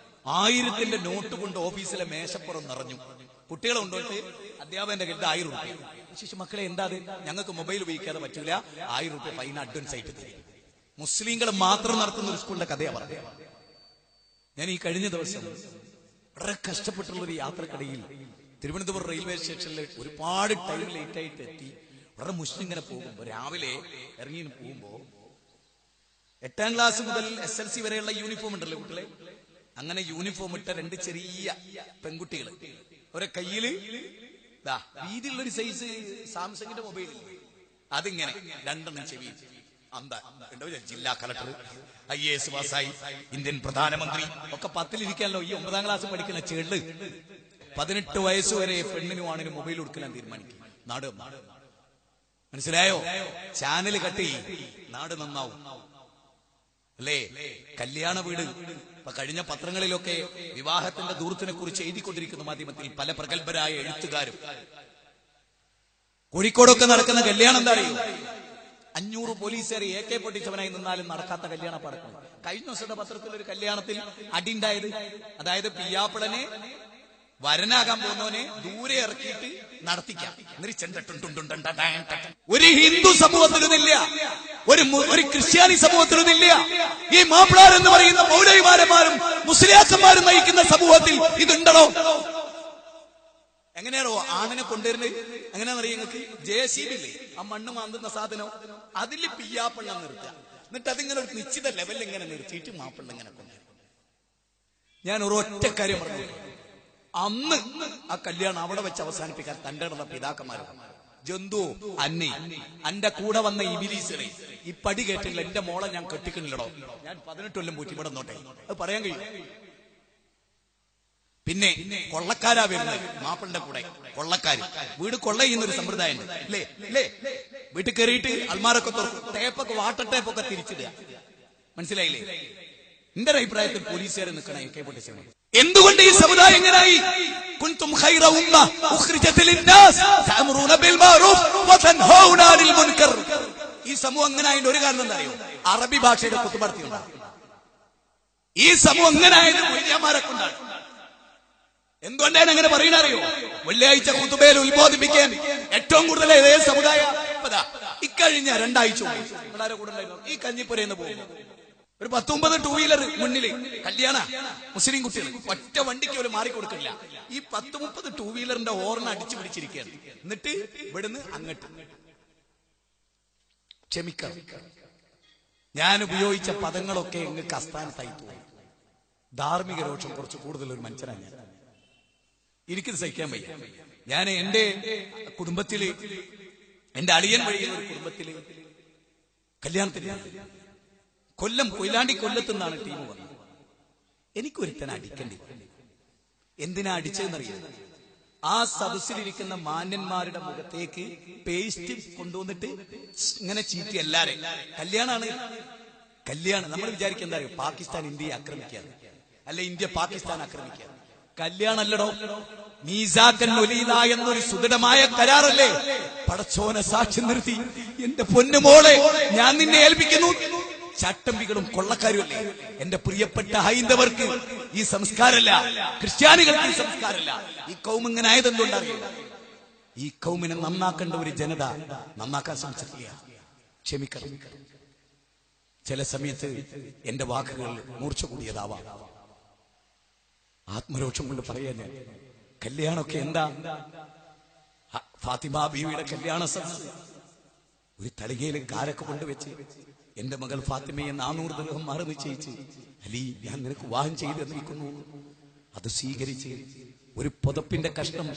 1000ന്റെ നോട്ട് കൊണ്ട് ഓഫീസിലെ മേശപ്പുറം നിറഞ്ഞു. കുട്ടികളെ കൊണ്ടുപോയിട്ട് അധ്യാപകന്റെ കയ്യിൽ 1000 രൂപ. ശിശു മക്കളെ എന്താ അത്? ഞങ്ങൾക്ക് മൊബൈൽ ഉപയോഗിക്കാതെ പറ്റില്ല, 1000 രൂപ ഫൈൻ അഡ്വാൻസ് ആയിട്ട് തരും. മുസ്ലിങ്ങൾ മാത്രം നടത്തുന്ന ഒരു സ്കൂളിന്റെ കഥയാ പറഞ്ഞത്. ഞാൻ ഈ കഴിഞ്ഞ ദിവസം വളരെ കഷ്ടപ്പെട്ടുള്ള ഒരു യാത്രക്കിടയിൽ തിരുവനന്തപുരം റെയിൽവേ സ്റ്റേഷനിൽ ഒരുപാട് ടൈം ലേറ്റ് ആയിട്ട് എത്തി. വളരെ മുസ്ലിം ഇങ്ങനെ പോകുമ്പോ, രാവിലെ ഇറങ്ങി പോകുമ്പോ 8ാം ക്ലാസ് മുതൽ SLC വരെയുള്ള യൂണിഫോം ഉണ്ടല്ലോ കുട്ടികളെ, അങ്ങനെ യൂണിഫോം ഇട്ട 2 ചെറിയ പെൺകുട്ടികൾ, ഒരു കയ്യില് വീതിയുള്ളൊരു സൈസ് സാംസങ്ങിന്റെ മൊബൈൽ, അതിങ്ങനെ 2 ചെവി. ജില്ലാ കളക്ടർ, IAS പാസ്സായി, ഇന്ത്യൻ പ്രധാനമന്ത്രി ഒക്കെ 10-ലിരിക്കാനല്ലോ. ഈ 9ാം ക്ലാസ് പഠിക്കുന്ന ചെള്ള് 18 വയസ്സുവരെ പെണ്ണിനും ആണിനും മൊബൈൽ കൊടുക്കാൻ തീരുമാനിക്കും. നാട് മനസ്സിലായോ? ചാനൽ കട്ടി, നാട് നന്നാവും അല്ലേ? കല്യാണ വീട് ഇപ്പൊ കഴിഞ്ഞ പത്രങ്ങളിലൊക്കെ വിവാഹത്തിന്റെ ദൂരത്തിനെ കുറിച്ച് എഴുതിക്കൊണ്ടിരിക്കുന്ന മാധ്യമത്തിൽ പല പ്രഗത്ഭരായ എഴുത്തുകാരും. കോഴിക്കോടൊക്കെ നടക്കുന്ന കല്യാണം എന്താ അറിയോ? 500 പോലീസുകാർ AK-47 നിന്നാലും നടക്കാത്ത കല്യാണം പടക്കണം. കഴിഞ്ഞ ദിവസത്തെ പത്രത്തിൽ ഒരു കല്യാണത്തിൽ അടിയുണ്ടായത്, അതായത് പിയാപ്പിളനെ വരനാകാൻ പോകുന്നവനെ ദൂരെ ഇറക്കിയിട്ട് നടത്തിക്കാം. ഒരു ഹിന്ദു സമൂഹത്തിലൊന്നില്ല, ഒരു ക്രിസ്ത്യാനി സമൂഹത്തിലൊന്നില്ല. ഈ മാപ്പിളാർ എന്ന് പറയുന്ന മൗലവിമാരന്മാരും മുസ്ലിയാക്കന്മാരും നയിക്കുന്ന സമൂഹത്തിൽ ഇതുണ്ടോ? എങ്ങനെയാണോ ആണിനെ കൊണ്ടുവരുന്നത്? എങ്ങനെയാണെന്നറിയാം നിങ്ങൾക്ക്? JCB ഇല്ലേ, ആ മണ്ണ് മാന്തുന്ന സാധനം, അതിൽ പിയ്യാപ്പള്ള നിർത്തുക. എന്നിട്ട് അതിങ്ങനെ ഒരു നിശ്ചിത ലെവലിൽ ഇങ്ങനെ നിർത്തിയിട്ട് മാപ്പിള്ള ഇങ്ങനെ കൊണ്ടുവരും. ഞാൻ ഒരൊറ്റ കാര്യം പറഞ്ഞു, അന്ന് ആ കല്യാണം അവിടെ വെച്ച് അവസാനിപ്പിക്കാൻ തന്റെ പിതാക്കന്മാരോ ജന്തു അന്നെ എന്റെ കൂടെ വന്ന ഇബിലീസിനെ ഈ പടി കേട്ടില്ല, എന്റെ മോളെ ഞാൻ കെട്ടിക്കണില്ലടോ, ഞാൻ 18 കൊല്ലം പോയിട്ട് ഇവിടെ നോട്ടെ, അത് പറയാൻ കഴിയും. പിന്നെ കൊള്ളക്കാരാ വരുന്നത് മാപ്പിളിന്റെ കൂടെ, കൊള്ളക്കാര് വീട് കൊള്ള ചെയ്യുന്നൊരു സമ്പ്രദായം ഉണ്ട് അല്ലേ? അല്ലേ? വീട്ടിൽ കയറിയിട്ട് അൽമാരൊക്കെ തുറക്കും, ടേപ്പൊക്കെ വാട്ടർ ടേപ്പൊക്കെ തിരിച്ചിടുക. മനസ്സിലായില്ലേ? എന്റെ അഭിപ്രായത്തിൽ പോലീസുകാരെ നിൽക്കണം AK പൊട്ടിച്ചത്. എന്തുകൊണ്ട് ഈ സമുദായം എങ്ങനായി? കുൻതും ഖൈറ ഉമ്മ ഉഖ്രിജത് ലിന്നാസ് തഅമുറൂന ബിൽ മഅറൂഫ് വതൻഹൗന അനിൽ മുൻകർ. ഈ സമൂഹം എങ്ങനായതിന്റെ ഒരു കാരണം എന്താ അറിയോ? അറബി ഭാഷയുടെ കുത്തുപർത്തിയുണ്ട്. ഈ സമൂഹം എങ്ങനായത് മൊയ്ലിയാമാരെ കൊണ്ടാണ്. എന്തുകൊണ്ടാണ് അങ്ങനെ പറയണറിയോ? വെള്ളിയാഴ്ച ഖുതുബയിൽ ഉത്ബോധിപ്പിക്കാൻ ഏറ്റവും കൂടുതൽ ഏതേ സമുദായ ഇക്കഴിഞ്ഞ 2 ആഴ്ച വളരെ കൂടുതലായിരുന്നു. ഈ കഞ്ഞിപ്പുരന്ന് പോകും ഒരു 19 2 വീലർ മുന്നില് കല്യാണ മുസ്ലിം കുട്ടികൾ ഒറ്റ വണ്ടിക്ക് പോലും മാറിക്കൊടുക്കില്ല. ഈ 10-30 2 വീലറിന്റെ ഹോർൺ അടിച്ചു പിടിച്ചിരിക്കുകയാണ്. എന്നിട്ട് ഇവിടുന്ന് അങ്ങോട്ട് ക്ഷമിക്കണം, ഞാൻ ഉപയോഗിച്ച പദങ്ങളൊക്കെ നിങ്ങൾക്ക് അസ്ഥാനത്തായി തോന്നി. ധാർമ്മിക രോഷം കുറച്ച് കൂടുതൽ ഒരു മനുഷ്യനാണ് ഞാൻ. എനിക്കിത് സഹിക്കാൻ വയ്യ. ഞാൻ എന്റെ കുടുംബത്തില്, എന്റെ അളിയൻ വഴിയുള്ള ഒരു കുടുംബത്തില് കല്യാണത്തിന് കൊയിലാണ്ടി കൊല്ലത്തുനിന്നാണ് ടീം വന്നത്. എനിക്കൊരുത്തനെ അടിക്കേണ്ടി. എന്തിനാ അടിച്ചതെന്നറിയാം? ആ സദസ്സിലിരിക്കുന്ന മാന്യന്മാരുടെ മുഖത്തേക്ക് പേസ്റ്റ് കൊണ്ടുവന്നിട്ട് ഇങ്ങനെ ചീറ്റി എല്ലാരെയും. കല്യാണം നമ്മൾ വിചാരിക്കുക എന്താ അറിയോ? പാകിസ്ഥാൻ ഇന്ത്യയെ ആക്രമിക്കാതെ, അല്ലെ ഇന്ത്യ പാകിസ്ഥാൻ ആക്രമിക്കാതെ. കല്യാണല്ലടോ, മീസാക്കൻ ഒലീല എന്നൊരു സുദൃഢമായ കരാറല്ലേ? പടച്ചോനെ സാക്ഷി നിർത്തി എന്റെ പൊന്നുമോളെ ഞാൻ നിന്നെ ഏൽപ്പിക്കുന്നു. ചട്ടമ്പികളും കൊള്ളക്കാരും അല്ലേ? എന്റെ പ്രിയപ്പെട്ട ഹൈന്ദവർക്ക് ഈ സംസ്കാരമല്ല, ക്രിസ്ത്യാനികൾക്ക് ഈ സംസ്കാരമല്ല. ഈ കൗം ഇങ്ങനെ ആയതെന്തുകൊണ്ടറിയില്ല. ഈ കൗമിനെ നന്നാക്കേണ്ട ഒരു ജനത നന്നാക്കാൻ ശ്രമിച്ചിട്ടില്ല. ക്ഷമിക്കണം. ചില സമയത്ത് എന്റെ വാക്കുകൾ മൂർച്ച കൂടിയതാവാം. ആത്മരോഷം കൊണ്ട് പറയാൻ ഞാൻ കല്യാണമൊക്കെ എന്താ? ഫാത്തിമ ബീവിയുടെ കല്യാണ സദസ്സ് ഒരു തളികയിലും കാരൊക്കെ കൊണ്ടുവച്ച് എന്റെ മകൾ ഫാത്തിമയെ 400 ദിർഹം മഹർ നിശ്ചയിച്ച്, അലി ഞാൻ നിനക്ക് വിവാഹം ചെയ്ത് തന്നിരിക്കുന്നു. അത് സ്വീകരിച്ച് ഒരു പുതപ്പിന്റെ കഷ്ണം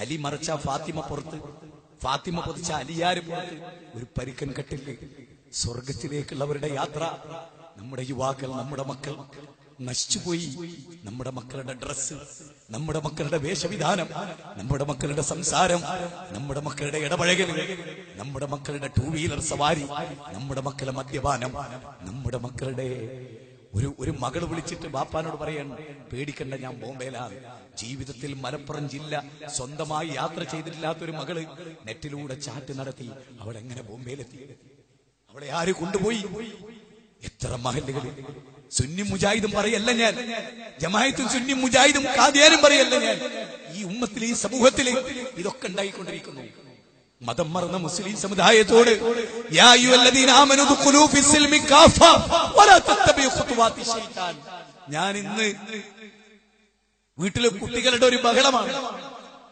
അലി മറച്ച ഫാത്തിമ പുറത്ത്, ഫാത്തിമ പൊതിച്ച അലിയാര് പുറത്ത്, ഒരു പരിക്കൻ കെട്ടില്ലേ സ്വർഗത്തിലേക്കുള്ളവരുടെ യാത്ര. നമ്മുടെ യുവാക്കൾ, നമ്മുടെ മക്കൾ നശിച്ചുപോയി. നമ്മുടെ മക്കളുടെ ഡ്രസ്സ്, നമ്മുടെ മക്കളുടെ വേഷവിധാനം, നമ്മുടെ മക്കളുടെ സംസാരം, നമ്മുടെ മക്കളുടെ ഇടപഴകലുകൾ, നമ്മുടെ മക്കളുടെ 2 വീലർ സവാരി, നമ്മുടെ മക്കളുടെ മദ്യപാനം, നമ്മുടെ മക്കളുടെ ഒരു മകള് വിളിച്ചിട്ട് ബാപ്പാനോട് പറയാൻ, പേടിക്കണ്ട ഞാൻ ബോംബെയിലാണ്. ജീവിതത്തിൽ മലപ്പുറം ജില്ല സ്വന്തമായി യാത്ര ചെയ്തിട്ടില്ലാത്തൊരു മകള് നെറ്റിലൂടെ ചാറ്റ് നടത്തി. അവളെങ്ങനെ ബോംബെയിലെത്തി? അവളെ ആര് കൊണ്ടുപോയി? എത്ര മഹല്ലുകളിൽ സുന്നി മുജാഹിദും പറയല്ല ഞാൻ, ജമാഅത്തും സുന്നി മുജാഹിദും ഖാദിയാനും പറയല്ല ഞാൻ. ഈ ഉമ്മത്തിൽ, ഈ സമൂഹത്തിൽ ഇതൊക്കെ ഉണ്ടായിക്കൊണ്ടിരിക്കുന്നു. മതം മറന്ന മുസ്ലിം സമുദായത്തോട് യാ അയ്യുഹല്ലദീന ആമനൂ ദുഖുലൂ ഫിസ്സിൽമി കാഫ വലാ തത്തബിഉ ഖുതുവാതി ശൈത്താൻ. ഞാൻ ഇന്ന് വീട്ടിലെ കുട്ടികളുടെ ഒരു ബഹളമാണ്.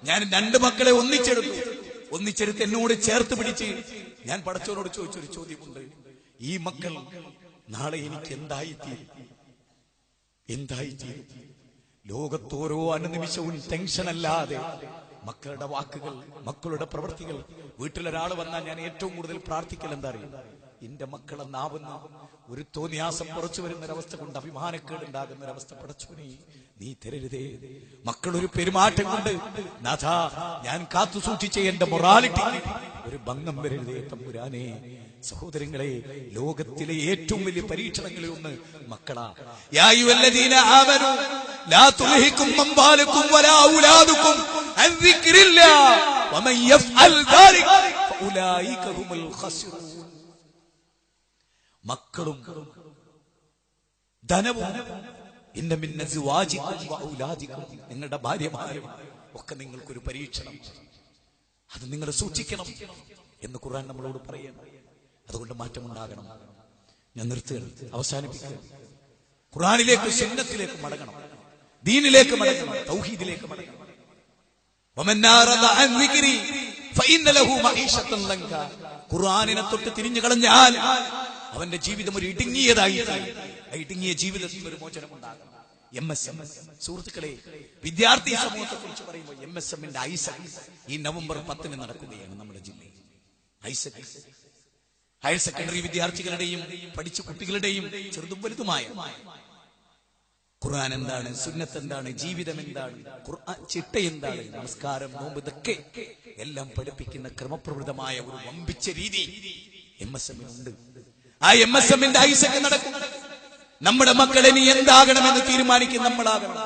ഞാൻ 2 മക്കളെ ഒന്നിച്ചെടുത്ത് എന്നോട് ചേർത്ത് പിടിച്ച് ഞാൻ പടച്ചവനോട് ചോദിച്ചൊരു ചോദ്യമുണ്ട്. ഈ മക്കൾ നാളെ എനിക്ക് എന്തായിത്തീരും? ലോകത്തോരോ അനുനിമിഷവും ടെൻഷനല്ലാതെ മക്കളുടെ വാക്കുകൾ, മക്കളുടെ പ്രവൃത്തികൾ. വീട്ടിലൊരാൾ വന്നാൽ ഞാൻ ഏറ്റവും കൂടുതൽ പ്രാർത്ഥിക്കൽ എന്താ അറിയും? എന്റെ മക്കളെ നാവുന്ന ഒരു തോന്നിയാസം പുറച്ചു വരുന്നൊരവസ്ഥ കൊണ്ട് അഭിമാനക്കേടുണ്ടാകുന്നൊരവസ്ഥ പടച്ചോനെ നീ തരരുതേ. മക്കളൊരു പെരുമാറ്റം കൊണ്ട് നാഥ ഞാൻ കാത്തു സൂക്ഷിച്ച എന്റെ മൊറാലിറ്റി ഒരു ഭംഗം വരരുതേ തമ്പുരാനെ. സഹോദരങ്ങളെ, ലോകത്തിലെ ഏറ്റവും വലിയ പരീക്ഷണങ്ങളിൽ ഒന്ന് മക്കളാ. യാ അയ്യുഹല്ലദീന ആമനൂ ലാ തുൽഹികും അംവാലുകും വലാ ഔലാദുകും അൻ ദിക്രില്ലാഹ് വമൻ യഫ്അൽ ദാലിക ഫഉലൈക ഹുമുൽ ഖാസിറൂൻ. മക്കളും ധനവും ഇന്ന മിൻ അസ്വാജികും വഔലാദികും, നിങ്ങളുടെ ഭാര്യമാരും ഒക്കെ നിങ്ങൾക്കൊരു പരീക്ഷണം, അത് നിങ്ങൾ സൂക്ഷിക്കണം എന്ന് ഖുർആൻ നമ്മളോട് പറയണം. അതുകൊണ്ട് മാറ്റമുണ്ടാകണം. ഞാൻ നിർത്തുകയാണ്, അവസാനിപ്പിക്കുക. ഖുർആനിലേക്ക്, സുന്നത്തിലേക്ക് മടങ്ങണം, ദീനിലേക്ക് മടങ്ങണം, തൗഹീദിലേക്ക് മടങ്ങണം. ഖുർആനിനെ തൊട്ട് തിരിഞ്ഞു കളഞ്ഞാൽ അവന്റെ ജീവിതം ഒരു ഇടുങ്ങിയതായി, ഇടുങ്ങിയ ജീവിതത്തിൽ ഒരു മോചനമുണ്ടാകണം. MSM സുഹൃത്തുക്കളെ, വിദ്യാർത്ഥി സമൂഹത്തെ കുറിച്ച് പറയുമ്പോൾ MSMന്റെ ഐസക് ഈ നവംബർ 10 നടക്കുകയാണ് നമ്മുടെ ജില്ലയിൽ. ഐസക് ഹയർ സെക്കൻഡറി വിദ്യാർത്ഥികളുടെയും പഠിച്ച കുട്ടികളുടെയും ചെറുതും വലുതുമായ ഖുർആൻ എന്താണ്, സുന്നത്ത് എന്താണ്, ജീവിതം എന്താണ്, ഖുർആൻ ചിട്ട എന്താണ്, നമസ്കാരം, നോമ്പ്, ഇതൊക്കെ എല്ലാം പഠിപ്പിക്കുന്ന ക്രമപ്രവൃത്തമായ ഒരു വമ്പിച്ച രീതി MSMനുണ്ട്. ആ MSMന്റെ ഐസക് നടക്കും. നമ്മുടെ മക്കൾ ഇനി എന്താകണമെന്ന് തീരുമാനിക്കും നമ്മളാകണം.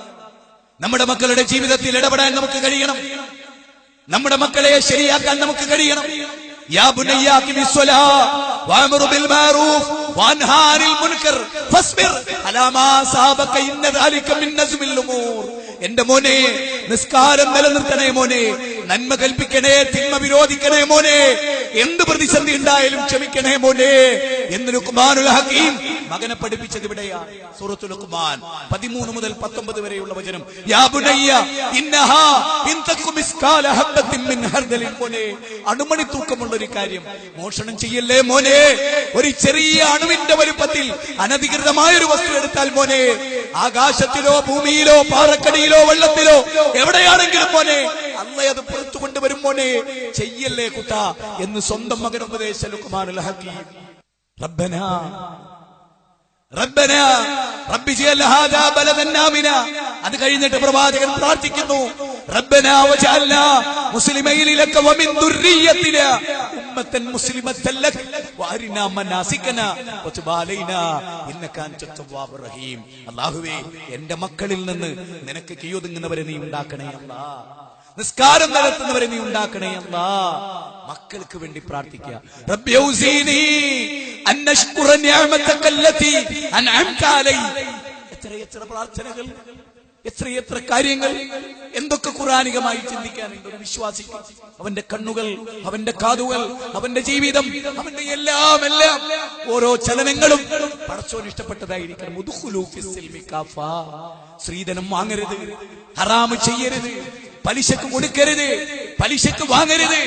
നമ്മുടെ മക്കളുടെ ജീവിതത്തിൽ ഇടപെടാൻ നമുക്ക് കഴിയണം. നമ്മുടെ മക്കളെ ശരിയാക്കാൻ നമുക്ക് കഴിയണം. യാ ബുനയ്യ അഖിമിസ് സ്വലാ വഅ്മുർ ബിൽ മഅറൂഫ് വൻഹാ അനിൽ മുൻകർ ഫസ്ബിർ അലാ മാ സാബക ഇന്ന ദാലിക മിൻ നസ്മിൽ ഉമൂർ. എന്റെ മോനെ, നിസ്കാരം നിലനിർത്തണേ മോനെ, നന്മ കൽപ്പിക്കണേ, തിന്മ വിരോധിക്കണേ മോനെ, എന്ത് പ്രതിസന്ധി ഉണ്ടായാലും ക്ഷമിക്കണേ മോനെ എന്ന് ലുഖ്മാനുൽ ഹകീം മകനെ പഠിപ്പിച്ചത് ഇവിടെയാണ്. സൂറത്തുൽ ലുഖ്മാൻ 13 മുതൽ 19 വരെയുള്ള വചനം. യാ ബുനയ്യ ഇന്നഹാ ഇൻ തകു മിസ്കാല ഹബ്ബത്തിൻ മിൻ ഹർദലിൻ, മോനെ, അണുമണി തൂക്കമുള്ള ഒരു കാര്യം മോഷണം ചെയ്യല്ലേ മോനെ. ഒരു ചെറിയ അണുവിന്റെ വലുപ്പത്തിൽ അനധികൃതമായ ഒരു വസ്തു എടുത്താൽ മോനെ, ആകാശത്തിലോ ഭൂമിയിലോ പാറക്കടിയിലോ വെള്ളത്തിലോ എവിടെയാണെങ്കിലും മോനെ, അല്ലാഹ് അത് പുറത്തു കൊണ്ടുവരും മോനെ, ചെയ്യല്ലേ കുട്ടാ എന്ന് സ്വന്തം മകൻ ഉപദേശിച്ച ലുഖ്മാനുൽ ഹകീം. റബ്ബനാ റബ്ബനാ റബ്ബി ജഅൽ ഹാദാ ബലദൻ ആമിന. അത് കഴിഞ്ഞിട്ട് പ്രവാചകൻ പ്രാർത്ഥിക്കുന്നു, റബ്ബനാ വജഅൽനാ മുസ്ലിമൈന ലക വമിൻ ദുർരിയ്യതിനാ ഉമ്മത്തൻ മുസ്ലിമത്തൻ ലക വഅരിനാ മനാസികനാ വതുബ് അലൈനാ ഇന്നക അൻത തവ്വാബുർ റഹീം. അല്ലാഹുവേ, എന്റെ മക്കളിൽ നിന്ന് നിനക്ക് കീയൊതുങ്ങുന്നവരെ നീ ഉണ്ടാക്കണേ അല്ലാഹ്, നിസ്കാരം നടത്തുന്നവരെ നീ ഉണ്ടാക്കണേ അല്ലാഹ്. മക്കൾക്ക് വേണ്ടി പ്രാർത്ഥിക്കുക. റബ്ബി ഔസീനി അൻ അശ്കുറ നിഅമതക അല്ലതി അൻഅംത അലൈ. എത്ര പ്രാർത്ഥനകൾ, എത്ര കാര്യങ്ങൾ, എന്തൊക്കെ ഖുർആനികമായി ചിന്തിക്കാനുണ്ട് ഒരു വിശ്വാസിക്ക്. അവന്റെ കണ്ണുകൾ, അവന്റെ കാതുകൾ, അവന്റെ ജീവിതം, അവന്റെ എല്ലാം ഓരോ ചലനങ്ങളും പടച്ചോന് ഇഷ്ടപ്പെട്ടതായിരിക്കണം. ഉദ്ഖുലൂ ഫിസ്സിൽമി കാഫാ. സ്ത്രീധനം വാങ്ങരുത്, ഹറാമ് ചെയ്യരുത്, പലിശക്ക് കൊടുക്കരുത്, പലിശക്ക് വാങ്ങരുത്,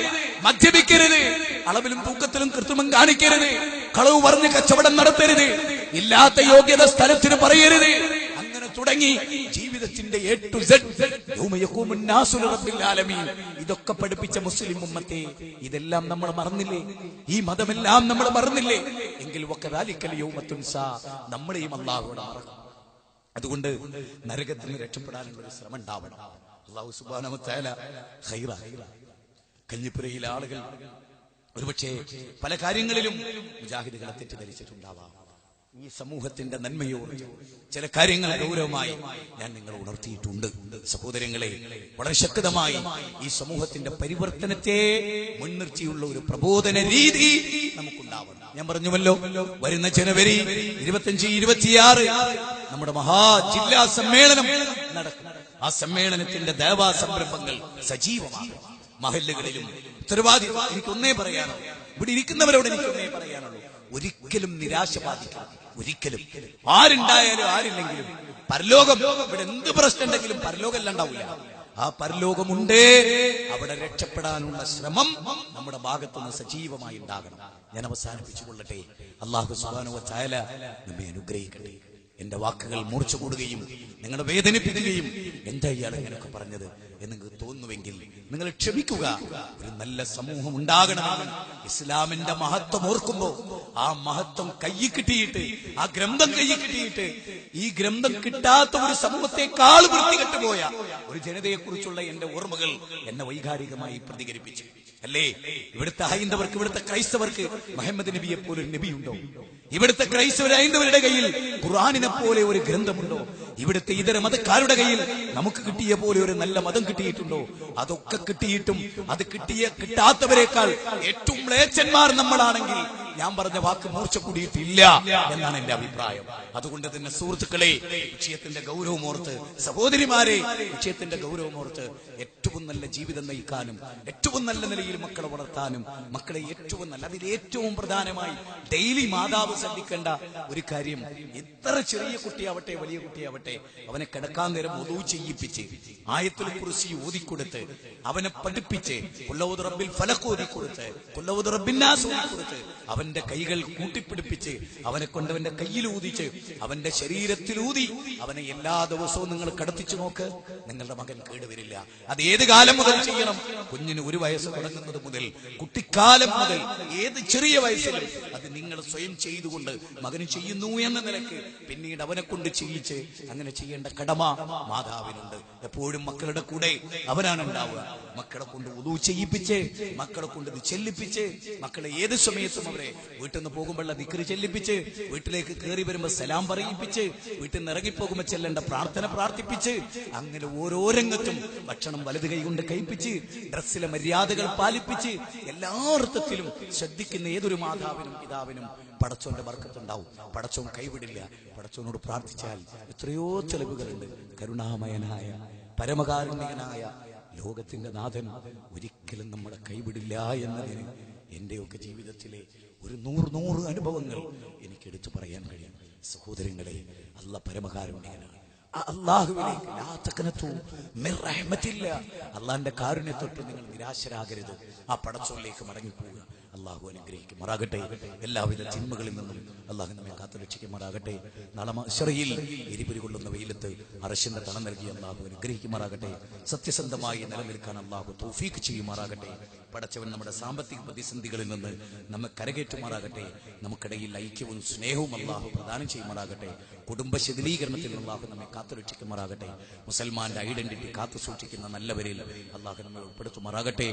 മദ്യപിക്കരുത്, അളവിലും തൂക്കത്തിലും കൃത്രിമം കാണിക്കരുത്, കളവ് പറഞ്ഞ് കച്ചവടം നടത്തരുത്, ഇല്ലാത്ത യോഗ്യത സ്ഥലത്തിന് പറയരുത്. അങ്ങനെ തുടങ്ങി ജീവിതത്തിന്റെ A to Z യൗമ യഖൂമുൻ നാസു ലിറബ്ബിൽ ആലമീൻ. ഇതൊക്കെ പഠിപ്പിച്ച മുസ്ലിം ഉമ്മത്തെ ഇതെല്ലാം നമ്മൾ മറന്നില്ലേ? ഈ മതമെല്ലാം നമ്മൾ മറന്നില്ലേ? എങ്കിൽ വകദാലിക്കൽ യൗമ തുൻസാ, നമ്മളെയും അല്ലാഹുവോട് മറക്കും. അതുകൊണ്ട് നരകത്തിൽ നിന്ന് രക്ഷപ്പെടാനുള്ള ഒരു ശ്രമം ഉണ്ടാവണം. അല്ലാഹു സുബ്ഹാനഹു വ തആല ഖൈറായി. കഞ്ഞിപ്പുരയിലെ ആളുകൾ ഒരുപക്ഷെ പല കാര്യങ്ങളിലും മുജാഹിദുകളെ തെറ്റിദ്ധരിച്ചിട്ടുണ്ടാവാം. ഈ സമൂഹത്തിന്റെ നന്മയോട് ചില കാര്യങ്ങൾ ഗൗരവമായി ഞാൻ നിങ്ങളെ ഉണർത്തിയിട്ടുണ്ട്. സഹോദരങ്ങളെ, വളരെ ശക്തമായി ഈ സമൂഹത്തിന്റെ പരിവർത്തനത്തെ മുൻനിർത്തിയുള്ള ഒരു പ്രബോധന രീതി നമുക്കുണ്ടാവണം. ഞാൻ പറഞ്ഞുവല്ലോ, വരുന്ന ജനുവരി 25, 26 നമ്മുടെ മഹാജില്ലാ സമ്മേളനം നടക്കും. ആ സമ്മേളനത്തിന്റെ ദേവാ സംരംഭങ്ങൾ സജീവമാണ്. മഹല്ലുകളിലും ഉത്തരവാദിത്വം. എനിക്കൊന്നേ പറയാനുള്ളൂ, ഇവിടെ ഇരിക്കുന്നവരോട് എനിക്കൊന്നേ പറയാനുള്ളൂ, ഒരിക്കലും നിരാശ ബാധിക്കണം. ഒരിക്കലും ആരുണ്ടായാലും ആരില്ലെങ്കിലും പരലോകം, ഇവിടെ എന്ത് പ്രശ്നം ഉണ്ടെങ്കിലും പരലോകമല്ല ഉണ്ടാവില്ല. ആ പരലോകമുണ്ടേ, അവിടെ രക്ഷപ്പെടാനുള്ള ശ്രമം നമ്മുടെ ഭാഗത്തുനിന്ന് സജീവമായി ഉണ്ടാകണം. ഞാൻ അവസാനിപ്പിച്ചു കൊള്ളട്ടെ. അല്ലാഹു സുബ്ഹാനഹു വ തആല നമ്മെ അനുഗ്രഹിക്കട്ടെ. എന്റെ വാക്കുകൾ മൂർച്ച കൂടുകയും നിങ്ങളെ വേദനിപ്പിക്കുകയും എന്താ ഇയാൾ ഇങ്ങനെയൊക്കെ പറഞ്ഞത് എന്ന് നിങ്ങൾക്ക് തോന്നുന്നുവെങ്കിൽ നിങ്ങൾ ക്ഷമിക്കുക. ഒരു നല്ല സമൂഹം ഉണ്ടാകണമെന്ന് ഇസ്ലാമിന്റെ മഹത്വം ഓർക്കുമ്പോൾ ആ മഹത്വം കയ്യിൽ കിട്ടിയിട്ട്, ആ ഗ്രന്ഥം കയ്യിൽ കിട്ടിയിട്ട്, ഈ ഗ്രന്ഥം കിട്ടാത്ത ഒരു സമൂഹത്തെക്കാൾ വൃത്തികെട്ടുപോയ ഒരു ജനതയെ കുറിച്ചുള്ള എന്റെ ഓർമ്മകൾ എന്നെ വൈകാരികമായി പ്രതികരിപ്പിച്ചു. അല്ലേ, ഇവിടുത്തെ ഹൈന്ദവർക്ക്, ഇവിടുത്തെ ക്രൈസ്തവർക്ക് മുഹമ്മദ് നബിയെ പോലെ ഒരു നബിയുണ്ടോ? ഇവിടുത്തെ ക്രൈസ്തവർ ഹൈന്ദവരുടെ കയ്യിൽ ഖുർആനിനെ പോലെ ഒരു ഗ്രന്ഥമുണ്ടോ? ഇവിടുത്തെ ഇതര മതക്കാരുടെ കയ്യിൽ നമുക്ക് കിട്ടിയ പോലെ ഒരു നല്ല മതം കിട്ടിയിട്ടുണ്ടോ? അതൊക്കെ കിട്ടിയിട്ടും അത് കിട്ടാത്തവരെക്കാൾ ഏറ്റവും മ്ലേച്ഛന്മാർ നമ്മളാണെങ്കിൽ ഞാൻ പറഞ്ഞ വാക്ക് മൂർച്ച കൂടിയിട്ടില്ല എന്നാണ് എന്റെ അഭിപ്രായം. അതുകൊണ്ട് തന്നെ സുഹൃത്തുക്കളെ, വിഷയത്തിന്റെ ഗൗരവമോർത്ത്, സഹോദരിമാരെ, വിഷയത്തിന്റെ ഗൗരവമോർത്ത് ഏറ്റവും നല്ല ജീവിതം നയിക്കാനും ഏറ്റവും നല്ല നിലയിൽ മക്കളെ വളർത്താനും മക്കളെ ഏറ്റവും നല്ല, അതിൽ ഏറ്റവും പ്രധാനമായി ഡെയിലി മാതാവ് ശ്രദ്ധിക്കേണ്ട ഒരു കാര്യം, എത്ര ചെറിയ കുട്ടിയാവട്ടെ വലിയ കുട്ടിയാവട്ടെ, അവനെ കിടക്കാൻ നേരം വുളൂ ചെയ്യിപ്പിച്ച് ആയത്തുൽ കുർസി ഓതിക്കൊടുത്ത് അവനെ പഠിപ്പിച്ച് ഖുൽ റബ്ബിൽ ഫലഖ് ഓതിക്കൊടുത്ത് ഖുൽ റബ്ബിൻ നാസ് ഓതിക്കൊടുത്ത് അവന്റെ കൈകൾ കൂട്ടിപ്പിടിപ്പിച്ച് അവനെ കൊണ്ട് അവന്റെ കയ്യിൽ ഊതിച്ച് അവന്റെ ശരീരത്തിൽ ഊതി അവനെ എല്ലാ ദിവസവും നിങ്ങൾ കടത്തിച്ചു നോക്ക്, നിങ്ങളുടെ മകൻ കേടുവരില്ല. അത് ഏത് കാലം മുതൽ ചെയ്യണം? കുഞ്ഞിന് 1 വയസ്സ് തുടങ്ങുന്നത് മുതൽ, കുട്ടിക്കാലം മുതൽ, ഏത് ചെറിയ വയസ്സിലും അത് നിങ്ങൾ സ്വയം ചെയ്തുകൊണ്ട് മകന് ചെയ്യുന്നു എന്ന നിലയ്ക്ക് പിന്നീട് അവനെ കൊണ്ട് ചെയ്യിച്ച് അങ്ങനെ ചെയ്യേണ്ട കടമ മാതാവിനുണ്ട്. എപ്പോഴും മക്കളുടെ കൂടെ അവനാണ് ഉണ്ടാവുക. മക്കളെ കൊണ്ട് വുളൂ ചെയ്യിപ്പിച്ച്, മക്കളെ കൊണ്ട് ഇത് ചെല്ലിപ്പിച്ച്, മക്കളെ ഏത് സമയത്തും അവരെ വീട്ടിൽ നിന്ന് പോകുമ്പോഴുള്ള ദിക്ർ ചെല്ലിപ്പിച്ച്, വീട്ടിലേക്ക് കയറി വരുമ്പോൾ സലാം പറയിപ്പിച്ച്, വീട്ടിൽ നിന്ന് ഇറങ്ങിപ്പോകുമ്പോൾ ചെല്ലേണ്ട പ്രാർത്ഥന പ്രാർത്ഥിപ്പിച്ച്, അങ്ങനെ ഓരോ രംഗത്തും ഭക്ഷണം വലത് കൈ കൊണ്ട് കഴിപ്പിച്ച്, ഡ്രസ്സിലെ മര്യാദകൾ പാലിപ്പിച്ച്, എല്ലാ അർത്ഥത്തിലും ശ്രദ്ധിക്കുന്ന ഏതൊരു മാതാവിനും പിതാവിനും പടച്ചോന്റെ ബർക്കത്തുണ്ടാവും. പടച്ചോൻ കൈവിടില്ല. പടച്ചോനോട് പ്രാർത്ഥിച്ചാൽ എത്രയോ ചെലവുകളുണ്ട്. കരുണാമയനായ പരമകാരുണ്യനായ ലോകത്തിന്റെ നാഥൻ ഒരിക്കലും നമ്മളെ കൈവിടില്ല എന്നതിന് എന്റെയൊക്കെ ജീവിതത്തിലെ ഒരു 100 അനുഭവങ്ങൾ എനിക്ക് എടുത്തു പറയാൻ കഴിയും. സഹോദരങ്ങളെ, അല്ലാഹ് പരമകാരുണ്യനാണ്. അല്ലാഹുവിലേക്ക് അള്ളാന്റെ കാരുണ്യത്തൊട്ട് നിങ്ങൾ നിരാശരാകരുത്. ആ പടച്ചോനിലേക്ക് മടങ്ങിപ്പോവുക. അള്ളാഹു അനുഗ്രഹിക്കുമാറാകട്ടെ. എല്ലാവിധ തിന്മകളിൽ നിന്നും അള്ളാഹു നമ്മെ കാത്തുരക്ഷിക്കുമാറാകട്ടെ. നാളെ മഹ്ശറിൽ എരിപൊരി കൊള്ളുന്ന വെയിലത്ത് അർശിന്റെ തണം നൽകി അള്ളാഹു അനുഗ്രഹിക്കുമാറാകട്ടെ. സത്യസന്ധമായി നിലനിൽക്കാൻ അള്ളാഹു തൗഫീഖ് ചെയ്യുമാറാകട്ടെ. പടച്ചവൻ നമ്മുടെ സാമ്പത്തിക പ്രതിസന്ധികളിൽ നിന്ന് നമ്മെ കരകയറ്റുമാറാകട്ടെ. നമുക്കിടയിൽ ഐക്യവും സ്നേഹവും അള്ളാഹു പ്രദാനം ചെയ്യുമാറാകട്ടെ. കുടുംബ ശിഥിലീകരണത്തിൽ അള്ളാഹു നമ്മെ കാത്തുരക്ഷിക്കുമാറാകട്ടെ. മുസൽമാന്റെ ഐഡന്റിറ്റി കാത്തു സൂക്ഷിക്കുന്ന നല്ലവരിൽ അള്ളാഹു നമ്മെ ഉൾപ്പെടുത്തുമാറാകട്ടെ.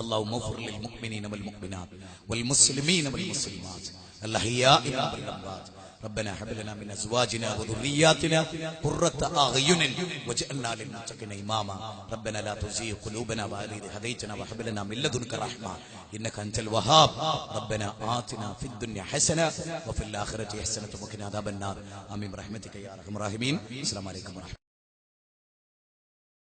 اللهم اغفر للمؤمنين والمؤمنات والمسلمين والمسلمات الأحياء منهم والأموات ربنا هب لنا من ازواجنا وذرياتنا قرة اعين واجعلنا للمتقين اماما ربنا لا تزغ قلوبنا بعد إذ هديتنا وهب لنا من لدنك رحمة انك انت الوهاب ربنا آتنا في الدنيا حسنة وفي الآخرة حسنة وقنا عذاب النار آمين برحمتك يا ارحم الراحمين. السلام عليكم ورحمة الله.